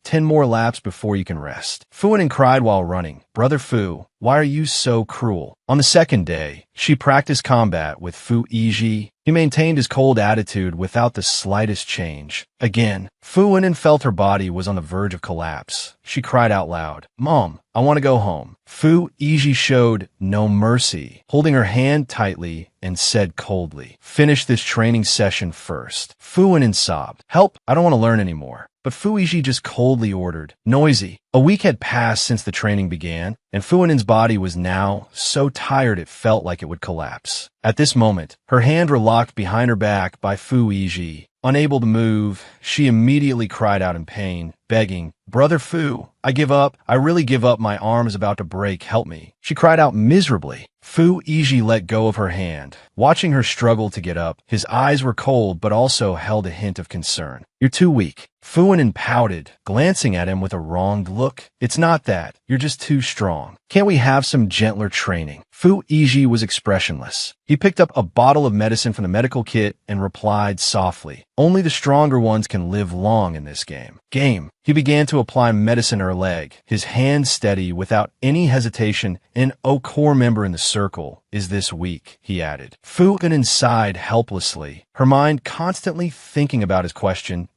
10 more laps before you can rest. Fu Anin cried while running, Brother Fu, why are you so cruel? On the second day, she practiced combat with Fu Yiji. He maintained his cold attitude without the slightest change. Again, Fu Anin felt her body was on the verge of collapse. She cried out loud, Mom, I want to go home. Fu Yiji showed no mercy, holding her hand tightly and said coldly, finish this training session first. Fu Anin sobbed, help, I don't want to learn anymore. But Fu Yiji just coldly ordered, noisy. A week had passed since the training began, and Fu Anin's body was now so tired it felt like it would collapse. At this moment, her hands were locked behind her back by Fu Yiji. Unable to move, she immediately cried out in pain, begging, Brother Fu, I give up. I really give up. My arm is about to break. Help me. She cried out miserably. Fu Yiji let go of her hand. Watching her struggle to get up, his eyes were cold but also held a hint of concern. You're too weak. Fu Anin pouted, glancing at him with a wronged look. It's not that. You're just too strong. Can't we have some gentler training? Fu Yiji was expressionless. He picked up a bottle of medicine from the medical kit and replied softly, only the stronger ones can live long in this game. He began to apply medicine to her leg, his hand steady without any hesitation. An core member in the circle is this weak, he added. Fu Anin sighed helplessly, her mind constantly thinking about his question.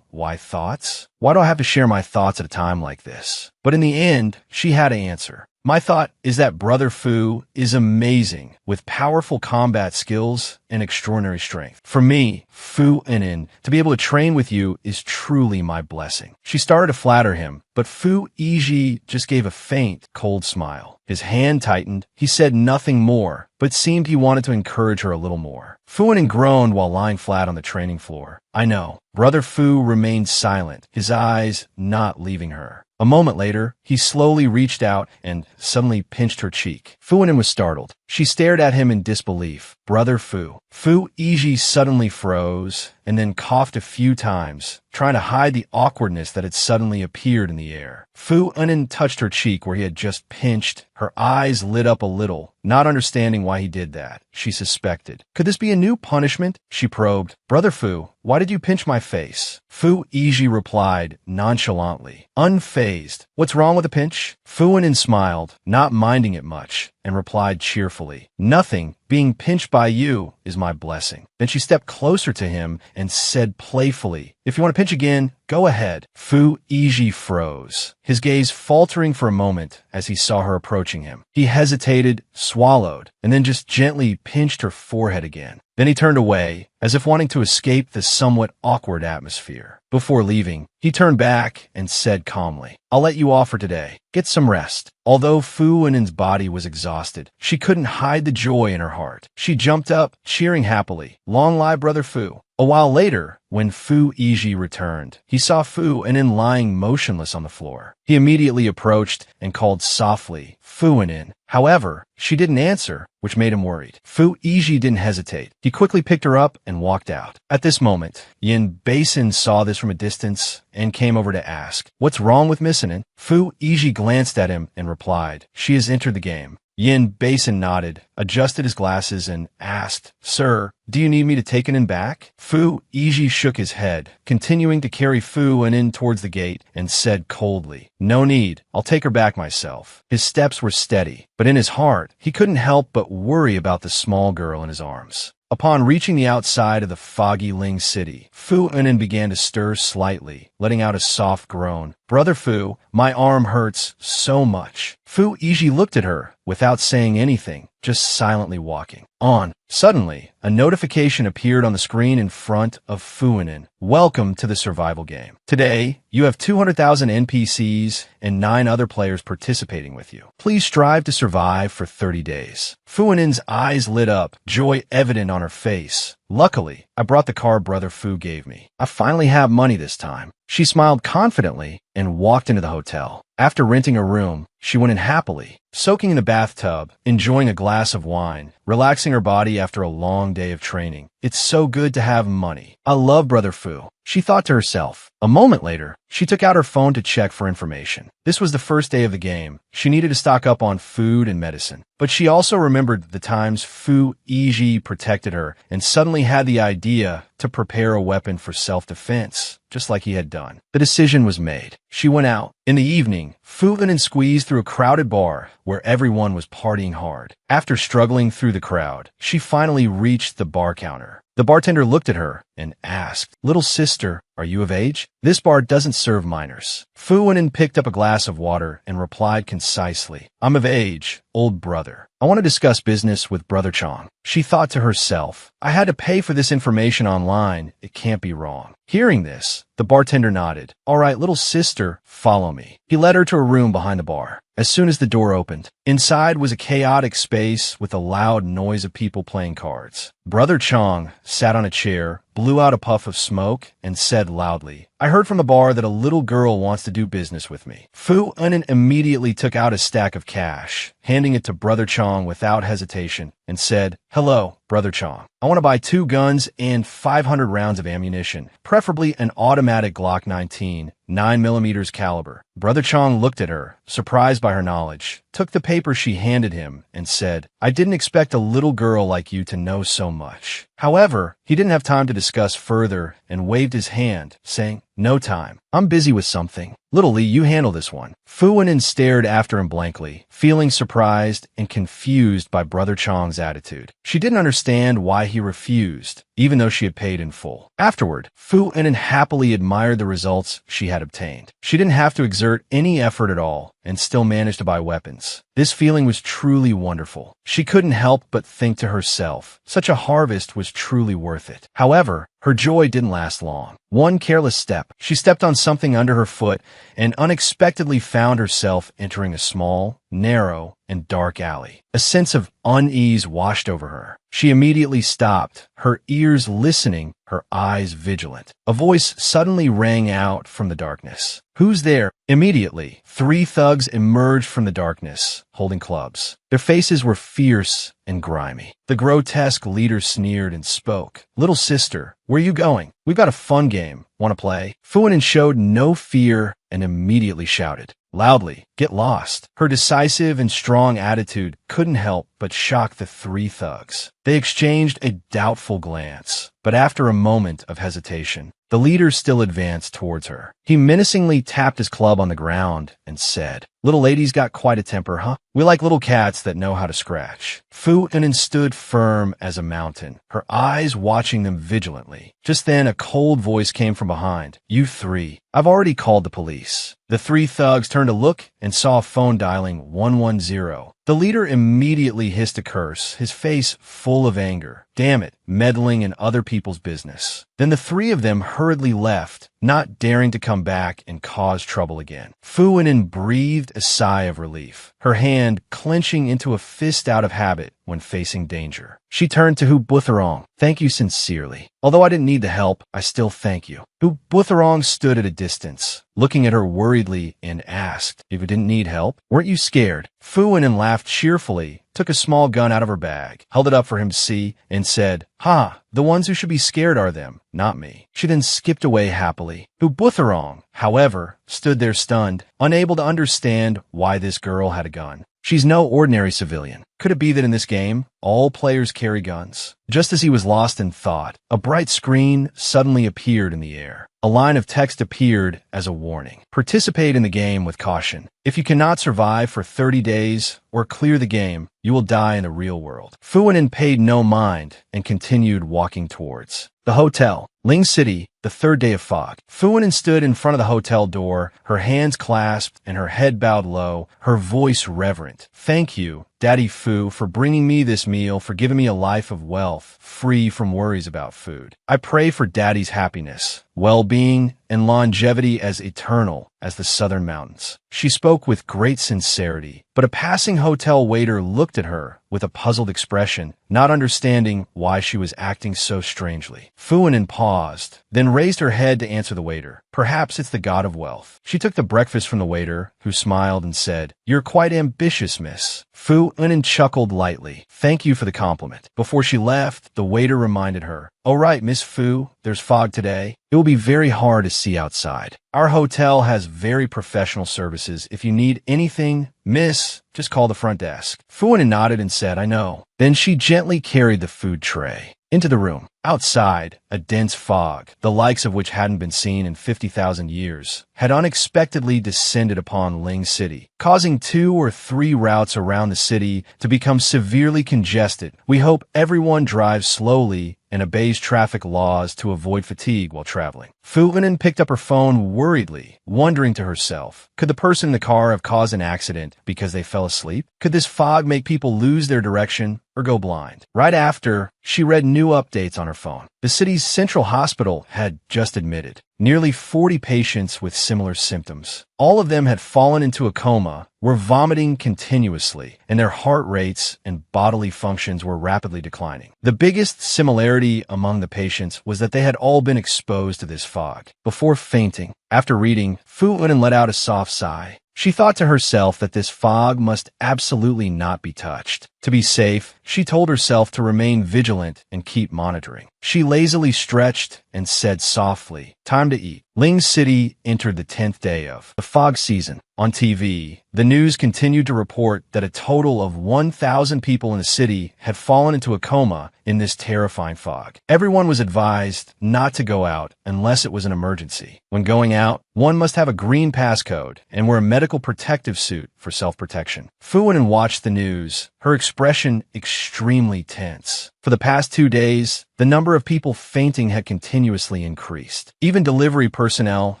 Why thoughts? Why do I have to share my thoughts at a time like this? But in the end, she had to answer. My thought is that Brother Fu is amazing, with powerful combat skills and extraordinary strength. For me, Fu Anin, to be able to train with you is truly my blessing. She started to flatter him, but Fu Yiji just gave a faint, cold smile. His hand tightened. He said nothing more, but seemed he wanted to encourage her a little more. Fu Anin groaned while lying flat on the training floor. I know. Brother Fu remained silent, his eyes not leaving her. A moment later, he slowly reached out and suddenly pinched her cheek. Fu Anin was startled. She stared at him in disbelief. Brother Fu. Fu Yiji suddenly froze and then coughed a few times, trying to hide the awkwardness that had suddenly appeared in the air. Fu Anin touched her cheek where he had just pinched. Her eyes lit up a little, not understanding why he did that. She suspected. Could this be a new punishment? She probed. Brother Fu, why did you pinch my face? Fu Yiji replied nonchalantly, unfazed. What's wrong with a pinch? Fu Anin smiled, not minding it much, and replied cheerfully, nothing. Being pinched by you is my blessing. Then she stepped closer to him and said playfully, if you want to pinch again, go ahead. Fu Yiji froze, his gaze faltering for a moment as he saw her approaching him. He hesitated, swallowed, and then just gently pinched her forehead again. Then he turned away, as if wanting to escape the somewhat awkward atmosphere. Before leaving, he turned back and said calmly, I'll let you off for today. Get some rest. Although Fu Anin's body was exhausted, she couldn't hide the joy in her heart. She jumped up, cheering happily. Long live Brother Fu. A while later, when Fu Yiji returned, he saw Fu Anin lying motionless on the floor. He immediately approached and called softly, Fu Anin. However, she didn't answer, which made him worried. Fu Yiji didn't hesitate. He quickly picked her up and walked out. At this moment, Yin Basin saw this from a distance and came over to ask, what's wrong with Miss Anin? Fu Yiji glanced at him and replied, she has entered the game. Yin Basin nodded, adjusted his glasses, and asked, "Sir, do you need me to take Inen back?" Fu Yiji shook his head, continuing to carry Fu Inen towards the gate, and said coldly, "No need. I'll take her back myself." His steps were steady, but in his heart, he couldn't help but worry about the small girl in his arms. Upon reaching the outside of the foggy Ling city, Fu Inen began to stir slightly, letting out a soft groan. "Brother Fu, my arm hurts so much." Fu Yiji looked at her, without saying anything, just silently walking on. Suddenly, a notification appeared on the screen in front of Fu Inen. "Welcome to the survival game. Today, you have 200,000 NPCs and 9 other players participating with you. Please strive to survive for 30 days. Fu Inen's eyes lit up, joy evident on her face. "Luckily, I brought the car Brother Fu gave me. I finally have money this time." She smiled confidently and walked into the hotel. After renting a room, she went in happily, soaking in the bathtub, enjoying a glass of wine, relaxing her body after a long day of training. "It's so good to have money. I love Brother Fu," she thought to herself. A moment later, she took out her phone to check for information. This was the first day of the game. She needed to stock up on food and medicine. But she also remembered the times Fu Yiji protected her and suddenly had the idea to prepare a weapon for self-defense, just like he had done. The decision was made. She went out. In the evening, Fu Inen squeezed through a crowded bar where everyone was partying hard. After struggling through the crowd, she finally reached the bar counter. The bartender looked at her and asked, "Little sister, are you of age? This bar doesn't serve minors." Fu Inen picked up a glass of water and replied concisely, "I'm of age, old brother. I want to discuss business with Brother Chong." She thought to herself, "I had to pay for this information online. It can't be wrong." Hearing this, the bartender nodded. "All right, little sister, follow me." He led her to a room behind the bar. As soon as the door opened, inside was a chaotic space with a loud noise of people playing cards. Brother Chong sat on a chair, blew out a puff of smoke, and said loudly, "I heard from the bar that a little girl wants to do business with me." Fu Inen immediately took out a stack of cash, handing it to Brother Chong without hesitation, and said, "Hello, Brother Chong. I want to buy 2 guns and 500 rounds of ammunition, preferably an automatic Glock 19, 9mm caliber." Brother Chong looked at her, surprised by her knowledge, took the paper she handed him, and said, "I didn't expect a little girl like you to know so much." However, he didn't have time to discuss further and waved his hand, saying, "No time. I'm busy with something. Little Lee, you handle this one." Fu Inen stared after him blankly, feeling surprised and confused by Brother Chong's attitude. She didn't understand why he refused, even though she had paid in full. Afterward, Fu Inen happily admired the results she had obtained. She didn't have to exert any effort at all and still managed to buy weapons. This feeling was truly wonderful. She couldn't help but think to herself, such a harvest was truly worth it. However, her joy didn't last long. One careless step, she stepped on something under her foot and unexpectedly found herself entering a small, narrow, and dark alley. A sense of unease washed over her. She immediately stopped, her ears listening, her eyes vigilant. A voice suddenly rang out from the darkness. "Who's there?" Immediately, 3 thugs emerged from the darkness, holding clubs. Their faces were fierce and grimy. The grotesque leader sneered and spoke. "Little sister, where are you going? We've got a fun game. Want to play?" Fu Inen showed no fear and immediately shouted loudly, "Get lost." Her decisive and strong attitude couldn't help but shock the 3 thugs. They exchanged a doubtful glance, but after a moment of hesitation, the leader still advanced towards her. He menacingly tapped his club on the ground and said, "Little lady's got quite a temper, huh? We like little cats that know how to scratch." Fu Inen stood firm as a mountain, her eyes watching them vigilantly. Just then, a cold voice came from behind. "You 3, I've already called the police." The 3 thugs turned to look and saw a phone dialing 110. The leader immediately hissed a curse, his face full of anger. Damn it, meddling in other people's business. Then the 3 of them hurriedly left, not daring to come back and cause trouble again. Fu Inen breathed a sigh of relief, her hand clenching into a fist out of habit when facing danger. She turned to Hu Butherong. "Thank you sincerely. Although I didn't need the help, I still thank you." Hu Butherong stood at a distance, looking at her worriedly, and asked, "If you didn't need help, weren't you scared?" Fu Inen laughed cheerfully, took a small gun out of her bag, held it up for him to see, and said, "Ha, the ones who should be scared are them, not me." She then skipped away happily. Hu Butherong, however, stood there stunned, unable to understand why this girl had a gun. She's no ordinary civilian. Could it be that in this game, all players carry guns? Just as he was lost in thought, a bright screen suddenly appeared in the air. A line of text appeared as a warning. Participate in the game with caution. If you cannot survive for 30 days or clear the game, you will die in the real world. Fuanin paid no mind and continued walking towards the hotel. Ling City, the third day of fog. Fuanin stood in front of the hotel door, her hands clasped and her head bowed low, her voice reverent. Thank you, Daddy Fu, for bringing me this meal, for giving me a life of wealth, free from worries about food. I pray for Daddy's happiness, well-being, and longevity as eternal as the southern mountains. She spoke with great sincerity, but a passing hotel waiter looked at her with a puzzled expression, not understanding why she was acting so strangely. Fuanin paused, then raised her head to answer the waiter. Perhaps it's the god of wealth. She took the breakfast from the waiter, who smiled and said, "You're quite ambitious, miss." Fuanin chuckled lightly. "Thank you for the compliment." Before she left, the waiter reminded her, "Oh right, Miss Fu, there's fog today. It will be very hard to see outside. Our hotel has very professional services. If you need anything, miss, just call the front desk." Fuanin nodded and said, "I know." Then she gently carried the food tray into the room. Outside, a dense fog, the likes of which hadn't been seen in 50,000 years, had unexpectedly descended upon Ling City, causing 2 or 3 routes around the city to become severely congested. We hope everyone drives slowly and obeys traffic laws to avoid fatigue while traveling. Fuanin picked up her phone worriedly, wondering to herself, could the person in the car have caused an accident because they fell asleep? Could this fog make people lose their direction or go blind? Right after, she read new updates on her phone. The city's central hospital had just admitted nearly 40 patients with similar symptoms. All of them had fallen into a coma, were vomiting continuously, and their heart rates and bodily functions were rapidly declining. The biggest similarity among the patients was that they had all been exposed to this fog before fainting. After reading, Fuanin let out a soft sigh. She thought to herself that this fog must absolutely not be touched. To be safe, she told herself to remain vigilant and keep monitoring. She lazily stretched and said softly, "Time to eat." Ling City entered the 10th day of the fog season. On TV, the news continued to report that a total of 1,000 people in the city had fallen into a coma in this terrifying fog. Everyone was advised not to go out unless it was an emergency. When going out, one must have a green passcode and wear a medical protective suit for self-protection. Fuanin watched the news, her expression extremely tense. For the past 2 days, the number of people fainting had continuously increased. Even delivery personnel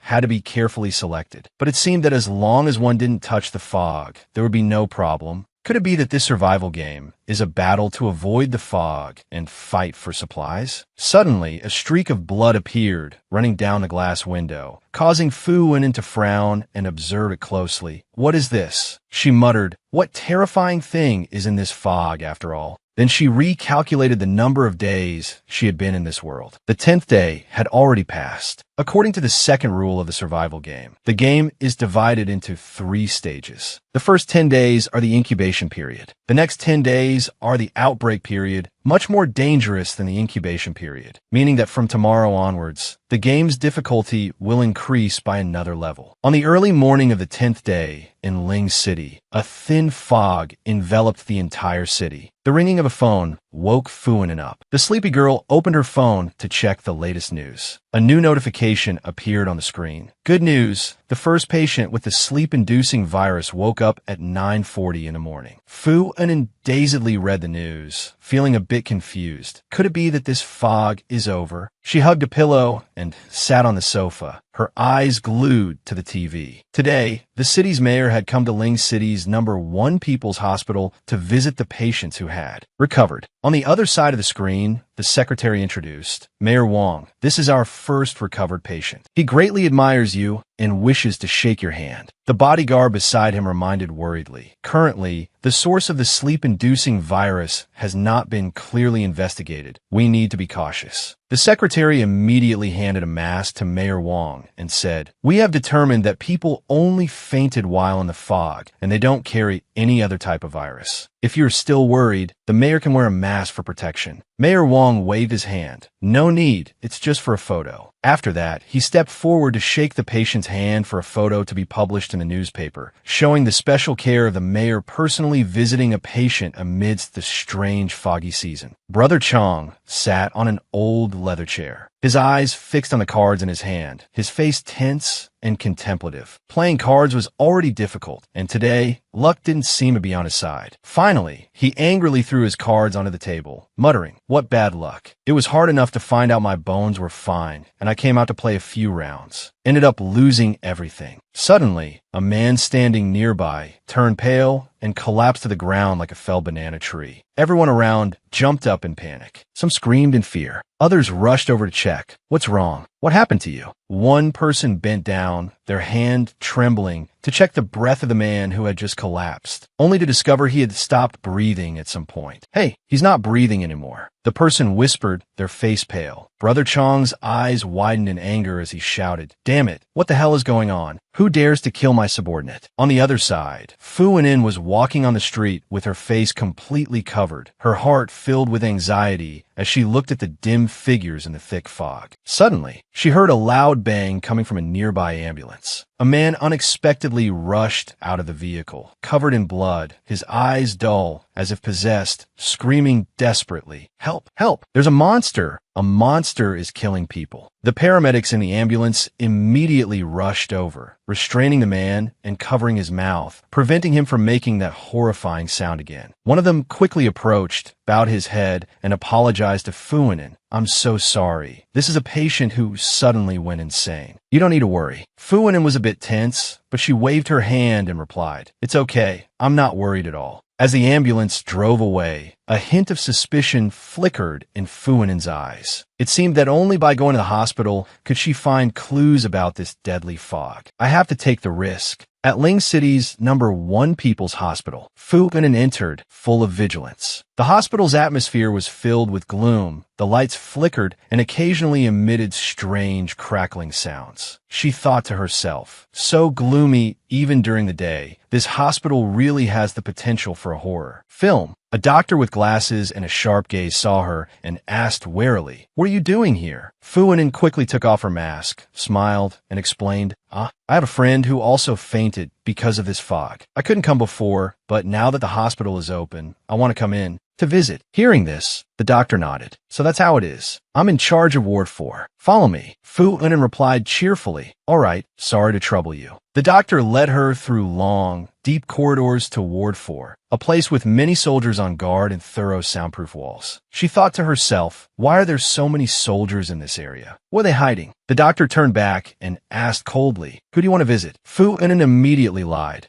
had to be carefully selected. But it seemed that as long as one didn't touch the fog, there would be no problem. Could it be that this survival game is a battle to avoid the fog and fight for supplies? Suddenly, a streak of blood appeared, running down the glass window, causing Fuanin to frown and observe it closely. "What is this?" she muttered. "What terrifying thing is in this fog, after all?" Then she recalculated the number of days she had been in this world. The 10th day had already passed. According to the second rule of the survival game, the game is divided into 3 stages. The first 10 days are the incubation period. The next 10 days are the outbreak period, much more dangerous than the incubation period, meaning that from tomorrow onwards, the game's difficulty will increase by another level. On the early morning of the 10th day in Ling City, a thin fog enveloped the entire city. The ringing of a phone woke Fuanin up. The sleepy girl opened her phone to check the latest news. A new notification appeared on the screen. Good news! The first patient with the sleep-inducing virus woke up at 9:40 in the morning. Fuanin dazedly read the news, feeling a bit confused. Could it be that this fog is over? She hugged a pillow and sat on the sofa, her eyes glued to the TV. Today, the city's mayor had come to Ling City's #1 People's Hospital to visit the patients who had recovered. On the other side of the screen, the secretary introduced, "Mayor Wong, this is our first recovered patient. He greatly admires you and wishes to shake your hand." The bodyguard beside him reminded worriedly, "Currently, the source of the sleep-inducing virus has not been clearly investigated. We need to be cautious." The secretary immediately handed a mask to Mayor Wong and said, "We have determined that people only fainted while in the fog, and they don't carry any other type of virus. If you're still worried, the mayor can wear a mask for protection." Mayor Wong waved his hand. "No need, it's just for a photo." After that, he stepped forward to shake the patient's hand for a photo to be published in the newspaper, showing the special care of the mayor personally visiting a patient amidst the strange foggy season. Brother Chong sat on an old leather chair, his eyes fixed on the cards in his hand, his face tense and contemplative. Playing cards was already difficult, and today, luck didn't seem to be on his side. Finally, he angrily threw his cards onto the table, muttering, "What bad luck. It was hard enough to find out my bones were fine, and I came out to play a few rounds. Ended up losing everything." Suddenly, a man standing nearby turned pale and collapsed to the ground like a felled banana tree. Everyone around jumped up in panic. Some screamed in fear. Others rushed over to check. "What's wrong? What happened to you?" One person bent down, their hand trembling, to check the breath of the man who had just collapsed, only to discover he had stopped breathing at some point. "Hey, he's not breathing anymore," the person whispered, their face pale. Brother Chong's eyes widened in anger as he shouted, "Damn it, what the hell is going on? Who dares to kill my subordinate?" On the other side, Fu Wenin was walking on the street with her face completely covered, her heart filled with anxiety as she looked at the dim figures in the thick fog. Suddenly, she heard a loud bang coming from a nearby ambulance. A man unexpectedly rushed out of the vehicle, covered in blood, his eyes dull, as if possessed, screaming desperately, "Help! Help! There's a monster! A monster is killing people." The paramedics in the ambulance immediately rushed over, restraining the man and covering his mouth, preventing him from making that horrifying sound again. One of them quickly approached, bowed his head, and apologized to Fu Wenin. "I'm so sorry. This is a patient who suddenly went insane. You don't need to worry." Fu Wenin was a bit tense, but she waved her hand and replied, "It's okay. I'm not worried at all." As the ambulance drove away, a hint of suspicion flickered in Fu Wenin's eyes. It seemed that only by going to the hospital could she find clues about this deadly fog. "I have to take the risk." At Ling City's #1 People's Hospital, Fu Wenin entered, full of vigilance. The hospital's atmosphere was filled with gloom. The lights flickered and occasionally emitted strange crackling sounds. She thought to herself, so gloomy even during the day, this hospital really has the potential for a horror film. A doctor with glasses and a sharp gaze saw her and asked warily, "What are you doing here?" Fu Wenin quickly took off her mask, smiled, and explained, I have a friend who also fainted because of this fog. I couldn't come before, but now that the hospital is open, I want to come in to visit." Hearing this, the doctor nodded. "So that's how it is. I'm in charge of Ward 4. Follow me." Fu Wenin replied cheerfully, "All right, sorry to trouble you." The doctor led her through long, deep corridors to Ward 4, a place with many soldiers on guard and thorough soundproof walls. She thought to herself, why are there so many soldiers in this area? What are they hiding? The doctor turned back and asked coldly, "Who do you want to visit?" Fu Wenin immediately lied.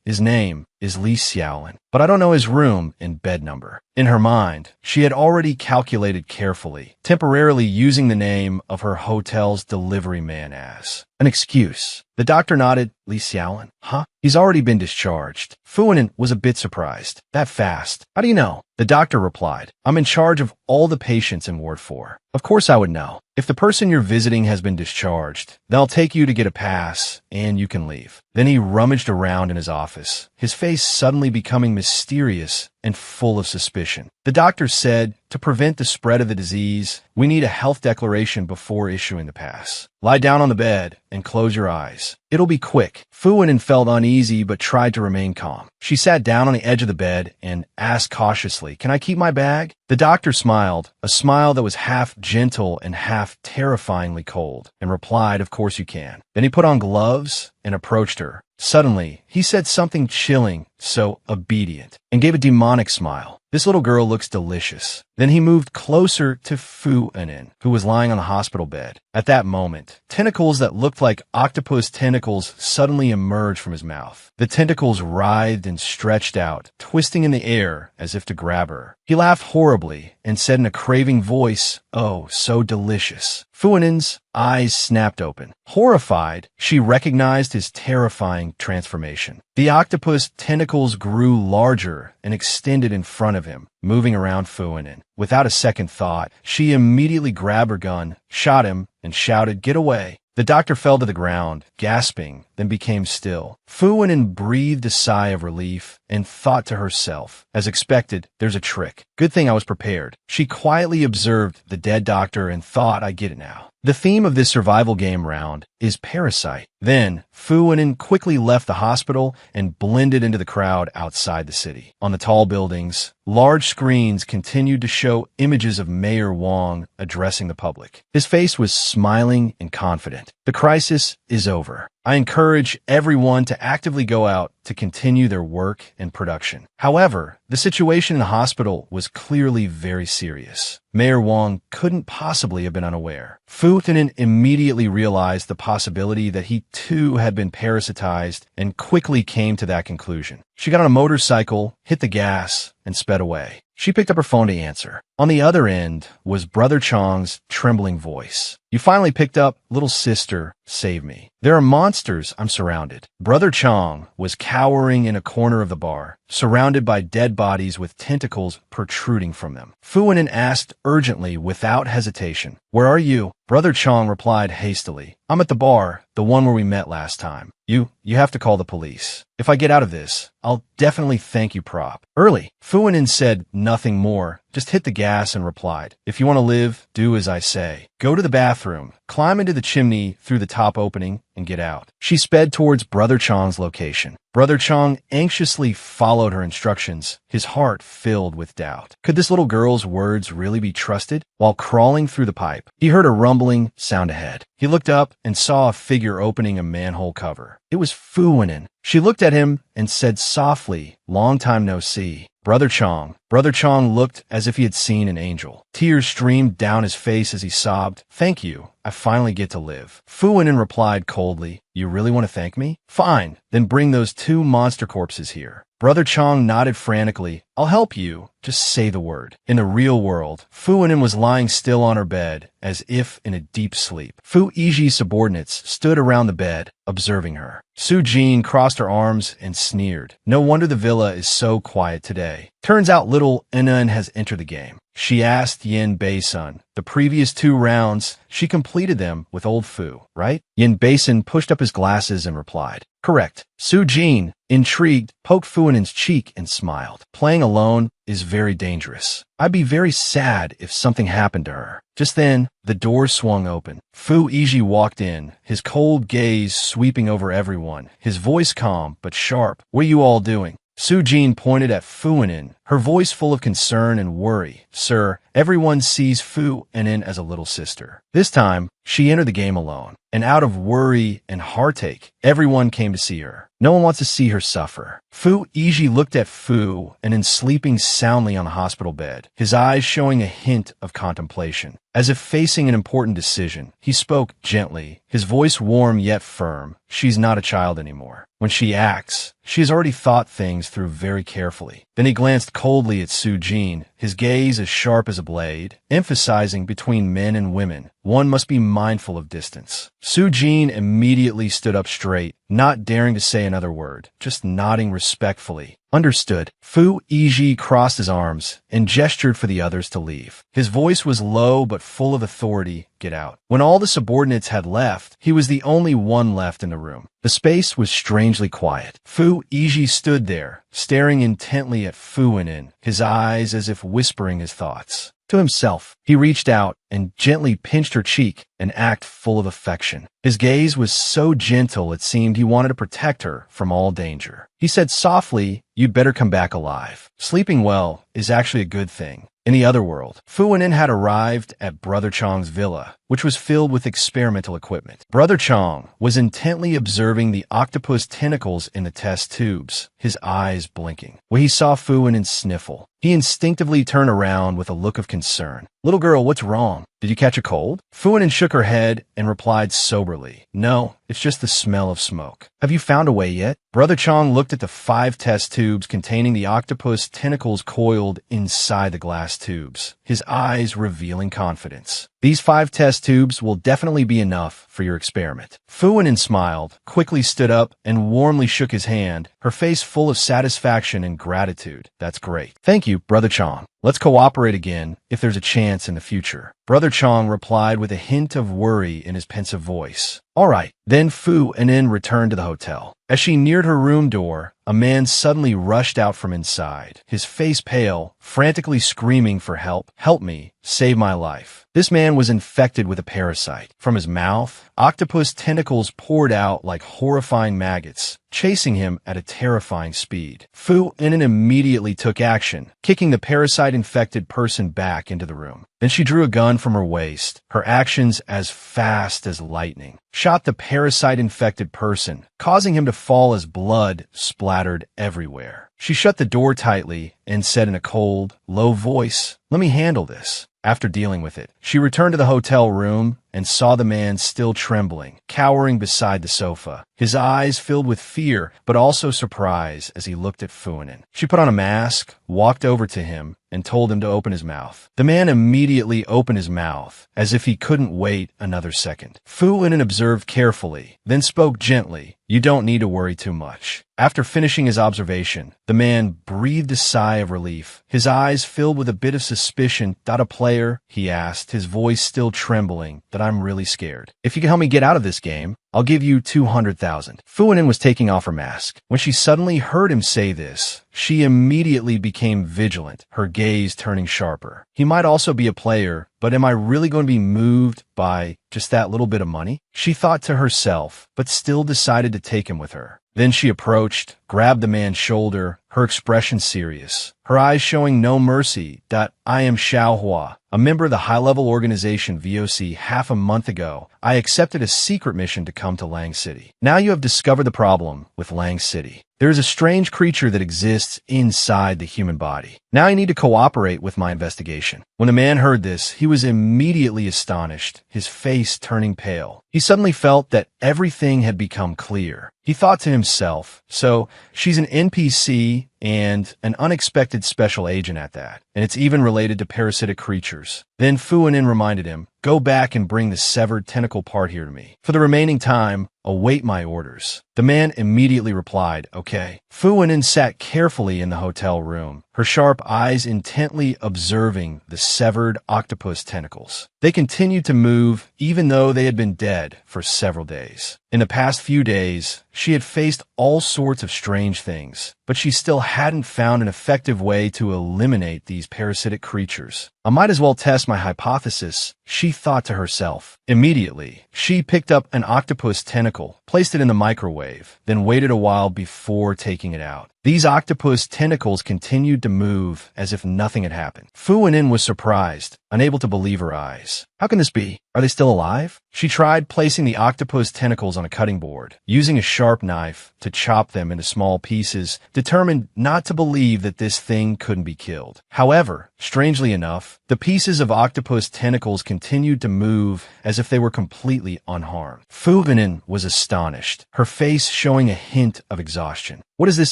His name is Li Xiaolin, but I don't know his room and bed number. In her mind, she had already calculated carefully, temporarily using the name of her hotel's delivery man as an excuse. The doctor nodded. "Li Xiaolin? Huh? He's already been discharged." Fu Wenin was a bit surprised. "That fast? How do you know?" The doctor replied, "I'm in charge of all the patients in Ward 4. Of course I would know. If the person you're visiting has been discharged, they'll take you to get a pass, and you can leave." Then he rummaged around in his office, his face suddenly becoming mysterious and full of suspicion. The doctor said, to prevent the spread of the disease, we need a health declaration before issuing the pass. Lie down on the bed and close your eyes. It'll be quick. Fu Wenin felt uneasy but tried to remain calm. She sat down on the edge of the bed and asked cautiously, "Can I keep my bag?" The doctor smiled, a smile that was half gentle and half terrifyingly cold, and replied, "Of course you can." Then he put on gloves and approached her. Suddenly, he said something chilling, so obedient, and gave a demonic smile. "This little girl looks delicious." Then he moved closer to Fu Wenin, who was lying on the hospital bed. At that moment, tentacles that looked like octopus tentacles suddenly emerged from his mouth. The tentacles writhed and stretched out, twisting in the air as if to grab her. He laughed horribly and said in a craving voice, "Oh, so delicious." Fu Wenin's eyes snapped open. Horrified, she recognized his terrifying transformation. The octopus tentacles grew larger and extended in front of him, moving around Fu Wenin. Without a second thought, she immediately grabbed her gun, shot him, and shouted, "Get away." The doctor fell to the ground, gasping, then became still. Fu Wenin breathed a sigh of relief and thought to herself, as expected, there's a trick. Good thing I was prepared. She quietly observed the dead doctor and thought, I get it now. The theme of this survival game round is parasite. Then, Fu Wenin quickly left the hospital and blended into the crowd outside the city. On the tall buildings, large screens continued to show images of Mayor Wang addressing the public. His face was smiling and confident. The crisis is over. I encourage everyone to actively go out to continue their work and production. However, the situation in the hospital was clearly very serious. Mayor Wang couldn't possibly have been unaware. Fu Wenin immediately realized the possibility that he too had been parasitized and quickly came to that conclusion. She got on a motorcycle, hit the gas, and sped away. She picked up her phone to answer. On the other end was Brother Chong's trembling voice. "You finally picked up, little sister, save me. There are monsters, I'm surrounded." Brother Chong was cowering in a corner of the bar, surrounded by dead bodies with tentacles protruding from them. Fu Wenin asked urgently without hesitation, "Where are you?" Brother Chong replied hastily, "I'm at the bar, the one where we met last time. You have to call the police. If I get out of this, I'll definitely thank you prop." Early, Fu Wenin said nothing more, just hit the gas and replied, "If you want to live, do as I say. Go to the bathroom, climb into the chimney through the top opening, and get out." She sped towards Brother Chong's location. Brother Chong anxiously followed her instructions, his heart filled with doubt. Could this little girl's words really be trusted? While crawling through the pipe, he heard a rumbling sound ahead. He looked up and saw a figure opening a manhole cover. It was Fu Wenin. She looked at him and said softly, "Long time no see." Brother Chong. Brother Chong looked as if he had seen an angel. Tears streamed down his face as he sobbed, "Thank you. I finally get to live." Fu Wenin replied coldly, "You really want to thank me? Fine, then bring those 2 monster corpses here." Brother Chong nodded frantically. "I'll help you. Just say the word." In the real world, Fu Wenin was lying still on her bed, as if in a deep sleep. Fu Yiji's subordinates stood around the bed, observing her. Su Jin crossed her arms and sneered. "No wonder the villa is so quiet today. Turns out little Enan has entered the game." She asked Yin Bei-sun. The previous 2 rounds, she completed them with old Fu, right? Yin Bei-sun pushed up his glasses and replied, "Correct." Su Jin, intrigued, poked Fu Wenin's cheek and smiled. "Playing alone is very dangerous. I'd be very sad if something happened to her." Just then, the door swung open. Fu Yiji walked in, his cold gaze sweeping over everyone, his voice calm but sharp. "What are you all doing?" Su Jin pointed at Fu Wenin, her voice full of concern and worry. "Sir, everyone sees Fu Wenin as a little sister. This time, she entered the game alone, and out of worry and heartache, everyone came to see her. No one wants to see her suffer." Fu Yiji looked at Fu Wenin sleeping soundly on the hospital bed, his eyes showing a hint of contemplation. As if facing an important decision, he spoke gently, his voice warm yet firm. "She's not a child anymore. When she acts, she has already thought things through very carefully." Then he glanced coldly at Su Jin, his gaze as sharp as a blade, emphasizing between men and women, one must be mindful of distance. Su Jin immediately stood up straight, not daring to say another word, just nodding respectfully. "Understood." Fu Yiji crossed his arms and gestured for the others to leave. His voice was low but full of authority. "Get out." When all the subordinates had left, he was the only one left in the room. The space was strangely quiet. Fu Yiji stood there, staring intently at Fu Wenin, his eyes as if whispering his thoughts. To himself, he reached out and gently pinched her cheek, an act full of affection. His gaze was so gentle it seemed he wanted to protect her from all danger. He said softly, "You'd better come back alive. Sleeping well is actually a good thing." In the other world, Fu Wenin had arrived at Brother Chong's villa, which was filled with experimental equipment. Brother Chong was intently observing the octopus tentacles in the test tubes, his eyes blinking. When he saw Fu Wenin sniffle, he instinctively turned around with a look of concern. "Little girl, what's wrong? Did you catch a cold?" Fu Wenin shook her head and replied soberly, "No, it's just the smell of smoke." "Have you found a way yet?" Brother Chong looked at the 5 test tubes containing the octopus tentacles coiled inside the glass tubes, his eyes revealing confidence. "These 5 test tubes will definitely be enough for your experiment." Fu Wenin smiled, quickly stood up, and warmly shook his hand, her face full of satisfaction and gratitude. "That's great. Thank you, Brother Chong." Let's cooperate again if there's a chance in the future. Brother Chong replied with a hint of worry in his pensive voice. All right. Then Fu Anin returned to the hotel. As she neared her room door, a man suddenly rushed out from inside, his face pale, frantically screaming for help. Help me, save my life. This man was infected with a parasite. From his mouth, octopus tentacles poured out like horrifying maggots, chasing him at a terrifying speed. Fu Anin immediately took action, kicking the parasite-infected person back into the room. Then she drew a gun from her waist, her actions as fast as lightning, shot the parasite-infected person, causing him to fall as blood splattered everywhere. She shut the door tightly and said in a cold, low voice, "Let me handle this." After dealing with it, she returned to the hotel room and saw the man still trembling, cowering beside the sofa, his eyes filled with fear but also surprise as he looked at Fu Anin. She put on a mask, walked over to him, and told him to open his mouth. The man immediately opened his mouth, as if he couldn't wait another second. Fu Anin observed carefully, then spoke gently, "You don't need to worry too much." After finishing his observation, the man breathed a sigh of relief, his eyes filled with a bit of suspicion. "Got a player?" he asked, his voice still trembling. "That I'm really scared. If you can help me get out of this game, I'll give you 200,000. Fu Anin was taking off her mask. When she suddenly heard him say this, she immediately became vigilant, her gaze turning sharper. He might also be a player, but am I really going to be moved by just that little bit of money? She thought to herself, but still decided to take him with her. Then she approached, grabbed the man's shoulder, her expression serious, her eyes showing no mercy. "I am Xiao Hua, a member of the high-level organization VOC. Half a month ago, I accepted a secret mission to come to Lang City. Now you have discovered the problem with Lang City. There is a strange creature that exists inside the human body. Now I need to cooperate with my investigation." When the man heard this, he was immediately astonished, his face turning pale. He suddenly felt that everything had become clear. He thought to himself, so she's an NPC and an unexpected special agent at that, and it's even related to parasitic creatures. Then Fu Anin reminded him, "Go back and bring the severed tentacle part here to me. For the remaining time, await my orders." The man immediately replied, "Okay." Fu Anin sat carefully in the hotel room, her sharp eyes intently observing the severed octopus tentacles. They continued to move even though they had been dead for several days. In the past few days, she had faced all sorts of strange things, but she still hadn't found an effective way to eliminate these parasitic creatures. "I might as well test my hypothesis," she thought to herself. Immediately, she picked up an octopus tentacle, placed it in the microwave, then waited a while before taking it out. These octopus tentacles continued to move as if nothing had happened. Fu Anin was surprised, unable to believe her eyes. How can this be? Are they still alive? She tried placing the octopus tentacles on a cutting board, using a sharp knife to chop them into small pieces, determined not to believe that this thing couldn't be killed. However, strangely enough, the pieces of octopus tentacles continued to move as if they were completely unharmed. Fu Anin was astonished, her face showing a hint of exhaustion. "What is this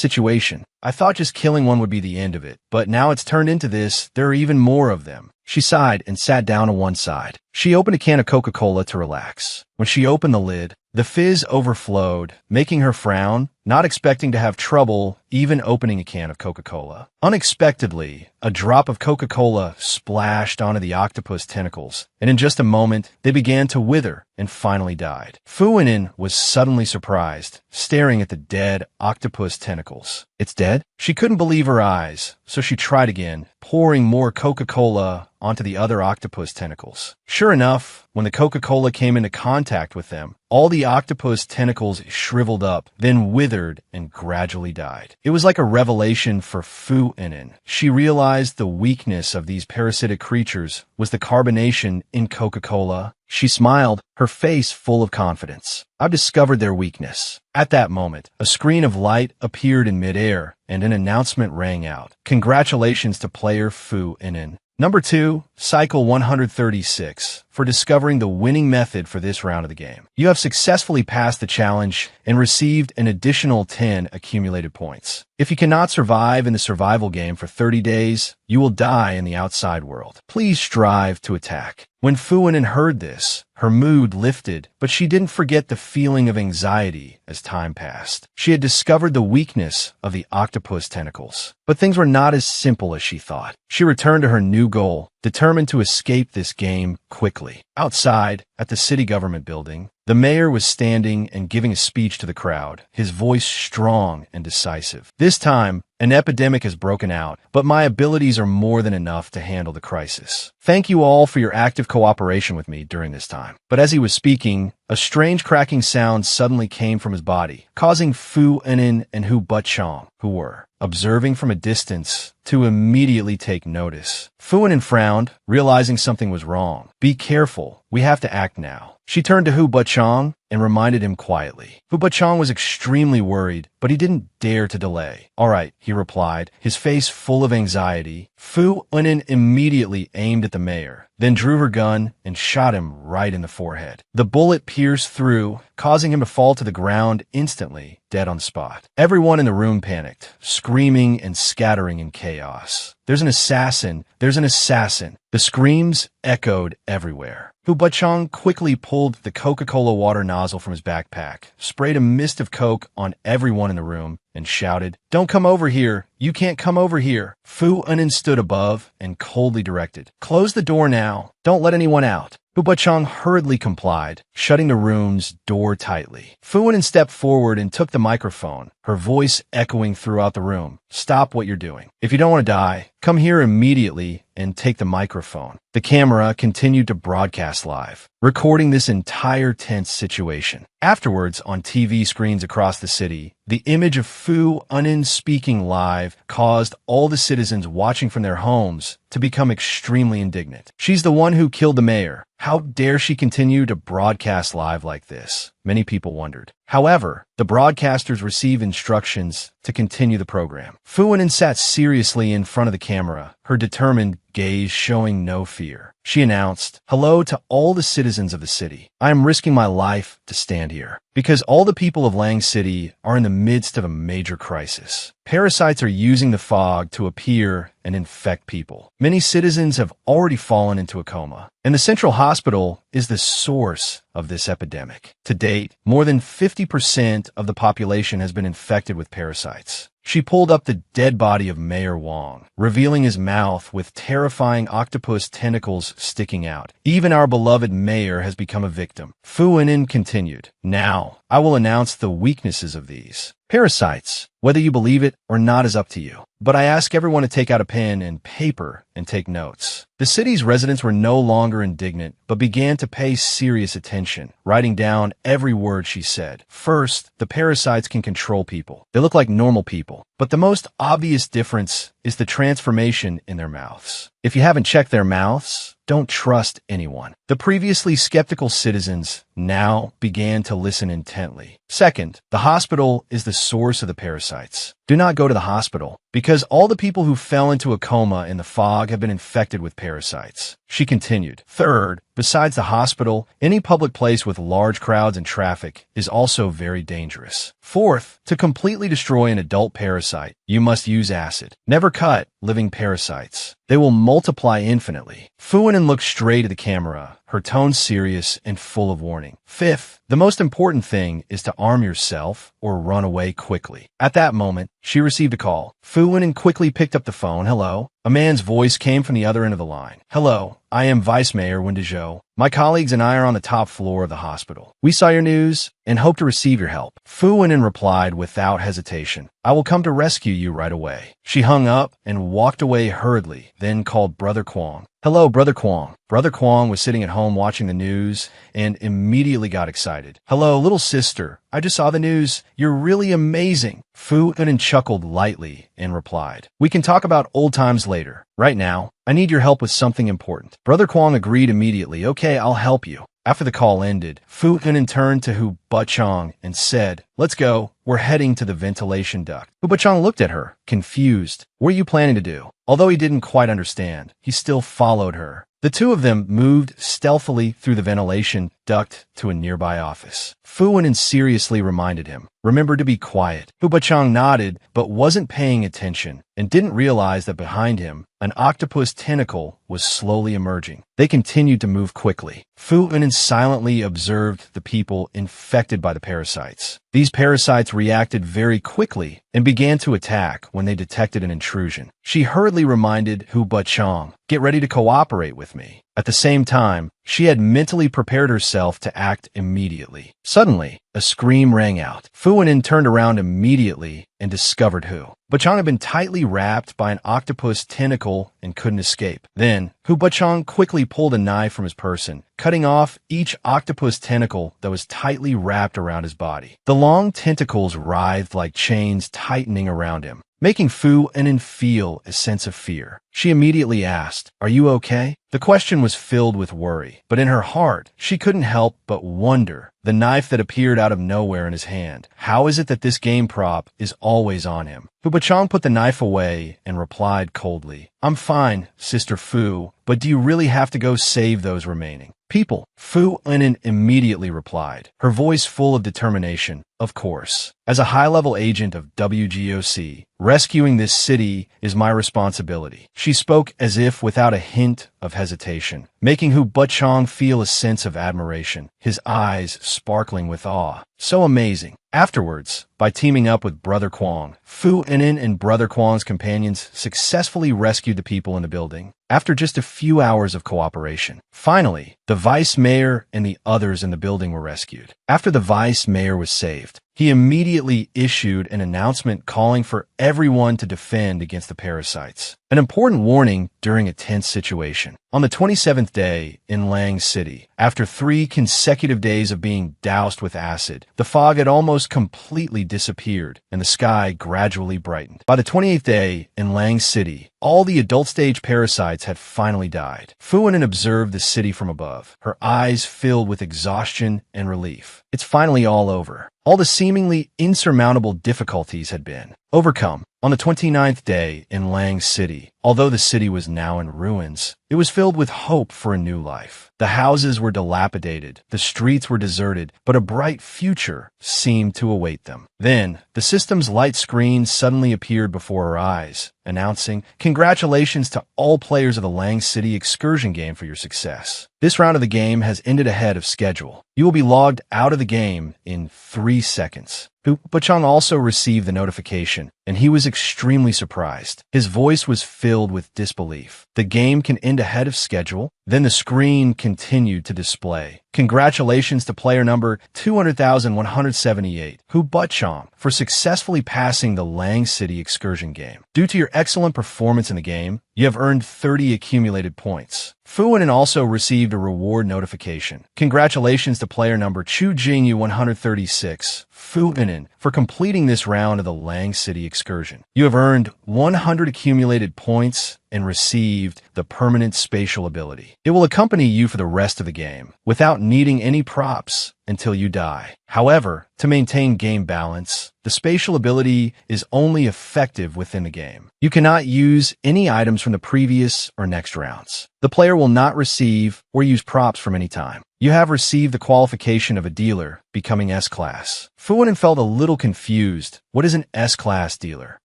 situation? I thought just killing one would be the end of it, but now it's turned into this. There are even more of them." She sighed and sat down on one side. She opened a can of Coca-Cola to relax. When she opened the lid, the fizz overflowed, making her frown, not expecting to have trouble even opening a can of Coca-Cola. Unexpectedly, a drop of Coca-Cola splashed onto the octopus tentacles, and in just a moment, they began to wither and finally died. Fu Anin was suddenly surprised, staring at the dead octopus tentacles. "It's dead?" She couldn't believe her eyes, so she tried again, pouring more Coca-Cola onto the other octopus tentacles. Sure enough, when the Coca-Cola came into contact with them, all the octopus tentacles shriveled up, then withered and gradually died. It was like a revelation for Fu Anin. She realized the weakness of these parasitic creatures was the carbonation in Coca-Cola. She smiled, her face full of confidence. "I've discovered their weakness." At that moment, a screen of light appeared in midair, and an announcement rang out. "Congratulations to player Fu Anin. Number 2 Cycle 136, for discovering the winning method for this round of the game. You have successfully passed the challenge and received an additional 10 accumulated points. If you cannot survive in the survival game for 30 days, you will die in the outside world. Please strive to attack. When Fuanin heard this, her mood lifted, but she didn't forget the feeling of anxiety as time passed. She had discovered the weakness of the octopus tentacles, but things were not as simple as she thought. She returned to her new goal, determined to escape this game quickly. Outside, at the city government building, the mayor was standing and giving a speech to the crowd, his voice strong and decisive. This time, an epidemic has broken out, but my abilities are more than enough to handle the crisis. Thank you all for your active cooperation with me during this time. But as he was speaking, a strange cracking sound suddenly came from his body, causing Fu Enin and Hu Butchong, who were observing from a distance, to immediately take notice. Fu Enin frowned, realizing something was wrong. Be careful, we have to act now. She turned to Hu Butchong and reminded him quietly. Hu Butchong was extremely worried, but he didn't dare to delay. All right, he replied, his face full of anxiety. Fu Enin immediately aimed at the mayor, then drew her gun and shot him right in the forehead. The bullet pierced through, causing him to fall to the ground instantly, dead on the spot. Everyone in the room panicked, screaming and scattering in chaos. There's an assassin! There's an assassin! The screams echoed everywhere. Hu Butchong quickly pulled the Coca-Cola water nozzle from his backpack, sprayed a mist of Coke on everyone in the room, and shouted, "Don't come over here! You can't come over here!" Fu Enin stood above and coldly directed, "Close the door now! Don't let anyone out!" Hu Butchong hurriedly complied, shutting the room's door tightly. Fu Enin stepped forward and took the microphone, her voice echoing throughout the room. "Stop what you're doing. If you don't want to die, come here immediately and take the microphone." The camera continued to broadcast live, recording this entire tense situation. Afterwards, on TV screens across the city, the image of Fu Enin speaking live caused all the citizens watching from their homes to become extremely indignant. She's the one who killed the mayor. How dare she continue to broadcast live like this? Many people wondered. However, the broadcasters received instructions to continue the program. Fu Enin sat seriously in front of the camera, her determined gaze showing no fear. She announced, "Hello to all the citizens of the city. I am risking my life to stand here, because all the people of Lang City are in the midst of a major crisis. Parasites are using the fog to appear and infect people. Many citizens have already fallen into a coma, and the central hospital is the source of this epidemic. To date, more than 50% of the population has been infected with parasites." She pulled up the dead body of Mayor Wong, revealing his mouth with terrifying octopus tentacles sticking out. Even our beloved mayor has become a victim. Fu Enin continued, "Now, I will announce the weaknesses of these parasites. Whether you believe it or not is up to you. But I ask everyone to take out a pen and paper and take notes." The city's residents were no longer indignant, but began to pay serious attention, writing down every word she said. First, the parasites can control people. They look like normal people, but the most obvious difference is the transformation in their mouths. If you haven't checked their mouths, don't trust anyone. The previously skeptical citizens now began to listen intently. Second, the hospital is the source of the parasites. Do not go to the hospital, because all the people who fell into a coma in the fog have been infected with parasites. She continued. Third, besides the hospital, any public place with large crowds and traffic is also very dangerous. Fourth, to completely destroy an adult parasite, you must use acid. Never cut living parasites. They will multiply infinitely. Fu Enin looked straight at the camera, her tone serious and full of warning. Fifth, the most important thing is to arm yourself or run away quickly. At that moment, she received a call. Fu Enin quickly picked up the phone. "Hello?" A man's voice came from the other end of the line. "Hello, I am Vice Mayor Windezhou. My colleagues and I are on the top floor of the hospital. We saw your news and hope to receive your help." Fu Enin replied without hesitation, "I will come to rescue you right away." She hung up and walked away hurriedly, then called Brother Kwong. "Hello, Brother Kwong." Brother Kwong was sitting at home watching the news and immediately got excited. "Hello, little sister. I just saw the news. You're really amazing." Fu Enin chuckled lightly and replied, "We can talk about old times later. Right now, I need your help with something important." Brother Kwong agreed immediately. "Okay, I'll help you." After the call ended, Fu Hunin turned to Hu Bachong and said, "Let's go. We're heading to the ventilation duct." Hu Bachong looked at her, confused. "What are you planning to do?" Although he didn't quite understand, he still followed her. The two of them moved stealthily through the ventilation duct to a nearby office. Fu Hunin seriously reminded him, "Remember to be quiet." Hu Bachong nodded but wasn't paying attention and didn't realize that behind him, an octopus tentacle was slowly emerging. They continued to move quickly. Fu Hunin silently observed the people infected by the parasites. These parasites reacted very quickly and began to attack when they detected an intrusion. She hurriedly reminded Hu Bachong, "Get ready to cooperate with me." At the same time, she had mentally prepared herself to act immediately. Suddenly, a scream rang out. Fu Hunin turned around immediately and discovered Hu Bachong had been tightly wrapped by an octopus tentacle and couldn't escape. Then, Hu Bachong quickly pulled a knife from his person, cutting off each octopus tentacle that was tightly wrapped around his body. The long tentacles writhed like chains tightening around him, making Fu Hunin feel a sense of fear. She immediately asked, "Are you okay?" The question was filled with worry, but in her heart, she couldn't help but wonder. The knife that appeared out of nowhere in his hand. How is it that this game prop is always on him? Hu Bachong put the knife away and replied coldly, "I'm fine, Sister Fu, but do you really have to go save those remaining people?" Fu Hunin immediately replied, her voice full of determination, "Of course. As a high-level agent of WGOC, rescuing this city is my responsibility." She spoke as if without a hint of hesitation, making Hu Bachong feel a sense of admiration, his eyes sparkling with awe. So amazing. Afterwards, by teaming up with Brother Kwong, Fu Hunin and Brother Kwong's companions successfully rescued the people in the building. After just a few hours of cooperation, finally, the vice mayor and the others in the building were rescued. After the vice mayor was saved, he immediately issued an announcement calling for everyone to defend against the parasites. An important warning during a tense situation. On the 27th day in Lang City, after 3 consecutive days of being doused with acid, the fog had almost completely disappeared and the sky gradually brightened. By the 28th day in Lang City, all the adult stage parasites had finally died. Fu Hunin observed the city from above, her eyes filled with exhaustion and relief. It's finally all over. All the seemingly insurmountable difficulties had been overcome. On the 29th day in Lang City, although the city was now in ruins, it was filled with hope for a new life. The houses were dilapidated, the streets were deserted, but a bright future seemed to await them. Then, the system's light screen suddenly appeared before her eyes, announcing, "Congratulations to all players of the Lang City excursion game for your success. This round of the game has ended ahead of schedule. You will be logged out of the game in 3 seconds." Hu Bachong also received the notification, and he was extremely surprised. His voice was filled with disbelief. The game can end ahead of schedule? Then the screen continued to display, "Congratulations to player number 200,178, Hu Bachong, for successfully passing the Lang City excursion game. Due to your excellent performance in the game, you have earned 30 accumulated points." Fu Hunin also received a reward notification. "Congratulations to player number Chu Jingyu 136, Fu Hunin, for completing this round of the Lang City excursion. You have earned 100 accumulated points and received the permanent spatial ability. It will accompany you for the rest of the game, without needing any props until you die. However, to maintain game balance, the spatial ability is only effective within the game. You cannot use any items from the previous or next rounds. The player will not receive or use props from any time. You have received the qualification of a dealer, becoming S-Class." Fu Hunin felt a little confused. What is an S-Class dealer?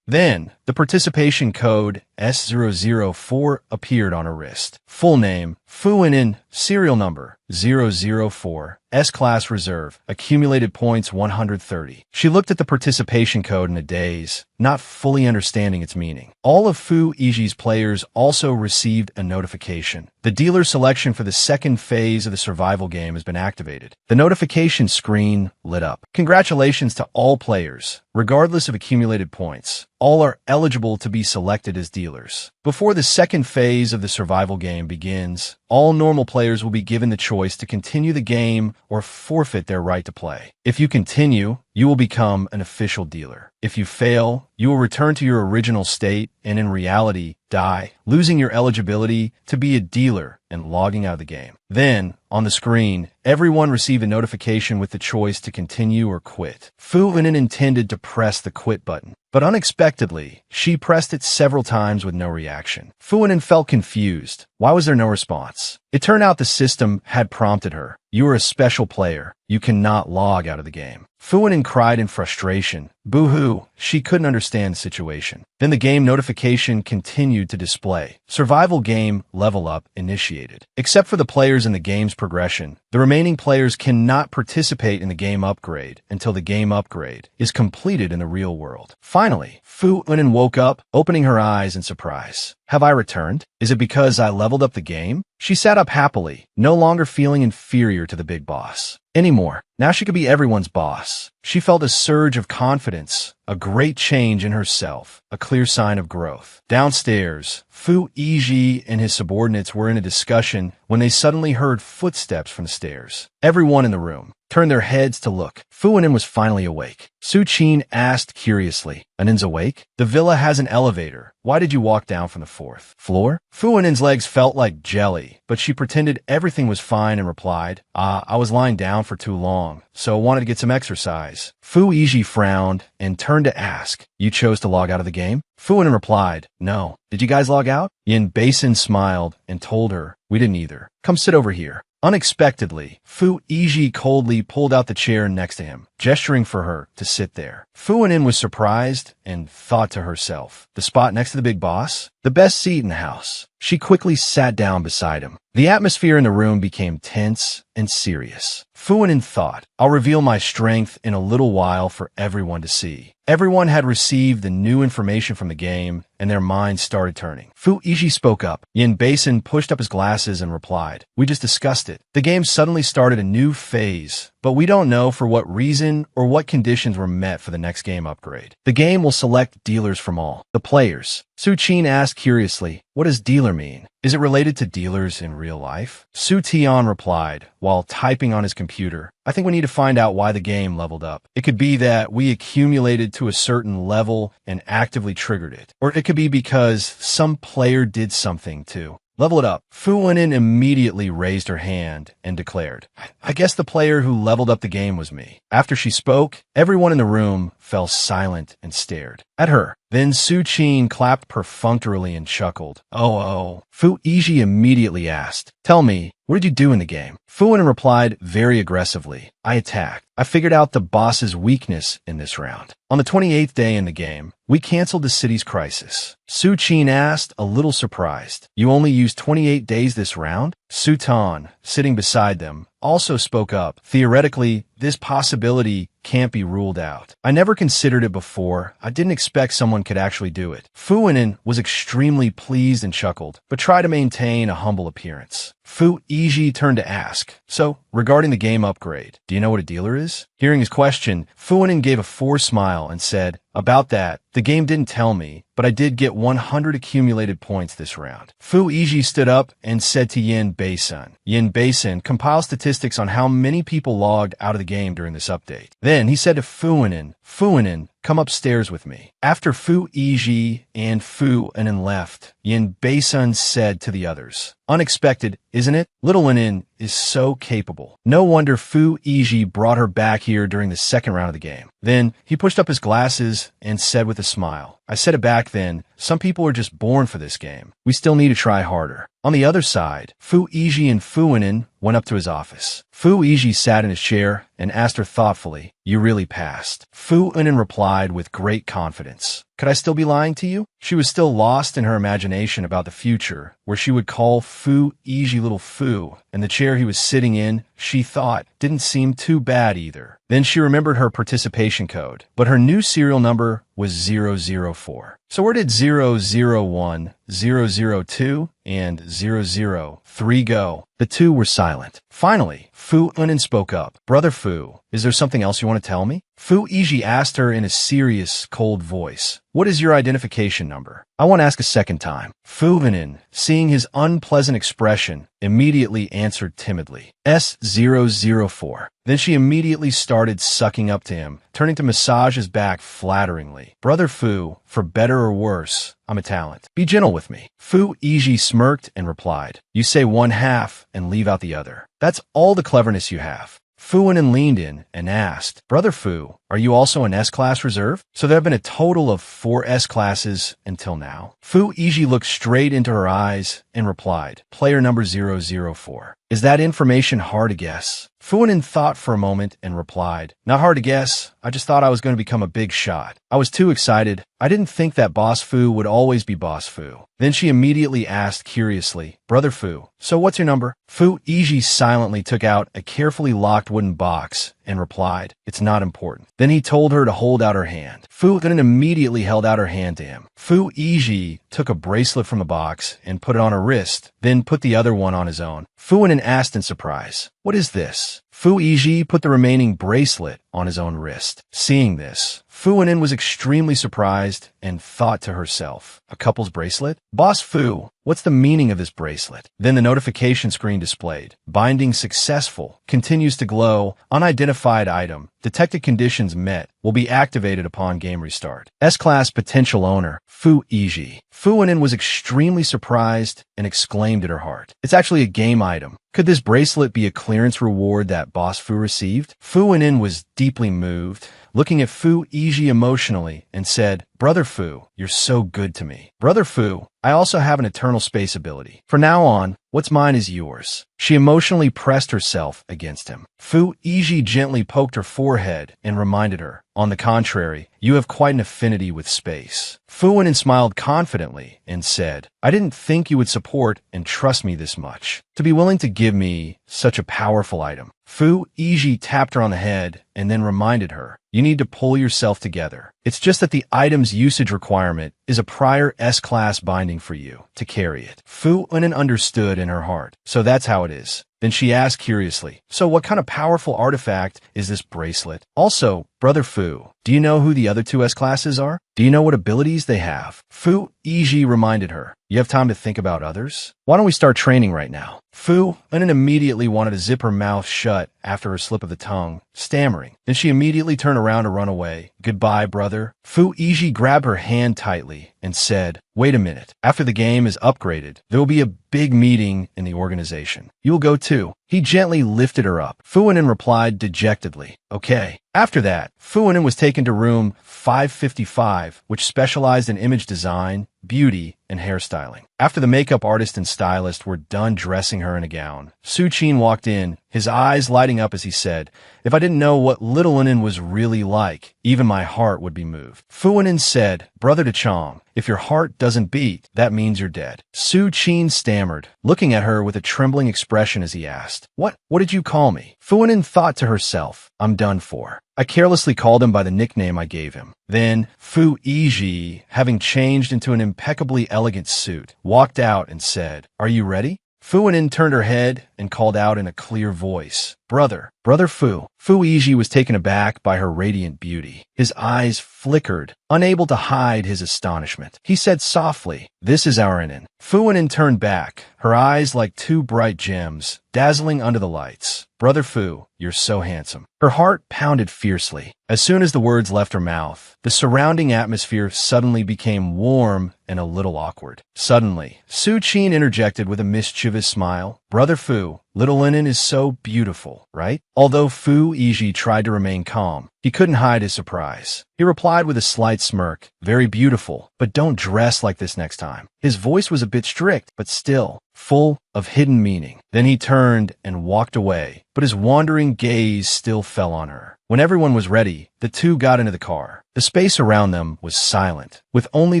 Then, the participation code S004 appeared on her wrist. Full name, Fu Hunin, serial number 004, S-Class Reserve, accumulated points 130. She looked at the participation code in a daze, not fully understanding its meaning. All of Fu Iji's players also received a notification. The dealer selection for the second phase of the survival game has been activated. The notification screen lit up. "Congratulations to all players. Regardless of accumulated points, all are eligible to be selected as dealers. Before the second phase of the survival game begins, all normal players will be given the choice to continue the game or forfeit their right to play. If you continue, you will become an official dealer. If you fail, you will return to your original state and in reality, die, losing your eligibility to be a dealer and logging out of the game. Then, on the screen, everyone received a notification with the choice to continue or quit. Fu Wenin intended to press the quit button, but unexpectedly, she pressed it several times with no reaction. Fu Wenin felt confused. Why was there no response? It turned out the system had prompted her. You are a special player. You cannot log out of the game. Fu Wenin cried in frustration. Boo-hoo. She couldn't understand the situation. Then the game notification continued to display. Survival game level up initiated. Except for the players in the game's progression, the remaining players cannot participate in the game upgrade until the game upgrade is completed in the real world. Finally, Fu Wenin woke up, opening her eyes in surprise. Have I returned? Is it because I leveled up the game? She sat up happily, no longer feeling inferior to the big boss anymore. Now she could be everyone's boss. She felt a surge of confidence, a great change in herself, a clear sign of growth. Downstairs, Fu Yiji and his subordinates were in a discussion when they suddenly heard footsteps from the stairs. Everyone in the room turned their heads to look. Fu Wenin was finally awake. Su Qin asked curiously, Anin's awake? The villa has an elevator. Why did you walk down from the 4th floor? Fu Wenin's legs felt like jelly, but she pretended everything was fine and replied, I was lying down for too long, so wanted to get some exercise. Fu Yiji frowned and turned to ask, you chose to log out of the game? Fu Wenin replied, no. Did you guys log out? Yin Basin smiled and told her, we didn't either. Come sit over here. Unexpectedly, Fu Yiji coldly pulled out the chair next to him, gesturing for her to sit there. Fu Wenin was surprised and thought to herself, the spot next to the big boss? The best seat in the house. She quickly sat down beside him. The atmosphere in the room became tense and serious. Fu Wenin thought, I'll reveal my strength in a little while for everyone to see. Everyone had received the new information from the game, and their minds started turning. Fu Yiji spoke up. Yin Basin pushed up his glasses and replied, we just discussed it. The game suddenly started a new phase, but we don't know for what reason or what conditions were met for the next game upgrade. The game will select dealers from all the players. Su Qin asked curiously, what does dealer mean? Is it related to dealers in real life? Su Tian replied, while typing on his computer, I think we need to find out why the game leveled up. It could be that we accumulated to a certain level and actively triggered it. Or it could be because some player did something to level it up. Fu Wenin immediately raised her hand and declared, I guess the player who leveled up the game was me. After she spoke, everyone in the room fell silent and stared at her. Then Su Qin clapped perfunctorily and chuckled. Oh. Fu Yiji immediately asked, tell me, what did you do in the game? Fu Wenin replied very aggressively, I attacked. I figured out the boss's weakness in this round. On the 28th day in the game, we canceled the city's crisis. Su Qin asked, a little surprised, you only used 28 days this round? Su Tan, sitting beside them, also spoke up. Theoretically, this possibility can't be ruled out. I never considered it before. I didn't expect someone could actually do it. Fu Wenin was extremely pleased and chuckled, but tried to maintain a humble appearance. Fu Yiji turned to ask, so, regarding the game upgrade, do you know what a dealer is? Hearing his question, Fu Wenin gave a forced smile and said, about that, the game didn't tell me, but I did get 100 accumulated points this round. Fu Yiji stood up and said to Yin Basin. Yin Basin compiled statistics on how many people logged out of the game during this update. Then he said to Fu Wenin, come upstairs with me. After Fu Yiji and Fu Wenin left, Yin Basin said to the others, unexpected, isn't it? Little Wenin is so capable. No wonder Fu Yiji brought her back here during the second round of the game. Then he pushed up his glasses and said with a smile, I said it back then, some people are just born for this game. We still need to try harder. On the other side, Fu Yiji and Fu Wenin went up to his office. Fu Yiji sat in his chair and asked her thoughtfully, you really passed. Fu Wenin replied with great confidence, could I still be lying to you? She was still lost in her imagination about the future, where she would call Fu Yiji little Fu, and the chair he was sitting in, she thought, didn't seem too bad either. Then she remembered her participation code, but her new serial number was 004. So where did 001, 002, and 003 go? The two were silent. Finally, Fu Wenin spoke up. Brother Fu, is there something else you want to tell me? Fu Yiji asked her in a serious, cold voice. What is your identification number? I want to ask a second time. Fu Wenin, seeing his unpleasant expression, immediately answered timidly, S004. Then she immediately started sucking up to him, turning to massage his back flatteringly. Brother Fu, for better or worse, I'm a talent. Be gentle with me. Fu Yiji smirked and replied, you say one half and leave out the other. That's all the cleverness you have. Fu Wenin leaned in and asked, Brother Fu, are you also an S-Class reserve? So there have been a total of 4 S-Classes until now. Fu Yiji looked straight into her eyes and replied, Player number 004. Is that information hard to guess? Fu Wenin thought for a moment and replied, not hard to guess. I just thought I was going to become a big shot. I was too excited. I didn't think that Boss Fu would always be Boss Fu. Then she immediately asked curiously, Brother Fu, so what's your number? Fu Yiji silently took out a carefully locked wooden box and replied, it's not important. Then he told her to hold out her hand. Fu Wenin immediately held out her hand to him. Fu Yiji took a bracelet from the box and put it on her wrist, then put the other one on his own. Fu Wenin asked in surprise, what is this? Fu Yiji put the remaining bracelet on his own wrist. Seeing this, Fu Wenin was extremely surprised and thought to herself, a couple's bracelet? Boss Fu, what's the meaning of this bracelet? Then the notification screen displayed, binding successful, continues to glow, unidentified item, detected conditions met, will be activated upon game restart. S-Class potential owner, Fu Yiji. Fu Wenin was extremely surprised and exclaimed in her heart, it's actually a game item. Could this bracelet be a clearance reward that Boss Fu received? Fu Wenin was deeply moved, looking at Fu Yiji emotionally, and said, Brother Fu, you're so good to me. Brother Fu, I also have an eternal space ability. From now on, what's mine is yours. She emotionally pressed herself against him. Fu Yiji gently poked her forehead and reminded her, on the contrary, you have quite an affinity with space. Fu Wenin smiled confidently and said, I didn't think you would support and trust me this much, to be willing to give me such a powerful item. Fu Yiji tapped her on the head and then reminded her, you need to pull yourself together. It's just that the item's usage requirement is a prior S-Class binding for you to carry it. Fu Wenin understood in her heart, so that's how it is. Then she asked curiously, so what kind of powerful artifact is this bracelet? Also, Brother Fu, do you know who the other 2 S-Classes are? Do you know what abilities they have? Fu Yiji reminded her, you have time to think about others? Why don't we start training right now? Fu Wenin immediately wanted to zip her mouth shut after her slip of the tongue, stammering. Then she immediately turned around to run away. Goodbye, brother. Fu Yiji grabbed her hand tightly and said, wait a minute. After the game is upgraded, there will be a big meeting in the organization. You will go too. He gently lifted her up. Fu Wenin replied dejectedly, okay. After that, Fu Wenin was taken to room 555, which specialized in image design, beauty, and hairstyling. After the makeup artist and stylist were done dressing her in a gown, Su Qin walked in, his eyes lighting up as he said, if I didn't know what Little Wenin was really like, even my heart would be moved. Fu Wenin said, Brother De Chong, if your heart doesn't beat, that means you're dead. Su Qin stammered, looking at her with a trembling expression as he asked, What did you call me? Fu Wenin thought to herself, I'm done for. I carelessly called him by the nickname I gave him. Then, Fu Yiji, having changed into an impeccably elegant suit, walked out and said, Are you ready? Fu Wenin turned her head and called out in a clear voice, Brother Fu. Fu Yiji was taken aback by her radiant beauty. His eyes flickered, unable to hide his astonishment. He said softly, This is our Inen. Fu Wenin turned back, her eyes like 2 bright gems, dazzling under the lights. Brother Fu, you're so handsome. Her heart pounded fiercely. As soon as the words left her mouth, the surrounding atmosphere suddenly became warm and a little awkward. Suddenly, Su Qin interjected with a mischievous smile, Brother Fu, Little Inen is so beautiful, right? Although Fu Yiji tried to remain calm, he couldn't hide his surprise. He replied with a slight smirk, Very beautiful, but don't dress like this next time. His voice was a bit strict, but still full of hidden meaning. Then he turned and walked away, but his wandering gaze still fell on her. When everyone was ready, the two got into the car. The space around them was silent, with only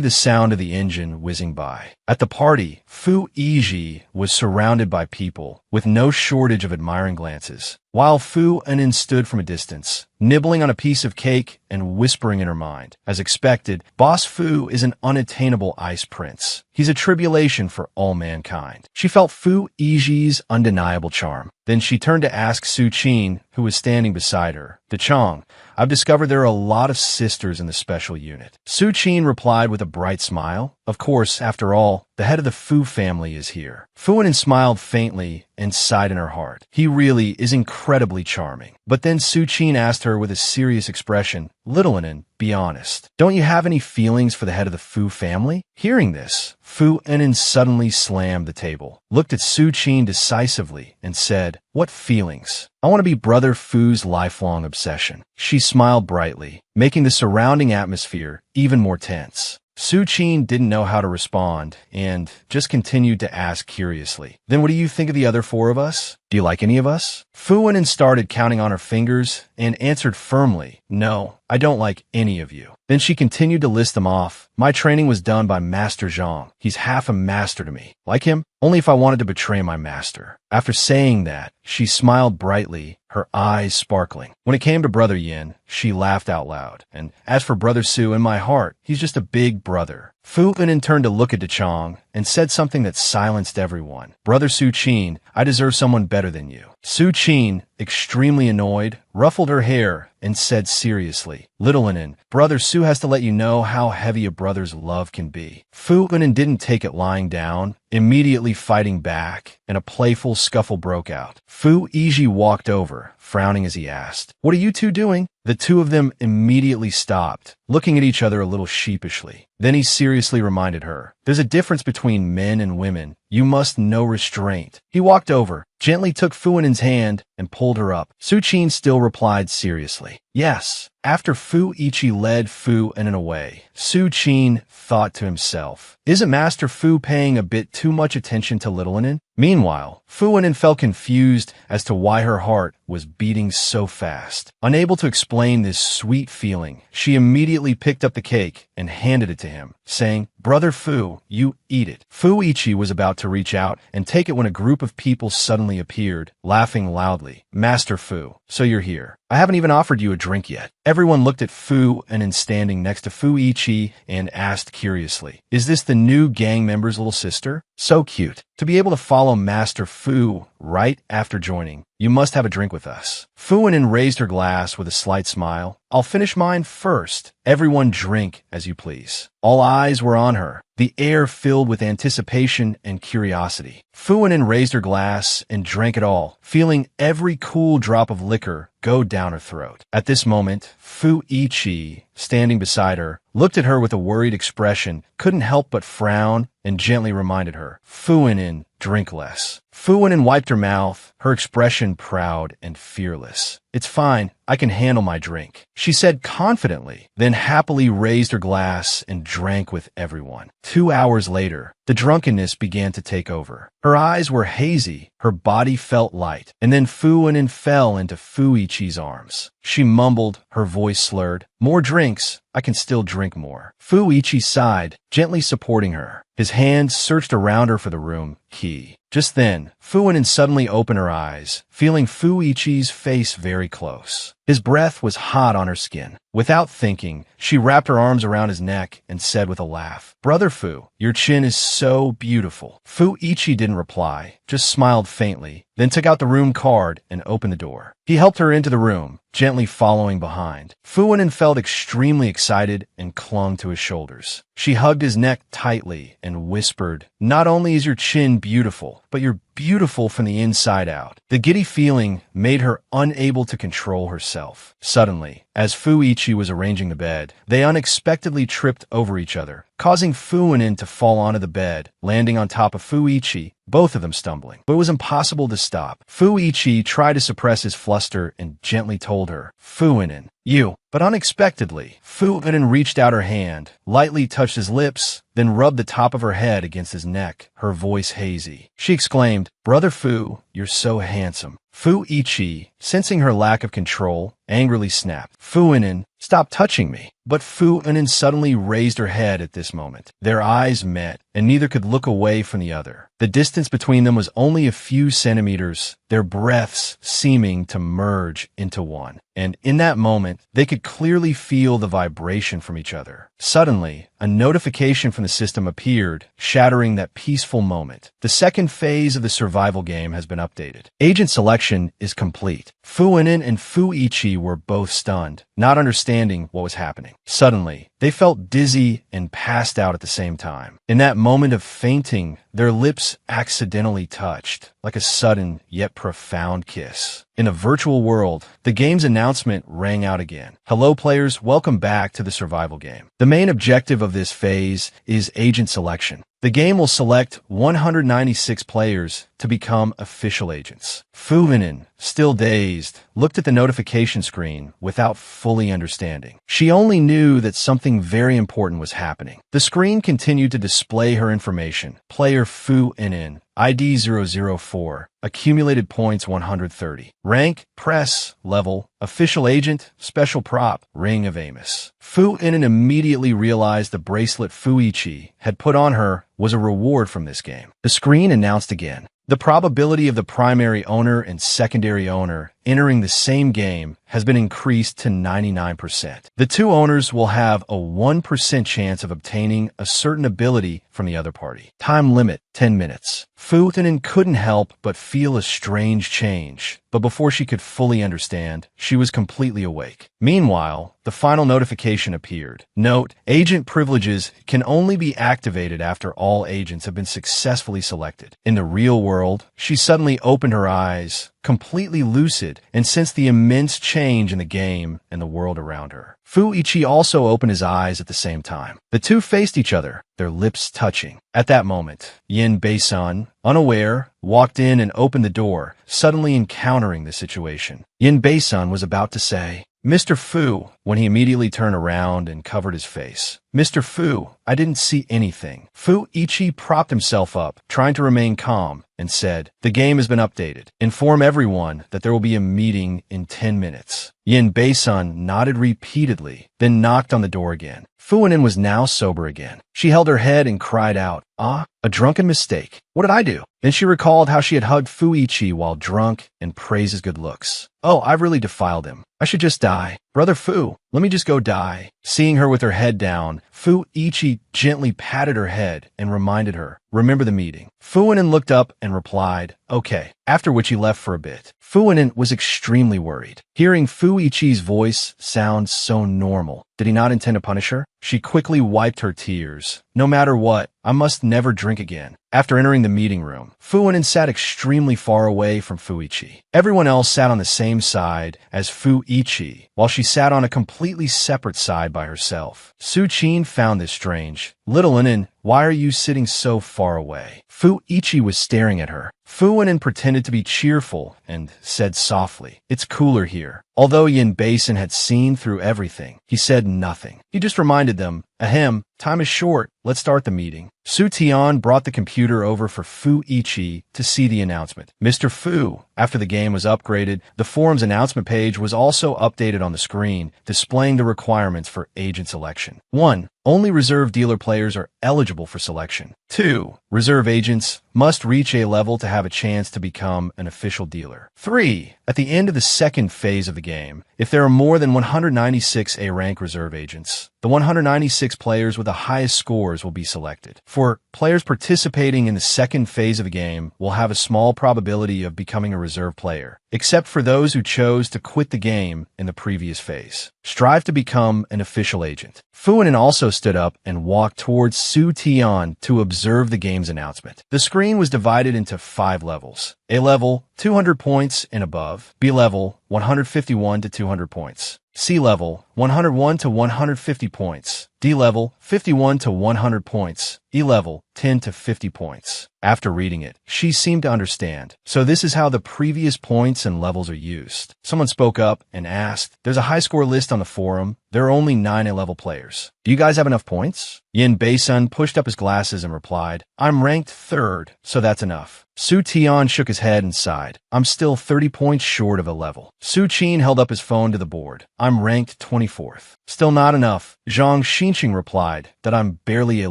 the sound of the engine whizzing by. At the party, Fu Yiji was surrounded by people, with no shortage of admiring glances, while Fu Anin stood from a distance, nibbling on a piece of cake and whispering in her mind. As expected, Boss Fu is an unattainable ice prince. He's a tribulation for all mankind. She felt Fu Yiji's undeniable charm. Then she turned to ask Su Qin, who was standing beside her. "Dechang, I've discovered there are a lot of sisters in the special unit." Su Qin replied with a bright smile. "Of course, after all, the head of the Fu family is here." Fu Wen'an smiled faintly and sighed in her heart. He really is incredibly charming. But then Su Qin asked her with a serious expression, "Little Wen'an, be honest. Don't you have any feelings for the head of the Fu family?" Hearing this, Fu Wen'an suddenly slammed the table, looked at Su Qin decisively, and said, "What feelings? I want to be Brother Fu's lifelong obsession." She smiled brightly, making the surrounding atmosphere even more tense. Su Qin didn't know how to respond and just continued to ask curiously, "Then what do you think of the other four of us? Do you like any of us?" Fu Wen'an started counting on her fingers and answered firmly, "No, I don't like any of you." Then she continued to list them off. "My training was done by Master Zhang. He's half a master to me. Like him? Only if I wanted to betray my master." After saying that, she smiled brightly, her eyes sparkling. When it came to Brother Yin, she laughed out loud. "And as for Brother Su, in my heart, he's just a big brother." Fu Wen'an turned to look at Dechang and said something that silenced everyone. "Brother Su Qin, I deserve someone better than you." Su Qin, extremely annoyed, ruffled her hair and said seriously, "Little Wen'an, Brother Su has to let you know how heavy a brother's love can be." Fu Wen'an didn't take it lying down, immediately fighting back, and a playful scuffle broke out. Fu Yiji walked over, frowning as he asked, "What are you two doing?" The two of them immediately stopped, looking at each other a little sheepishly. Then he seriously reminded her, "There's a difference between men and women. You must know restraint." He walked over, gently took Fu Wen'an's hand, and pulled her up. Su Qin still replied seriously, "Yes." After Fu Ichi led Fu Wen'an away, Su Qin thought to himself, "Isn't Master Fu paying a bit too much attention to Little Wen'an?" Meanwhile, Fu Wen'an felt confused as to why her heart was beating so fast. Unable to explain this sweet feeling, she immediately picked up the cake and handed it to him, saying, "Brother Fu, you eat it." Fu Ichi was about to reach out and take it when a group of people suddenly appeared, laughing loudly. "Master Fu, so you're here. I haven't even offered you a drink yet." Everyone looked at Fu Wen'an standing next to Fu Ichi and asked curiously, "Is this the new gang member's little sister? So cute. To be able to follow Master Fu right after joining, you must have a drink with us." Fu Wen'an raised her glass with a slight smile. "I'll finish mine first. Everyone drink as you please." All eyes were on her, the air filled with anticipation and curiosity. Fu Wen'an raised her glass and drank it all, feeling every cool drop of liquor go down her throat. At this moment, Fu Ichi, standing beside her, looked at her with a worried expression, couldn't help but frown, and gently reminded her, "Fu Wen'an, drink less." Fu Wen'an wiped her mouth, her expression proud and fearless. "It's fine. I can handle my drink," she said confidently, then happily raised her glass and drank with everyone. 2 hours later, the drunkenness began to take over. Her eyes were hazy, her body felt light, and then Fu Wen'an fell into Fu Ichi's arms. She mumbled, her voice slurred, "More drinks. I can still drink more." Fu Ichi sighed, gently supporting her. His hands searched around her for the room key. Just then, Fu Wen'an suddenly opened her eyes, feeling Fu Ichi's face very close. His breath was hot on her skin. Without thinking, she wrapped her arms around his neck and said with a laugh, "Brother Fu, your chin is so beautiful." Fu Ichi didn't reply, just smiled faintly, then took out the room card and opened the door. He helped her into the room, gently following behind. Fu Wen'an felt extremely excited and clung to his shoulders. She hugged his neck tightly and whispered, "Not only is your chin beautiful, but you're beautiful from the inside out." The giddy feeling made her unable to control herself. Suddenly, as Fu Ichi was arranging the bed, they unexpectedly tripped over each other, causing Fu Wen'an to fall onto the bed, landing on top of Fu Ichi, both of them stumbling. But it was impossible to stop. Fu Ichi tried to suppress his fluster and gently told her, "Fu Wen'an, you." But unexpectedly, Fu Wen'an reached out her hand, lightly touched his lips, then rubbed the top of her head against his neck, her voice hazy. She exclaimed, "Brother Fu, you're so handsome." Fu Ichi, sensing her lack of control, angrily snapped, "Fu Wen'an, stop touching me." But Fu Anin suddenly raised her head at this moment. Their eyes met, and neither could look away from the other. The distance between them was only a few centimeters, their breaths seeming to merge into one. And in that moment, they could clearly feel the vibration from each other. Suddenly, a notification from the system appeared, shattering that peaceful moment. The second phase of the survival game has been updated. Agent selection is complete. Fu Anin and Fu Ichi were both stunned, not understanding what was happening. Suddenly, they felt dizzy and passed out at the same time. In that moment of fainting, their lips accidentally touched, like a sudden yet profound kiss. In a virtual world, the game's announcement rang out again. Hello players, welcome back to the survival game. The main objective of this phase is agent selection. The game will select 196 players to become official agents. Fu Anin, still dazed, looked at the notification screen without fully understanding. She only knew that something very important was happening. The screen continued to display her information. Player Fu Anin, ID 004, accumulated points 130. Rank, press, level, official agent, special prop, Ring of Amos. Fu Anin immediately realized the bracelet Fu Ichi had put on her was a reward from this game. The screen announced again. The probability of the primary owner and secondary owner entering the same game has been increased to 99%. The two owners will have a 1% chance of obtaining a certain ability from the other party. Time limit, 10 minutes. Fu Anin couldn't help but feel a strange change, but before she could fully understand, she was completely awake. Meanwhile, the final notification appeared. Note, agent privileges can only be activated after all agents have been successfully selected. In the real world, she suddenly opened her eyes, completely lucid, and sensed the immense change in the game and the world around her. Fu Ichi also opened his eyes at the same time. The two faced each other, their lips touching. At that moment, Yin Bei-sun, unaware, walked in and opened the door, suddenly encountering the situation. Yin Bei-sun was about to say, "Mr. Fu," when he immediately turned around and covered his face. "Mr. Fu, I didn't see anything." Fu Ichi propped himself up, trying to remain calm, and said, "The game has been updated. Inform everyone that there will be a meeting in 10 minutes. Yin Bei-sun nodded repeatedly, then knocked on the door again. Fu Anin was now sober again. She held her head and cried out, "Ah, a drunken mistake. What did I do?" Then she recalled how she had hugged Fu Ichi while drunk and praised his good looks. "Oh, I've really defiled him. I should just die. Brother Fu, let me just go die." Seeing her with her head down, Fu Ichi gently patted her head and reminded her, "Remember the meeting." Fu Anin looked up and replied, "Okay," after which he left for a bit. Fu Anin was extremely worried. Hearing Fu Ichi's voice sound so normal, did he not intend to punish her? She quickly wiped her tears. "No matter what, I must never drink again." After entering the meeting room, Fu Anin sat extremely far away from Fu Ichi. Everyone else sat on the same side as Fu Ichi, while she sat on a completely separate side by herself. Su Qin found this strange. "Little Anin, why are you sitting so far away?" Fu Ichi was staring at her. Fu Anin pretended to be cheerful and said softly, "It's cooler here." Although Yin Bei-sun had seen through everything, he said nothing. He just reminded them, "Ahem, time is short. Let's start the meeting." Su Tian brought the computer over for Fu Ichi to see the announcement. "Mr. Fu," after the game was upgraded, the forum's announcement page was also updated on the screen, displaying the requirements for agent selection. 1. Only reserve dealer players are eligible for selection. 2. Reserve agents must reach a level to have a chance to become an official dealer. 3. At the end of the second phase of the game, if there are more than 196 A-rank reserve agents, the 196 players with the highest scores will be selected. For players participating in the second phase of the game will have a small probability of becoming a reserve player, except for those who chose to quit the game in the previous phase. Strive to become an official agent. Fu Anin also stood up and walked towards Su Tian to observe the game's announcement. The screen was divided into 5 levels. A level, 200 points and above. B level, 151 to 200 points. C level, 101 to 150 points. D level, 51 to 100 points. E level, 10 to 50 points. After reading it, she seemed to understand. So this is how the previous points and levels are used. Someone spoke up and asked, "There's a high score list on the forum. There are only 9 A-level players. Do you guys have enough points?" Yin Bei-sun pushed up his glasses and replied, "I'm ranked 3rd, so that's enough." Su Tian shook his head and sighed. "I'm still 30 points short of a level." Su Qin held up his phone to the board. "I'm ranked 24th. Still not enough. Zhang Xinqing replied that I'm barely a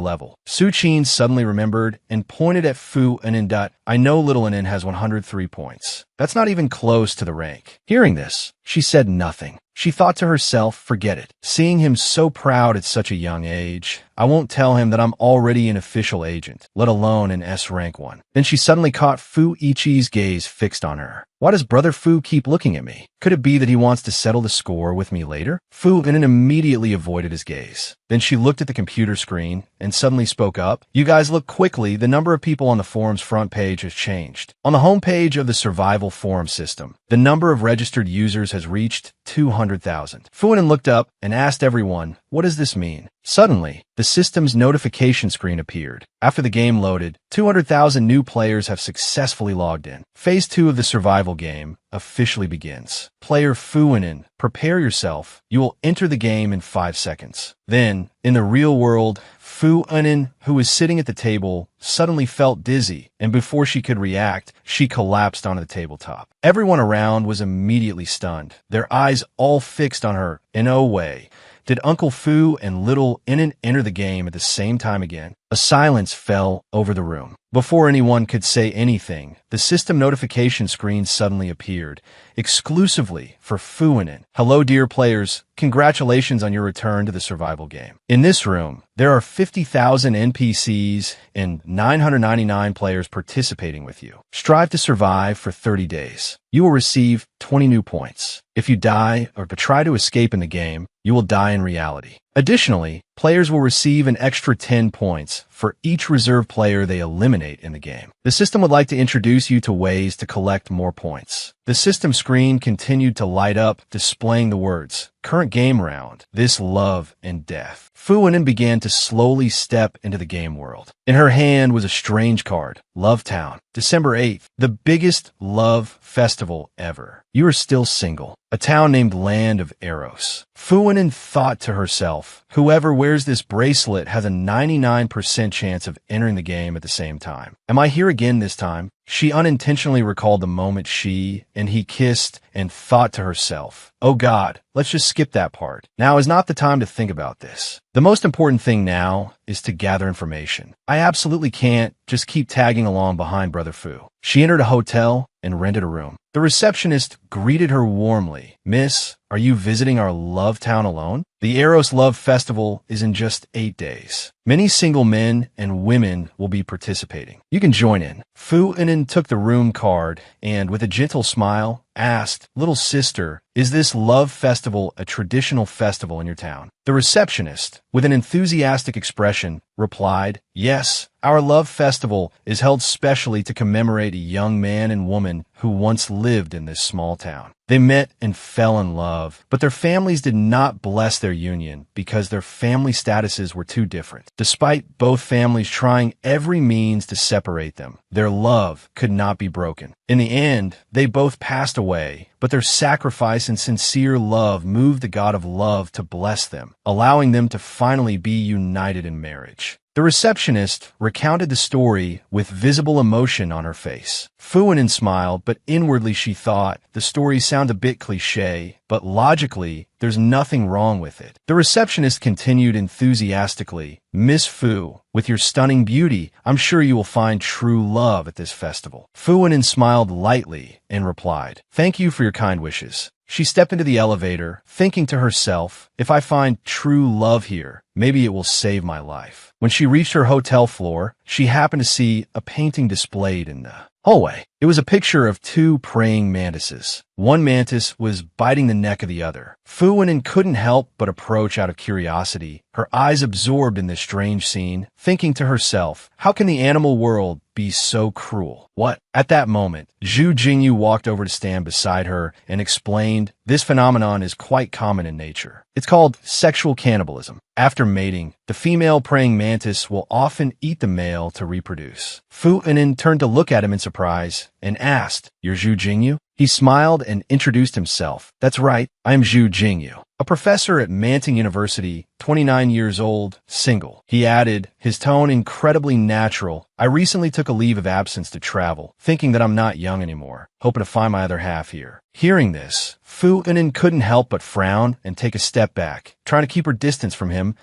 level. Su Qin suddenly remembered and pointed at Fu Anin. I know little Anin has 103 points. That's not even close to the rank. Hearing this, she said nothing. She thought to herself, forget it. Seeing him so proud at such a young age, I won't tell him that I'm already an official agent, let alone an S-rank one. Then she suddenly caught Fu Ichi's gaze fixed on her. Why does Brother Fu keep looking at me? Could it be that he wants to settle the score with me later? Fu Anin immediately avoided his gaze. Then she looked at the computer screen and suddenly spoke up. You guys look quickly. The number of people on the forum's front page has changed. On the homepage of the survival forum system, the number of registered users has reached 200,000. Fu Anin looked up and asked everyone, what does this mean? Suddenly, the system's notification screen appeared. After the game loaded, 200,000 new players have successfully logged in. Phase 2 of the survival game officially begins. Player Fu Anin, prepare yourself. You will enter the game in 5 seconds. Then, in the real world, Fu Anin, who was sitting at the table, suddenly felt dizzy, and before she could react, she collapsed onto the tabletop. Everyone around was immediately stunned, their eyes all fixed on her. In no way did Uncle Fu and little Anin enter the game at the same time again. A silence fell over the room. Before anyone could say anything, the system notification screen suddenly appeared, exclusively for Fu Anin. Hello, dear players. Congratulations on your return to the survival game. In this room, there are 50,000 NPCs and 999 players participating with you. Strive to survive for 30 days. You will receive 20 new points. If you die or try to escape in the game, you will die in reality. Additionally, players will receive an extra 10 points for each reserve player they eliminate in the game. The system would like to introduce you to ways to collect more points. The system screen continued to light up, displaying the words, Current game round, This Love and Death. Fu Anin began to slowly step into the game world. In her hand was a strange card, Love Town, December 8th, the biggest love festival ever. You are still single. A town named Land of Eros. Fu Anin thought to herself, whoever wears this bracelet has a 99% chance of entering the game at the same time. Am I here again this time? She unintentionally recalled the moment she and he kissed and thought to herself, oh God, let's just skip that part. Now is not the time to think about this. The most important thing now is to gather information. I absolutely can't just keep tagging along behind Brother Fu. She entered a hotel and rented a room. The receptionist greeted her warmly. Miss, are you visiting our love town alone? The Eros Love Festival is in just 8 days. Many single men and women will be participating. You can join in. Fu Anin took the room card and, with a gentle smile, asked, little sister, is this love festival a traditional festival in your town? The receptionist, with an enthusiastic expression, replied, yes, our love festival is held specially to commemorate a young man and woman who once lived in this small town. They met and fell in love, but their families did not bless their union because their family statuses were too different. Despite both families trying every means to separate them, their love could not be broken. In the end, they both passed away, but their sacrifice and sincere love moved the God of love to bless them, allowing them to finally be united in marriage. The receptionist recounted the story with visible emotion on her face. Fu Anin smiled, but inwardly she thought, the story sounds a bit cliché, but logically, there's nothing wrong with it. The receptionist continued enthusiastically, Miss Fu, with your stunning beauty, I'm sure you will find true love at this festival. Fu Anin smiled lightly and replied, thank you for your kind wishes. She stepped into the elevator, thinking to herself, if I find true love here, maybe it will save my life. When she reached her hotel floor, she happened to see a painting displayed in the hallway. It was a picture of 2 praying mantises. One mantis was biting the neck of the other. Fu Anin couldn't help but approach out of curiosity, her eyes absorbed in this strange scene, thinking to herself, how can the animal world be so cruel? What? At that moment, Zhu Jingyu walked over to stand beside her and explained, this phenomenon is quite common in nature. It's called sexual cannibalism. After mating, the female praying mantis will often eat the male to reproduce. Fu Anin turned to look at him in surprise and asked, you're Zhu Jingyu? He smiled and introduced himself. That's right, I'm Zhu Jingyu. a professor at Manting University, 29 years old, single. He added, his tone incredibly natural. I recently took a leave of absence to travel, thinking that I'm not young anymore, hoping to find my other half here. Hearing this, Fu Unin couldn't help but frown and take a step back, trying to keep her distance from him.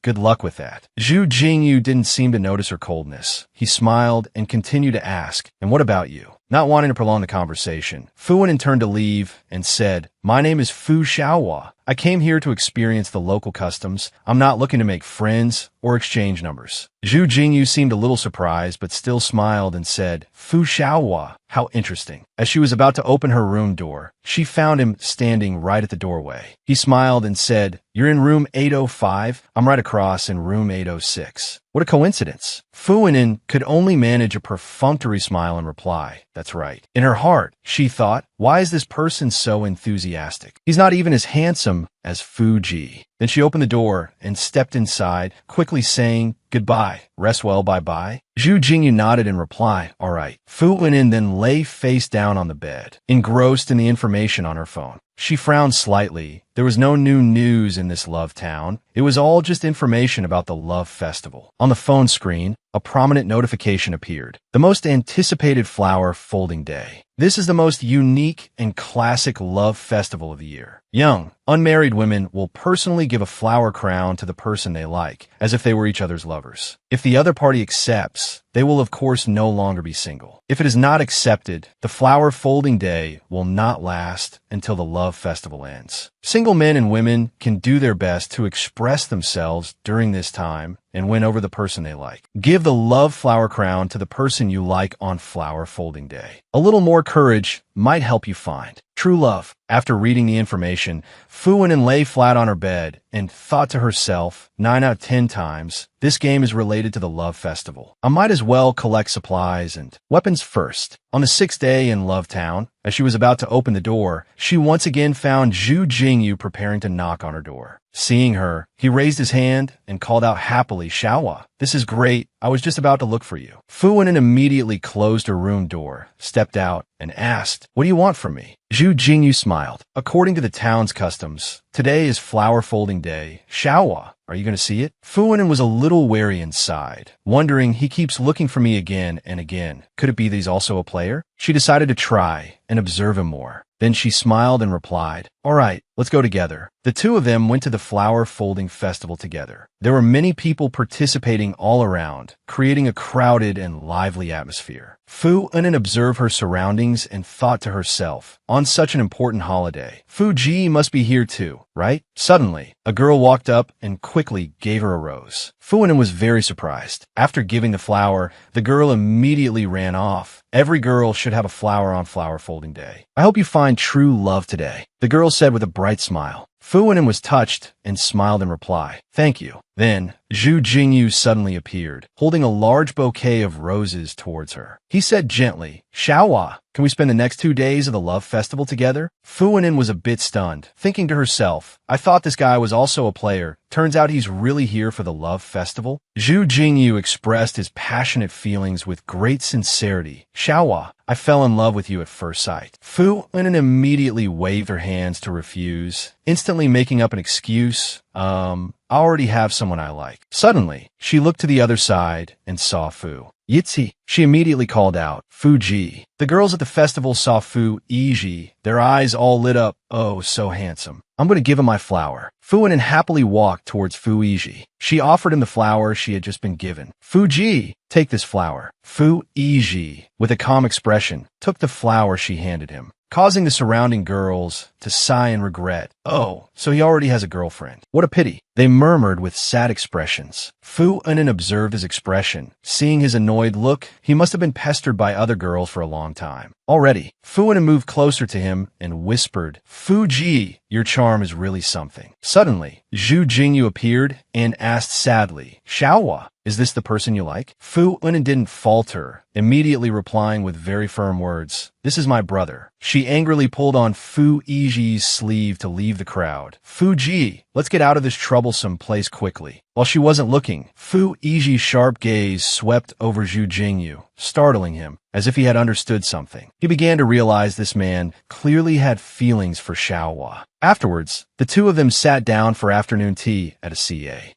Good luck with that. Zhu Jingyu didn't seem to notice her coldness. He smiled and continued to ask, and what about you? Not wanting to prolong the conversation, Fu Unin turned to leave and said, my name is Fu Xiaohua. I came here to experience the local customs. I'm not looking to make friends or exchange numbers. Zhu Jingyu seemed a little surprised, but still smiled and said, Fu Xiaohua, how interesting. As she was about to open her room door, she found him standing right at the doorway. He smiled and said, you're in room 805? I'm right across in room 806. What a coincidence. Fu Unin could only manage a perfunctory smile and reply, that's right. In her heart, she thought, why is this person so enthusiastic? He's not even as handsome as Fu Ji. Then she opened the door and stepped inside, quickly saying, goodbye, rest well, bye-bye. Zhu Jingyu nodded in reply, all right. Fu Unin then lay face down on the bed, engrossed in the information on her phone. She frowned slightly. There was no new news in this love town. It was all just information about the love festival. On the phone screen, a prominent notification appeared. The most anticipated flower folding day. This is the most unique and classic love festival of the year. Young, unmarried women will personally give a flower crown to the person they like, as if they were each other's lovers. If the other party accepts, they will of course no longer be single. If it is not accepted, the flower folding day will not last until the love festival ends. Single men and women can do their best to express themselves during this time and win over the person they like. Give the love flower crown to the person you like on flower folding day. A little more courage might help you find true love. After reading the information, Fu Unin lay flat on her bed and thought to herself, 9 out of 10 times, this game is related to the love festival. I might as well collect supplies and weapons first. On the 6th day in Love Town, as she was about to open the door, she once again found Zhu Jingyu preparing to knock on her door. Seeing her, he raised his hand and called out happily, Xiaohua, this is great. I was just about to look for you. Fu Unin immediately closed her room door, stepped out, and asked, what do you want from me? Zhu Jingyu smiled. According to the town's customs, today is flower folding day. Xiaohua, are you going to see it? Fu Unin was a little wary inside, wondering he keeps looking for me again and again. Could it be that he's also a player? She decided to try and observe him more. Then she smiled and replied, all right, let's go together. The two of them went to the flower folding festival together. There were many people participating all around, creating a crowded and lively atmosphere. Fu Unin observed her surroundings and thought to herself, on such an important holiday, Fu Ji must be here too, right? Suddenly, a girl walked up and quickly gave her a rose. Fu Unin was very surprised. After giving the flower, the girl immediately ran off. Every girl should have a flower on flower folding day. I hope you find true love today, the girl said with a bright smile. Fu Unin was touched and smiled in reply. Thank you. Then, Zhu Jingyu suddenly appeared, holding a large bouquet of roses towards her. He said gently, Xiaohua, can we spend the next 2 days of the love festival together? Fu Unin was a bit stunned, thinking to herself, I thought this guy was also a player. Turns out he's really here for the love festival. Zhu Jingyu expressed his passionate feelings with great sincerity. Xiaohua, I fell in love with you at first sight. Fu Unin immediately waved her hands to refuse, instantly making up an excuse. I already have someone I like. Suddenly, she looked to the other side and saw Fu Yitzi. She immediately called out, Fu Ji. The girls at the festival saw Fu Yiji, their eyes all lit up. Oh, so handsome. I'm going to give him my flower. Fu Unin happily walked towards Fu Yiji. She offered him the flower she had just been given. Fu Ji, take this flower. Fu Yiji, with a calm expression, took the flower she handed him, causing the surrounding girls to sigh in regret. Oh, so he already has a girlfriend. What a pity. They murmured with sad expressions. Fu Unin observed his expression. Seeing his annoyed look, he must have been pestered by other girls for a long time. Already, Fu Unin moved closer to him and whispered, Fu Ji, your charm is really something. Suddenly, Zhu Jingyu appeared and asked sadly, Xiaohua, is this the person you like? Fu Unin didn't falter immediately replying with very firm words, "This is my brother." She angrily pulled on Fu Yiji's sleeve to leave the crowd. "Fu Ji, let's get out of this troublesome place quickly." While she wasn't looking, Fu Yiji's sharp gaze swept over Zhu Jingyu, startling him, as if he had understood something. He began to realize this man clearly had feelings for Xiaohua. Afterwards, the two of them sat down for afternoon tea at a CA.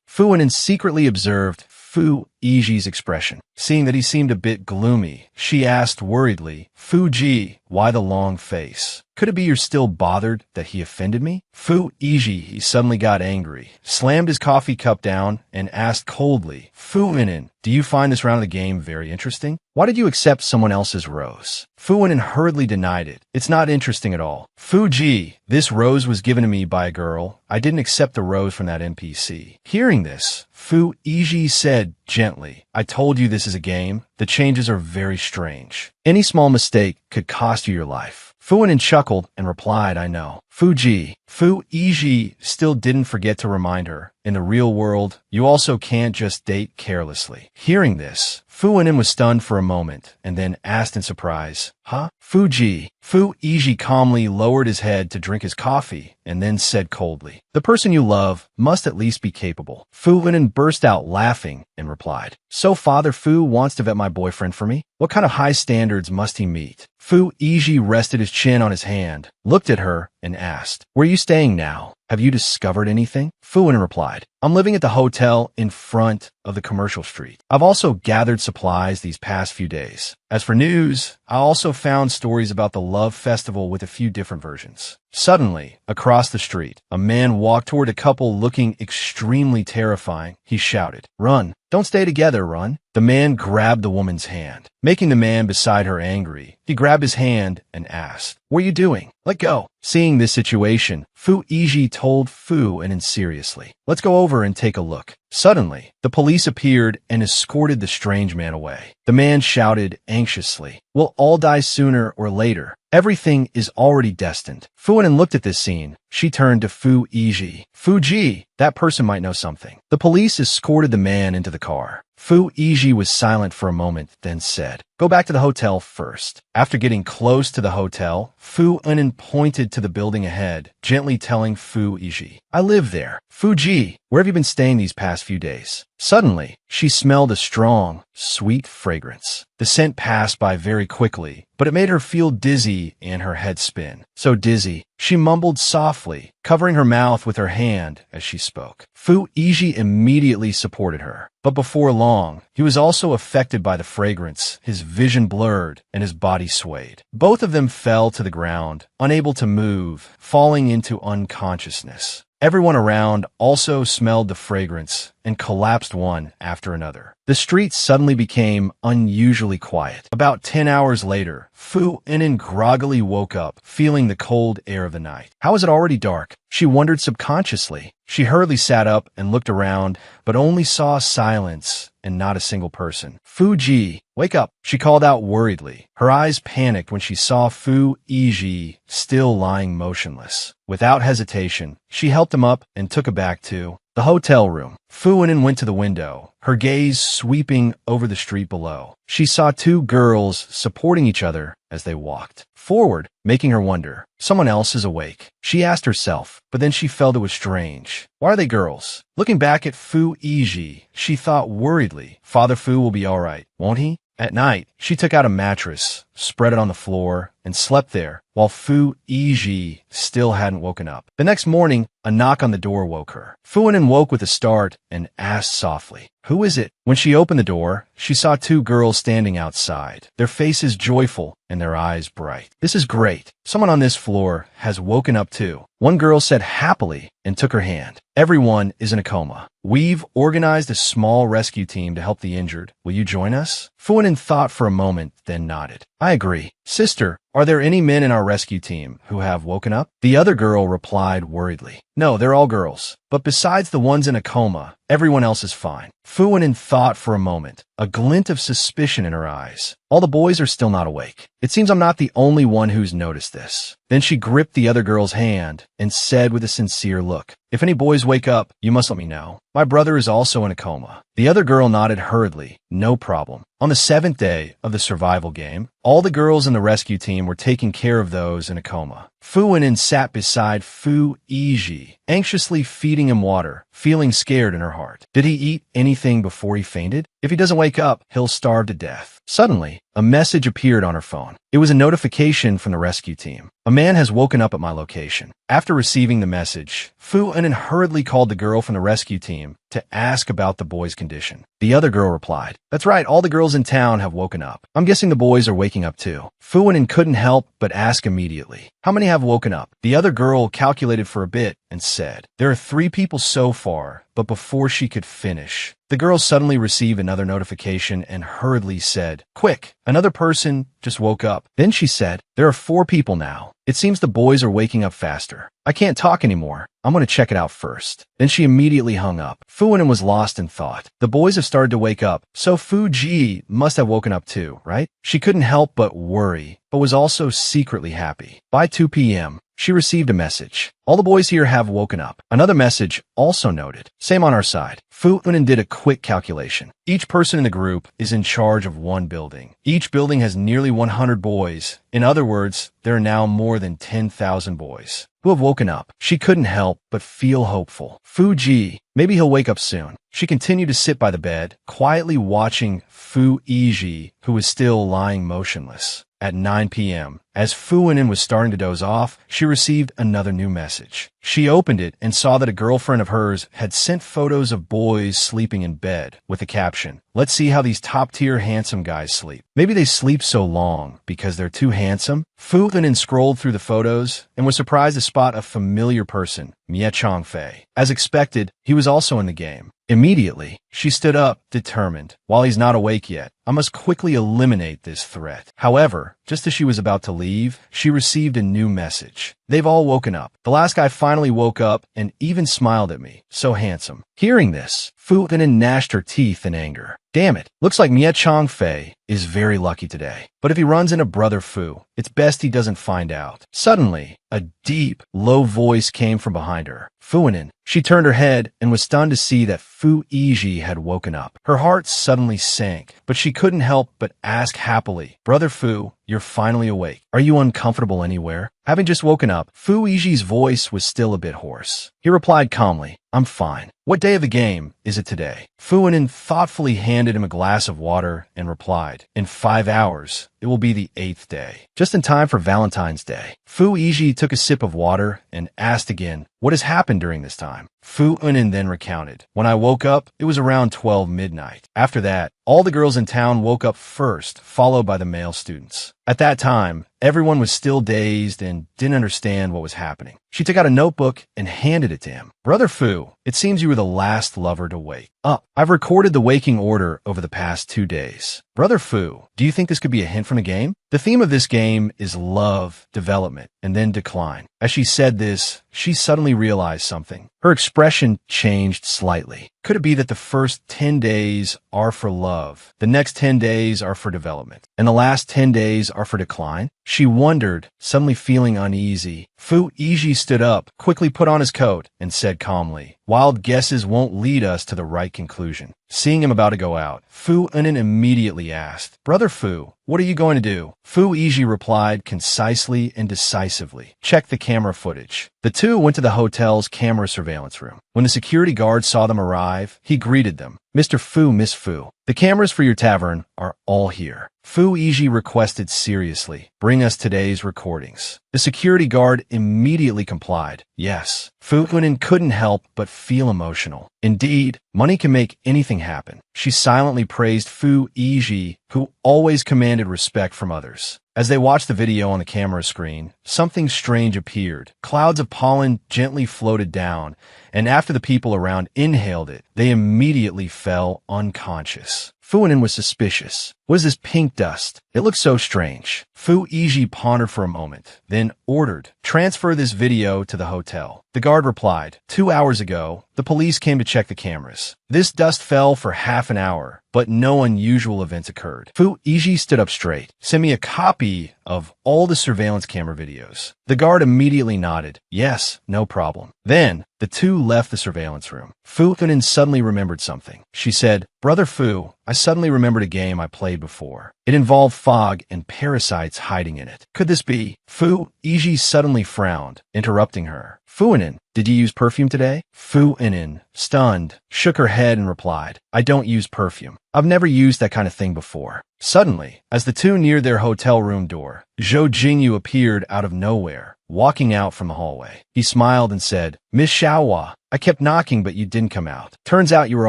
Fu Wen secretly observed Fu Yiji's expression. Seeing that he seemed a bit gloomy, she asked worriedly, "Fu Ji, why the long face? Could it be you're still bothered that he offended me?" Fu Yiji suddenly got angry, slammed his coffee cup down, and asked coldly, "Fu Wen, do you find this round of the game very interesting? Why did you accept someone else's rose?" Fu Wen hurriedly denied it. "It's not interesting at all. Fu Ji, this rose was given to me by a girl. I didn't accept the rose from that NPC." Hearing this, Fu Yiji said gently, "I told you this is a game. The changes are very strange. Any small mistake could cost you your life." Fu Wen chuckled and replied, "I know." Fu Yiji still didn't forget to remind her, in the real world, you also can't just date carelessly. Hearing this, Fu Wen was stunned for a moment and then asked in surprise, "Huh? Fu Yiji calmly lowered his head to drink his coffee and then said coldly, "The person you love must at least be capable." Fu Wen burst out laughing and replied, "So Father Fu wants to vet my boyfriend for me? What kind of high standards must he meet?" Fu Yiji rested his chin on his hand, looked at her, and asked, "Where are you staying now? Have you discovered anything?" Fu Wen replied, "I'm living at the hotel in front of the commercial street. I've also gathered supplies these past few days. As for news, I also found stories about the love festival with a few different versions." Suddenly, across the street, a man walked toward a couple looking extremely terrifying. He shouted, "Run! Don't stay together, run!" The man grabbed the woman's hand, making the man beside her angry. He grabbed his hand and asked, "What are you doing? Let go." Seeing this situation, Fu Yiji told Fu Wen seriously, "Let's go over and take a look." Suddenly, the police appeared and escorted the strange man away. The man shouted anxiously, "We'll all die sooner or later. Everything is already destined." Fu Wen looked at this scene. She turned to Fu Yiji. "Fu Ji, that person might know something." The police escorted the man into the car. Fu Yiji was silent for a moment, then said, "Go back to the hotel first." After getting close to the hotel, Fu Wen pointed to the building ahead, gently telling Fu Yiji, "I live there." "Fu Ji, where have you been staying these past few days?" Suddenly, she smelled a strong, sweet fragrance. The scent passed by very quickly, but it made her feel dizzy and her head spin. So dizzy, she mumbled softly, covering her mouth with her hand as she spoke. Fu Yiji immediately supported her. But before long, he was also affected by the fragrance, his vision blurred, and his body swayed. Both of them fell to the ground, unable to move, falling into unconsciousness. Everyone around also smelled the fragrance and collapsed one after another. The street suddenly became unusually quiet. About 10 hours later, Fu Wen groggily woke up, feeling the cold air of the night. How was it already dark? She wondered subconsciously. She hurriedly sat up and looked around, but only saw silence and not a single person. "Fu Ji, wake up," she called out worriedly. Her eyes panicked when she saw Fu Yiji still lying motionless. Without hesitation, she helped him up and took him back to the hotel room. Fu Wen went to the window, her gaze sweeping over the street below. She saw two girls supporting each other as they walked forward, making her wonder, someone else is awake. She asked herself, but then she felt it was strange. Why are they girls? Looking back at Fu Yiji, she thought worriedly, Father Fu will be all right, won't he? At night, she took out a mattress, spread it on the floor, and slept there, while Fu Yiji still hadn't woken up. The next morning, a knock on the door woke her. Fu Wen woke with a start and asked softly, "Who is it?" When she opened the door, she saw two girls standing outside, their faces joyful and their eyes bright. "This is great. Someone on this floor has woken up too," one girl said happily and took her hand. "Everyone is in a coma. We've organized a small rescue team to help the injured. Will you join us?" Fu Wen thought for a moment, then nodded. "I agree." "Sister, are there any men in our rescue team who have woken up?" The other girl replied worriedly, "No, they're all girls. But besides the ones in a coma, everyone else is fine." Fu Wenin thought for a moment, a glint of suspicion in her eyes. "All the boys are still not awake. It seems I'm not the only one who's noticed this." Then she gripped the other girl's hand and said with a sincere look, "If any boys wake up, you must let me know. My brother is also in a coma." The other girl nodded hurriedly, "No problem." On the 7th day of the survival game, all the girls in the rescue team were taking care of those in a coma. Fu Wenin sat beside Fu Yiji, anxiously feeding him water, feeling scared in her heart. Did he eat anything before he fainted? If he doesn't wake up, he'll starve to death. Suddenly, a message appeared on her phone. It was a notification from the rescue team. "A man has woken up at my location." After receiving the message, Fu Wenin hurriedly called the girl from the rescue team to ask about the boy's condition. The other girl replied, "That's right, all the girls in town have woken up. I'm guessing the boys are waking up too." Fu Wenin couldn't help but ask immediately, "How many have woken up?" The other girl calculated for a bit and said, "There are 3 people so far," but before she could finish, the girl suddenly received another notification and hurriedly said, "Quick, another person just woke up." Then she said, "There are 4 people now. It seems the boys are waking up faster. I can't talk anymore. I'm going to check it out first." Then she immediately hung up. Fu Wenin was lost in thought. The boys have started to wake up, so Fu Ji must have woken up too, right? She couldn't help but worry, but was also secretly happy. By 2 p.m., she received a message. "All the boys here have woken up." Another message also noted, "Same on our side." Fu Wenin did a quick calculation. Each person in the group is in charge of 1 building. Each building has nearly 100 boys. In other words, there are now more than 10,000 boys who have woken up. She couldn't help but feel hopeful. Fu Ji, maybe he'll wake up soon. She continued to sit by the bed, quietly watching Fu Yiji, who was still lying motionless. At 9 p.m., as Fu Wenin was starting to doze off, she received another new message. She opened it and saw that a girlfriend of hers had sent photos of boys sleeping in bed with the caption, "Let's see how these top-tier handsome guys sleep. Maybe they sleep so long because they're too handsome." Fu Wenin scrolled through the photos and was surprised to spot a familiar person, Mie Changfei. As expected, he was also in the game. Immediately, she stood up, determined. "While he's not awake yet, I must quickly eliminate this threat." However, just as she was about to leave, she received a new message. "They've all woken up. The last guy finally woke up and even smiled at me. So handsome." Hearing this, Fu Wenin gnashed her teeth in anger. "Damn it. Looks like Mie Changfei is very lucky today. But if he runs into Brother Fu, it's best he doesn't find out." Suddenly, a deep, low voice came from behind her. "Fu Wenin." She turned her head and was stunned to see that Fu Yiji had woken up. Her heart suddenly sank, but she couldn't help but ask happily, "Brother Fu, you're finally awake. Are you uncomfortable anywhere?" Having just woken up, Fu Yiji's voice was still a bit hoarse. He replied calmly, "I'm fine. What day of the game is it today?" Fu Wenin thoughtfully handed him a glass of water and replied, "In 5 hours, it will be the 8th day. Just in time for Valentine's Day." Fu Yiji took a sip of water and asked again, "What has happened during this time?" Fu Wenin then recounted, "When I woke up, it was around 12 midnight. After that, all the girls in town woke up first, followed by the male students. At that time, everyone was still dazed and didn't understand what was happening." She took out a notebook and handed it to him. "Brother Fu, it seems you were the last lover to wake up. I've recorded the waking order over the past 2 days. Brother Fu, do you think this could be a hint from the game? The theme of this game is love, development, and then decline." As she said this, she suddenly realized something. Her expression changed slightly. Could it be that the first 10 days are for love, the next 10 days are for development, and the last 10 days are for decline? She wondered, suddenly feeling uneasy. Fu Yiji stood up, quickly put on his coat, and said calmly, "Wild guesses won't lead us to the right conclusion." Seeing him about to go out, Fu Wenin immediately asked, "Brother Fu, what are you going to do?" Fu Yiji replied concisely and decisively, "Check the camera footage." The two went to the hotel's camera surveillance room. When the security guard saw them arrive, he greeted them. "Mr. Fu, Miss Fu, the cameras for your tavern are all here." Fu Yiji requested seriously, "Bring us today's recordings." The security guard immediately complied. Yes, Fu Wenin couldn't help but feel emotional. Indeed, money can make anything happen. She silently praised Fu Yiji, who always commanded respect from others. As they watched the video on the camera screen, something strange appeared. Clouds of pollen gently floated down, and after the people around inhaled it, they immediately fell unconscious. Fu Wenin was suspicious. What is this pink dust? It looks so strange. Fu Yiji pondered for a moment, then ordered, "Transfer this video to the hotel." The guard replied, "2 hours ago, the police came to check the cameras. This dust fell for half an hour, but no unusual events occurred." Fu Yiji stood up straight. "Send me a copy of all the surveillance camera videos." The guard immediately nodded. "Yes, no problem." Then, the two left the surveillance room. Fu Thunin suddenly remembered something. She said, "Brother Fu, I suddenly remembered a game I played before. It involved fog and parasites hiding in it. Could this be?" Fu Yiji suddenly frowned, interrupting her. "Fuinin, did you use perfume today?" Fuinin, stunned, shook her head and replied, "I don't use perfume. I've never used that kind of thing before." Suddenly, as the two neared their hotel room door, Zhou Jingyu appeared out of nowhere, walking out from the hallway. He smiled and said, "Miss Xiaohua, I kept knocking but you didn't come out. Turns out you were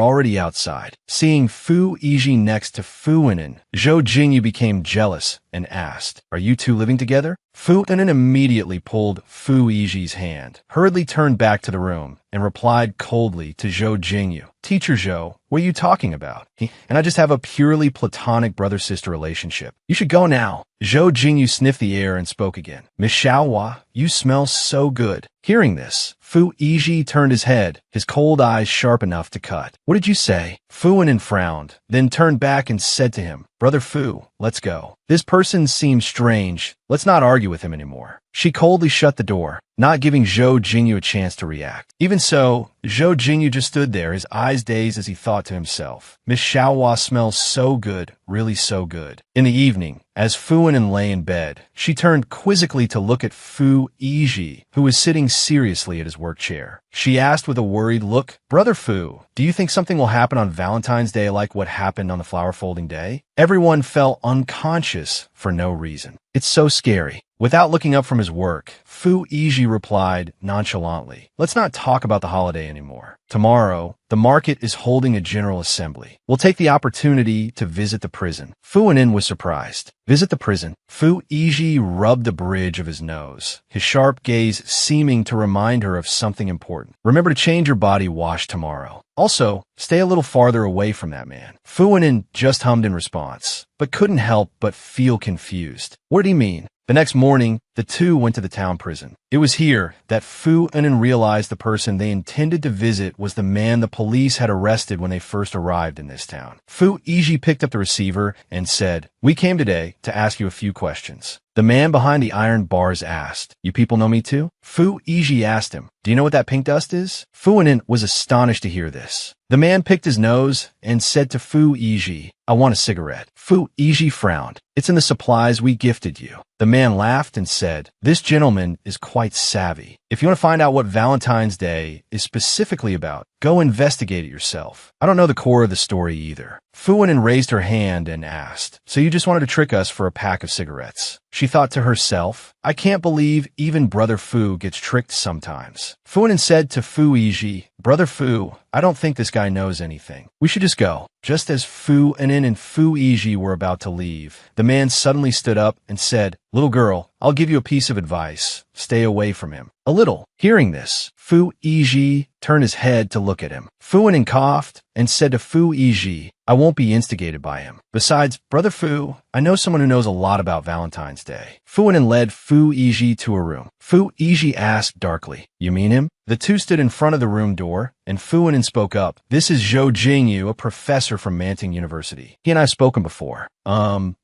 already outside." Seeing Fu Yiji next to Fuinin, Zhou Jingyu became jealous and asked, "Are you two living together?" Fuinin immediately pulled Fu Yiji's hand, hurriedly turned back to the room, and replied coldly to Zhou Jingyu, "Teacher Zhou, what are you talking about? And I just have a purely platonic brother-sister relationship. You should go now." Zhou Jingyu sniffed the air and spoke again. "Miss Xiaohua, you smell so good." Hearing this, Fu Yiji turned his head, his cold eyes sharp enough to cut. "What did you say?" Fuinin frowned, then turned back and said to him, "Brother Fu, let's go. This person seems strange. Let's not argue with him anymore." She coldly shut the door, not giving Zhou Jingyu a chance to react. Even so, Zhou Jingyu just stood there, his eyes dazed as he thought to himself, "Miss Xiaohua smells so good, really so good." In the evening, as Fuinin lay in bed, she turned quizzically to look at Fu Yiji, who was sitting seriously at his work chair. She asked with a worried look, "Brother Fu, do you think something will happen on Valentine's Day like what happened on the flower folding day?" Everyone fell unconscious for no reason. "It's so scary." Without looking up from his work, Fu Yiji replied nonchalantly, "Let's not talk about the holiday anymore. Tomorrow, the market is holding a general assembly. We'll take the opportunity to visit the prison." Fuinin was surprised. "Visit the prison?" Fu Yiji rubbed the bridge of his nose, his sharp gaze seeming to remind her of something important. "Remember to change your body wash tomorrow. Also, stay a little farther away from that man." Fuinin just hummed in response, but couldn't help but feel confused. What did he mean? The next morning, the two went to the town prison. It was here that Fuinin realized the person they intended to visit was the man the police had arrested when they first arrived in this town. Fu Yiji picked up the receiver and said, "We came today to ask you a few questions." The man behind the iron bars asked, "You people know me too?" Fu Yiji asked him, "Do you know what that pink dust is?" Fuinin was astonished to hear this. The man picked his nose and said to Fu Yiji, "I want a cigarette." Fu Yiji frowned. "It's in the supplies we gifted you." The man laughed and said, "This gentleman is quite savvy. If you want to find out what Valentine's Day is specifically about, go investigate it yourself. I don't know the core of the story either." Fuinin raised her hand and asked, "So you just wanted to trick us for a pack of cigarettes?" She thought to herself, "I can't believe even Brother Fu gets tricked sometimes." Fuinin said to Fu Yiji, "Brother Fu, I don't think this guy knows anything. We should just go." Just as Fuinin and Fu Yiji were about to leave, the man suddenly stood up and said, "Little girl, I'll give you a piece of advice. Stay away from him." A little. Hearing this, Fu Yiji turned his head to look at him. Fuinin coughed and said to Fu Yiji, "I won't be instigated by him. Besides, Brother Fu, I know someone who knows a lot about Valentine's Day." Fuinin led Fu Yiji to a room. Fu Yiji asked darkly, "You mean him?" The two stood in front of the room door, and Fuinin spoke up. "This is Zhou Jingyu, a professor from Manting University. He and I have spoken before.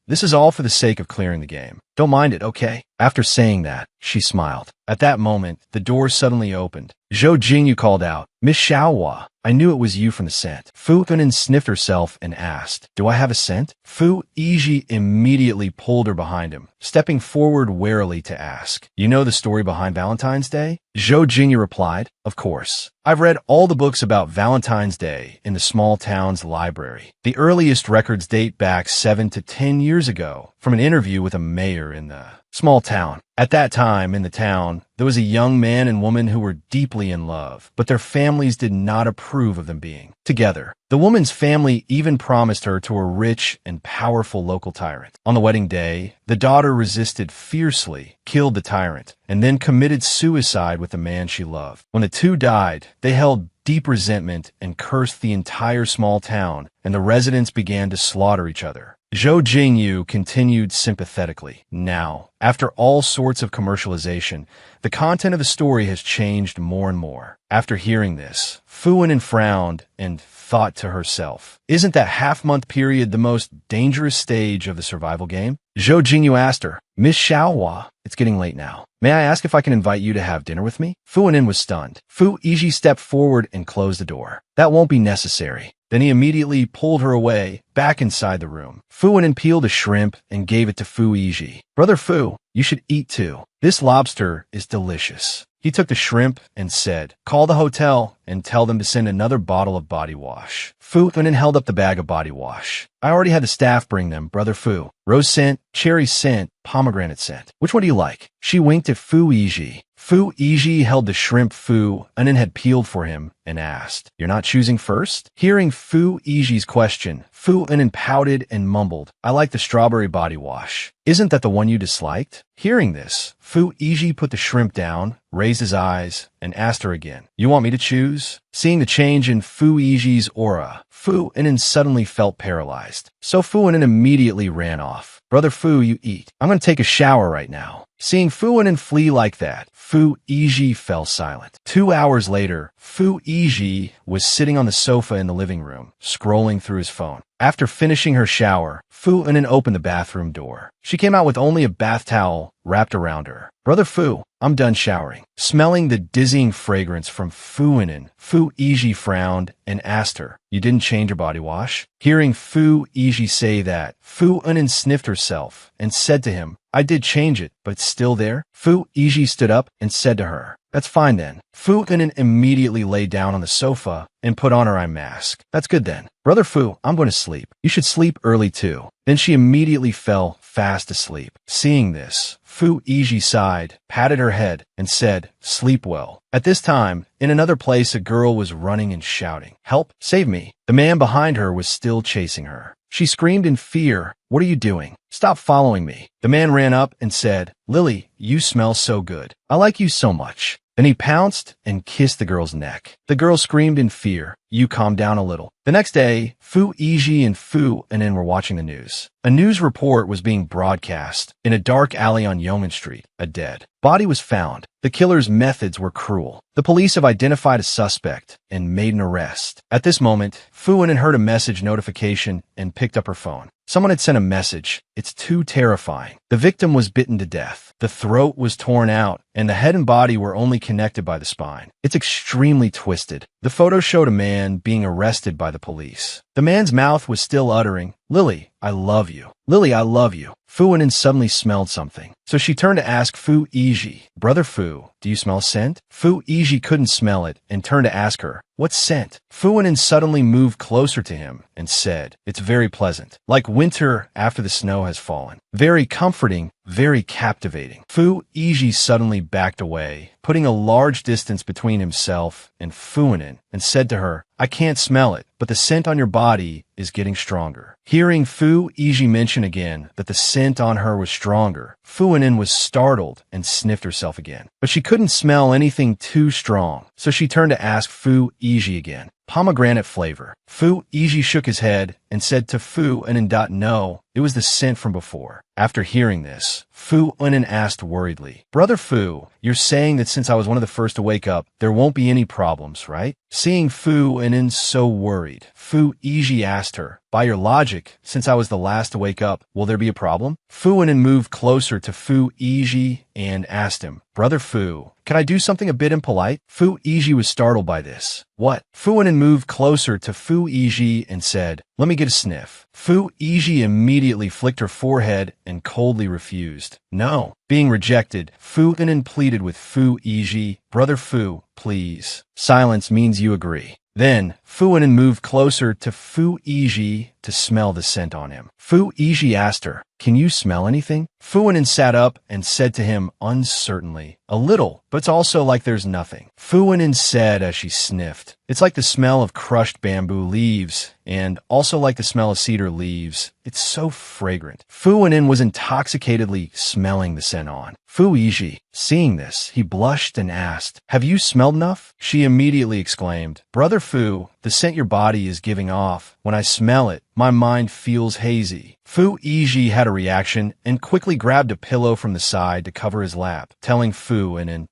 This is all for the sake of clearing the game. Don't mind it, okay?" After saying that, she smiled. At that moment, the door suddenly opened. Zhou Jingyu called out, "Miss Xiaohua, I knew it was you from the scent." Fuinin sniffed herself and asked, "Do I have a scent?" Fu Yiji immediately pulled her behind him, stepping forward warily to ask, "You know the story behind Valentine's Day?" Zhou Jingyu replied, "Of course. I've read all the books about Valentine's Day in the small town's library. The earliest records date back 7 to 10 years ago from an interview with a mayor in the small town. At that time, in the town, there was a young man and woman who were deeply in love, but their families did not approve of them being together. The woman's family even promised her to a rich and powerful local tyrant. On the wedding day, the daughter resisted fiercely, killed the tyrant, and then committed suicide with the man she loved. When the two died, they held deep resentment and cursed the entire small town, and the residents began to slaughter each other. Zhou Jingyu continued sympathetically. Now, after all sorts of commercialization, the content of the story has changed more and more. After hearing this, Fu Wen frowned and thought to herself, isn't that half-month period the most dangerous stage of the survival game? Zhou Jingyu asked her, Miss Xiaohua, it's getting late now. May I ask if I can invite you to have dinner with me? Fu Wen was stunned. Fu Yiji stepped forward and closed the door. That won't be necessary. Then he immediately pulled her away, back inside the room. Fu Wen peeled a shrimp and gave it to Fu Yiji. Brother Fu, you should eat too. This lobster is delicious. He took the shrimp and said, call the hotel and tell them to send another bottle of body wash. Fu Wen held up the bag of body wash. I already had the staff bring them, Brother Fu. Rose scent, cherry scent, pomegranate scent. Which one do you like? She winked at Fu Yiji. Fu Yiji held the shrimp Fu Wen had peeled for him and asked, you're not choosing first? Hearing Fu Yiji's question, Fu Wen pouted and mumbled, I like the strawberry body wash. Isn't that the one you disliked? Hearing this, Fu Yiji put the shrimp down, raised his eyes, and asked her again, you want me to choose? Seeing the change in Fu Yiji's aura, Fu Wen suddenly felt paralyzed. So Fu Wen immediately ran off. Brother Fu, you eat. I'm going to take a shower right now. Seeing Fu Wen flee like that, Fu Yiji fell silent. 2 hours later, Fu Yiji was sitting on the sofa in the living room, scrolling through his phone. After finishing her shower, Fu Wen opened the bathroom door. She came out with only a bath towel wrapped around her. Brother Fu, I'm done showering. Smelling the dizzying fragrance from Fu Wen, Fu Yiji frowned and asked her, you didn't change your body wash? Hearing Fu Yiji say that, Fu Wen sniffed herself and said to him, I did change it, but it's still there. Fu Yiji stood up and said to her, that's fine then. Fu Wen immediately lay down on the sofa and put on her eye mask. That's good then. Brother Fu, I'm going to sleep. You should sleep early too. Then she immediately fell fast asleep. Seeing this, Fu Yiji sighed, patted her head, and said, sleep well. At this time, in another place, a girl was running and shouting, help, save me. The man behind her was still chasing her. She screamed in fear, what are you doing? Stop following me. The man ran up and said, Lily, you smell so good. I like you so much. Then he pounced and kissed the girl's neck. The girl screamed in fear. You calm down a little. The next day, Fu Yiji and Fu Wen were watching the news. A news report was being broadcast. In a dark alley on Yeoman Street, a dead body was found. The killer's methods were cruel. The police have identified a suspect and made an arrest. At this moment, Fu Wen heard a message notification and picked up her phone. Someone had sent a message. It's too terrifying. The victim was bitten to death. The throat was torn out, and the head and body were only connected by the spine. It's extremely twisted. The photo showed a man being arrested by the police. The man's mouth was still uttering, Lily, I love you. Lily, I love you. Fu Wen suddenly smelled something. So she turned to ask Fu Yiji, Brother Fu, do you smell scent? Fu Yiji couldn't smell it and turned to ask her, what scent? Fu Wen suddenly moved closer to him and said, it's very pleasant, like winter after the snow has fallen. Very comforting, very captivating. Fu Yiji suddenly backed away, putting a large distance between himself and Fu Wen, and said to her, I can't smell it, but the scent on your body is getting stronger. Hearing Fu Yiji mention again that the scent on her was stronger, Fu Wen was startled and sniffed herself again. But she couldn't smell anything too strong, so she turned to ask Fu Yiji again. Pomegranate flavor. Fu Yiji shook his head and said to Fu Wen, no, it was the scent from before. After hearing this, Fu Wen asked worriedly, Brother Fu, you're saying that since I was one of the first to wake up, there won't be any problems, right? Seeing Fu Wen so worried, Fu Yiji asked her, by your logic, since I was the last to wake up, will there be a problem? Fu Wen moved closer to Fu Yiji and asked him, Brother Fu, can I do something a bit impolite? Fu Yiji was startled by this. What? Fu Wen moved closer to Fu Yiji and said, let me get a sniff. Fu Yiji immediately flicked her forehead and coldly refused. No. Being rejected, Fu Wen pleaded with Fu Yiji, Brother Fu, please. Silence means you agree. Then, Fu Wen moved closer to Fu Yiji to smell the scent on him. Fu Yiji asked her, can you smell anything? Fu Wen sat up and said to him uncertainly, a little, but it's also like there's nothing. Fu Wen said as she sniffed, it's like the smell of crushed bamboo leaves, and also like the smell of cedar leaves. It's so fragrant. Fu Wen was intoxicatedly smelling the scent on. Fu Yiji, seeing this, he blushed and asked, have you smelled enough? She immediately exclaimed, Brother Fu, the scent your body is giving off, when I smell it, My mind feels hazy. Fu Yiji had a reaction and quickly grabbed a pillow from the side to cover his lap, telling Fu Anin,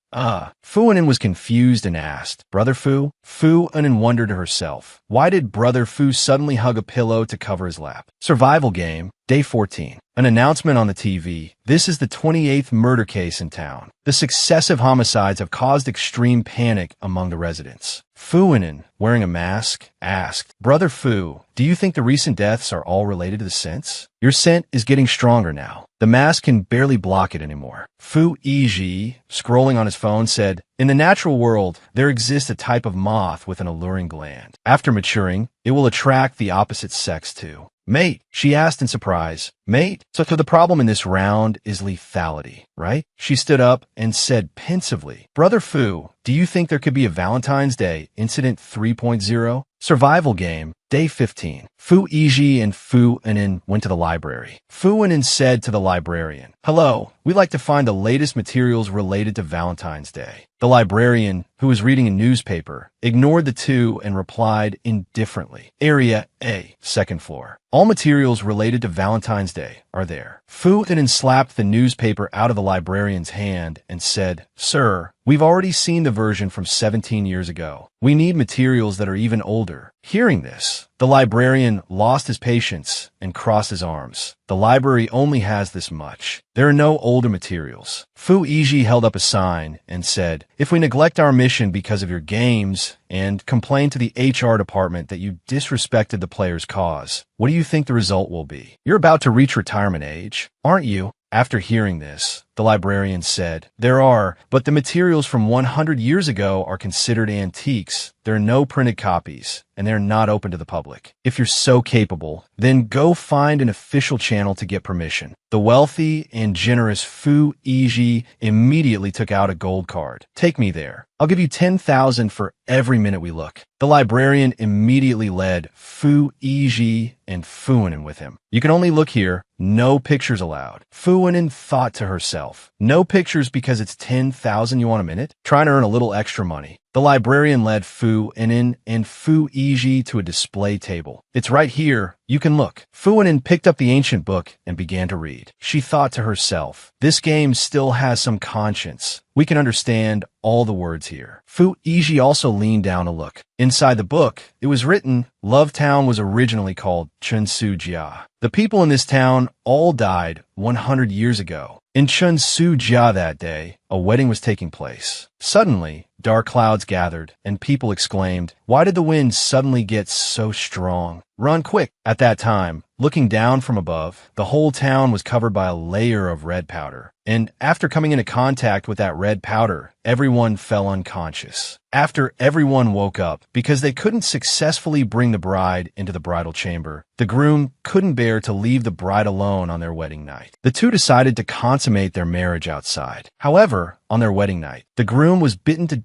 Fu Anin was confused and asked, Brother Fu? Fu Anin wondered to herself, why did Brother Fu suddenly hug a pillow to cover his lap? Survival game, day 14. An announcement on the TV. This is the 28th murder case in town. The successive homicides have caused extreme panic among the residents. Fu Anin, wearing a mask, asked, Brother Fu, do you think the recent deaths are all related to the scents? Your scent is getting stronger now. The mask can barely block it anymore. Fu Yiji, scrolling on his phone, said, in the natural world, there exists a type of moth with an alluring gland. After maturing, it will attract the opposite sex too. Mate, she asked in surprise. Mate, so the problem in this round is lethality, right? She stood up and said pensively, Brother Fu, do you think there could be a Valentine's Day Incident 3.0? Survival game, day 15. Fu Yiji and Fu Anin went to the library. Fu Anin said to the librarian, hello, we'd like to find the latest materials related to Valentine's Day. The librarian, who was reading a newspaper, ignored the two and replied indifferently. Area A, second floor. All materials related to Valentine's Day are there. Fu Anin slapped the newspaper out of the librarian's hand and said, Sir, we've already seen the version from 17 years ago. We need materials that are even older. Hearing this, the librarian lost his patience and crossed his arms. The library only has this much. There are no older materials. Fu Yiji held up a sign and said, if we neglect our mission because of your games and complain to the HR department that you disrespected the player's cause, what do you think the result will be? You're about to reach retirement age, aren't you? After hearing this, the librarian said, there are, but the materials from 100 years ago are considered antiques. There are no printed copies, and they're not open to the public. If you're so capable, then go find an official channel to get permission. The wealthy and generous Fu Yiji immediately took out a gold card. Take me there. I'll give you 10,000 for every minute we look. The librarian immediately led Fu Yiji and Fu Anin with him. You can only look here. No pictures allowed. Fu Anin thought to herself, no pictures because it's 10,000 yuan a minute? Trying to earn a little extra money. The librarian led Fu Anin and Fu Yiji to a display table. It's right here. You can look. Fu Anin picked up the ancient book and began to read. She thought to herself, this game still has some conscience. We can understand all the words here. Fu Yiji also leaned down to look. Inside the book, it was written, Love Town was originally called Chunsu-jia. The people in this town all died 100 years ago. In Chunsu-jia that day, a wedding was taking place. Suddenly, dark clouds gathered, and people exclaimed, why did the wind suddenly get so strong? Run quick! At that time, looking down from above, the whole town was covered by a layer of red powder. And after coming into contact with that red powder, everyone fell unconscious. After everyone woke up, because they couldn't successfully bring the bride into the bridal chamber, the groom couldn't bear to leave the bride alone on their wedding night. The two decided to consummate their marriage outside. However, on their wedding night, the groom was bitten to